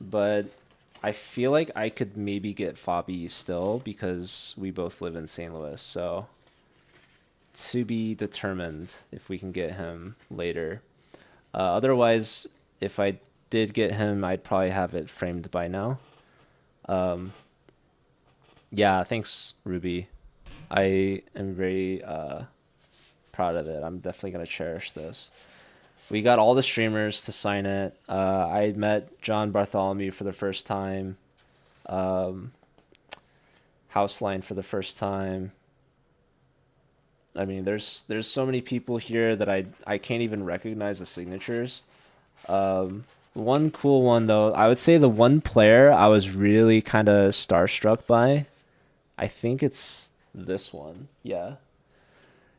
But I feel like I could maybe get Fabi still because we both live in St. Louis. So to be determined if we can get him later. Otherwise, if I did get him, I'd probably have it framed by now. Yeah, thanks, Ruby. I am very proud of it. I'm definitely going to cherish this. We got all the streamers to sign it. I met John Bartholomew for the first time. Houseline for the first time. I mean, there's so many people here that I can't even recognize the signatures. One cool one, though, I would say the one player I was really kind of starstruck by, I think it's this one. Yeah.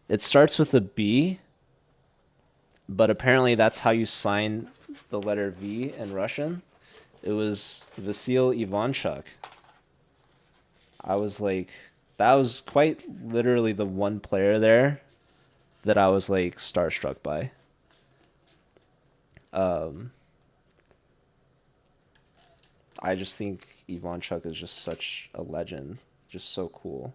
It starts with a B, but apparently that's how you sign the letter V in Russian. It was Vasil Ivanchuk. I was like, that was quite literally the one player there that I was like starstruck by. I just think Ivanchuk is just such a legend, just so cool.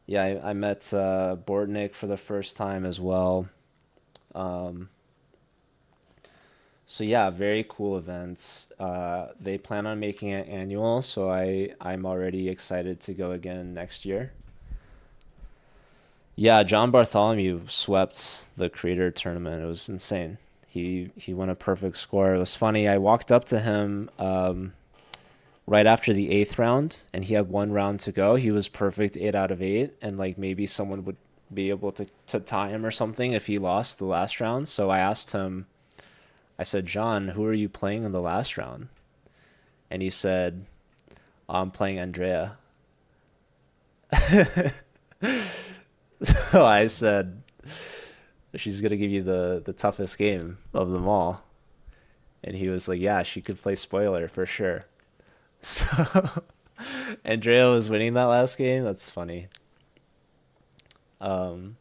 Yeah, I met Bortnik for the first time as well. Um, so yeah, very cool events. They plan on making it annual, so I'm already excited to go again next year. Yeah, John Bartholomew swept the creator tournament. It was insane. He won a perfect score. It was funny. I walked up to him right after the eighth round, and he had one round to go. He was perfect 8 out of 8, and like maybe someone would be able to tie him or something if he lost the last round. So I asked him, I said, John, who are you playing in the last round? And he said, I'm playing Andrea. So I said, she's gonna give you the toughest game of them all. And he was like, yeah, she could play spoiler for sure. So Andrea was winning that last game. That's funny. Um,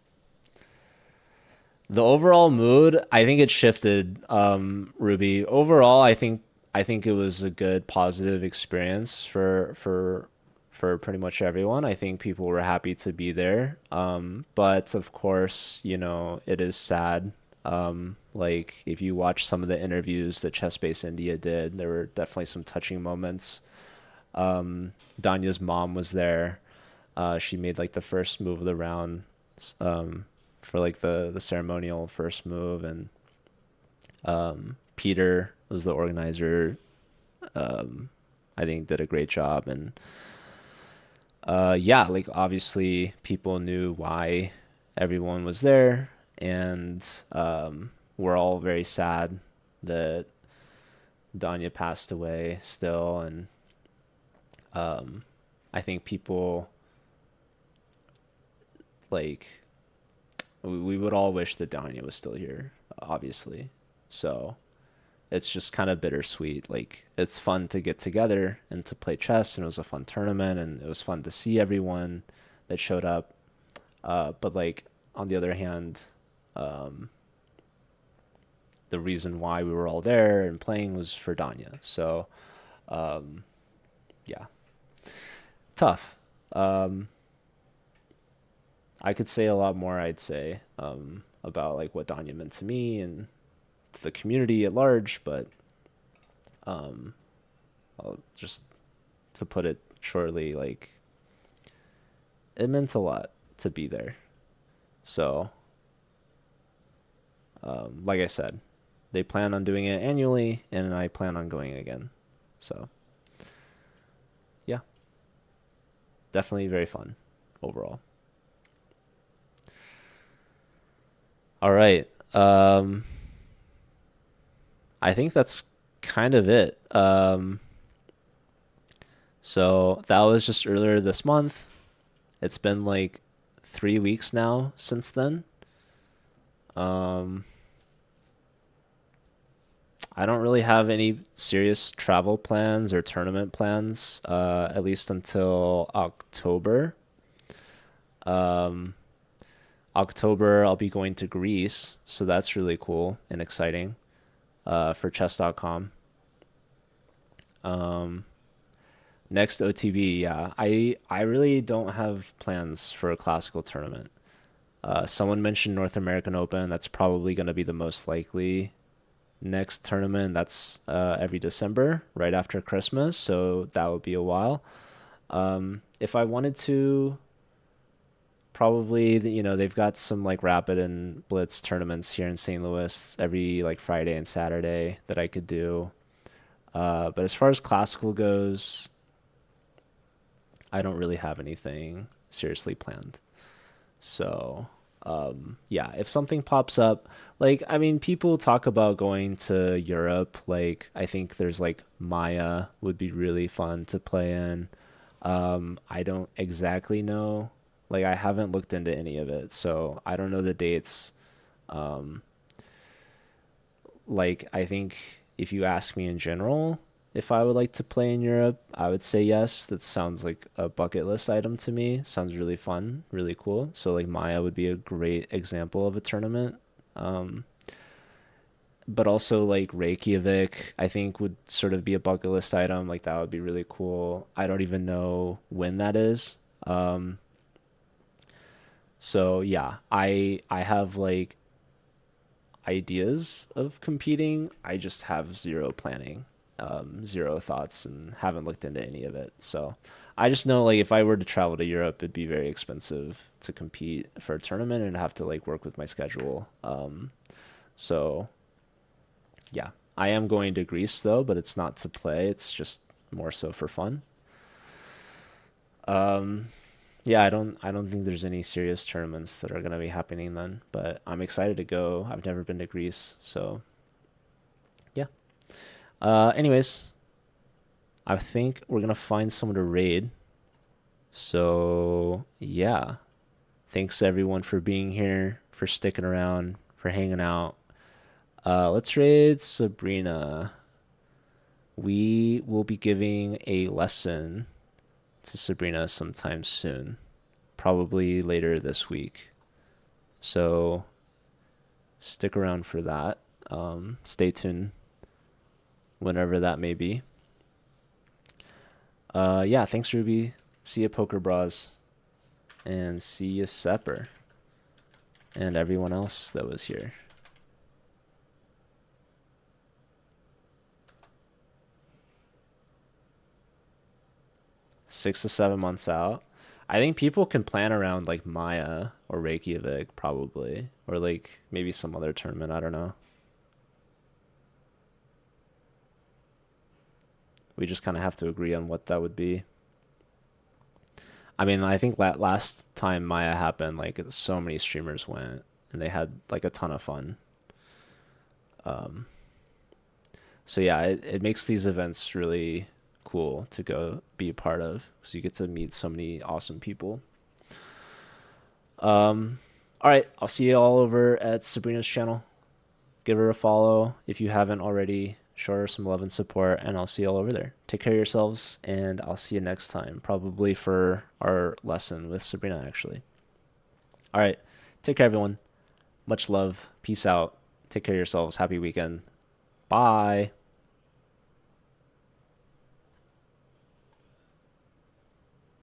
the overall mood, I think it shifted, Ruby. Overall, I think it was a good positive experience for pretty much everyone. I think people were happy to be there. But of course, it is sad. Like if you watch some of the interviews that Chess Base India did, there were definitely some touching moments. Danya's mom was there. She made like the first move of the round, um, for like the ceremonial first move, and Peter was the organizer. Um, I think did a great job, and yeah, like obviously people knew why everyone was there, and we're all very sad that Danya passed away still, and um, I think people like we would all wish that Danya was still here, obviously. So it's just kind of bittersweet. Like it's fun to get together and to play chess, and it was a fun tournament, and it was fun to see everyone that showed up. But like on the other hand, um, the reason why we were all there and playing was for Danya. So um, yeah, tough. Um, I could say a lot more, I'd say, about like what Danya meant to me and to the community at large, but um, just to put it shortly, like it meant a lot to be there. So, like I said, they plan on doing it annually, and I plan on going again. So, yeah, definitely very fun overall. All right. I think that's kind of it. So that was just earlier this month. It's been like 3 weeks now since then. Um, I don't really have any serious travel plans or tournament plans, at least until October. Um, October, I'll be going to Greece, so that's really cool and exciting, for chess.com. Um, Next OTB, yeah, I really don't have plans for a classical tournament. Someone mentioned North American Open. That's probably going to be the most likely next tournament. That's every December, right after Christmas, so that would be a while. If I wanted to, probably, they've got some like Rapid and Blitz tournaments here in St. Louis every like Friday and Saturday that I could do. But as far as classical goes, I don't really have anything seriously planned. So, yeah, if something pops up, like, I mean, people talk about going to Europe. Like, I think there's like Maya would be really fun to play in. I don't exactly know. Like, I haven't looked into any of it, so I don't know the dates. Um, like, I think if you ask me in general if I would like to play in Europe, I would say yes. That sounds like a bucket list item to me. Sounds really fun, really cool. So like Maya would be a great example of a tournament. Um, but also like Reykjavik, I think would sort of be a bucket list item. Like that would be really cool. I don't even know when that is. Um, so yeah, I have like ideas of competing. I just have zero planning, zero thoughts, and haven't looked into any of it. So I just know like if I were to travel to Europe, it'd be very expensive to compete for a tournament and have to like work with my schedule. So yeah, I am going to Greece though, but it's not to play. It's just more so for fun. Um, yeah, I don't think there's any serious tournaments that are gonna be happening then, but I'm excited to go. I've never been to Greece, so yeah. Anyways, I think we're gonna find someone to raid. So yeah, thanks everyone for being here, for sticking around, for hanging out. Let's raid Sabrina. We will be giving a lesson to Sabrina sometime soon, probably later this week. So stick around for that. Stay tuned whenever that may be. Yeah, thanks Ruby. See ya Poker Bras. And see ya Sepper. And everyone else that was here. 6 to 7 months out. I think people can plan around like Maya or Reykjavik probably, or like maybe some other tournament. I don't know. We just kind of have to agree on what that would be. I mean, I think that last time Maya happened, like so many streamers went and they had like a ton of fun. Um, so yeah, it makes these events really cool to go be a part of because you get to meet so many awesome people. All right, I'll see you all over at Sabrina's channel. Give her a follow if you haven't already. Show her some love and support, and I'll see you all over there. Take care of yourselves, and I'll see you next time, probably for our lesson with Sabrina, actually. All right, take care, everyone. Much love. Peace out. Take care of yourselves. Happy weekend. Bye.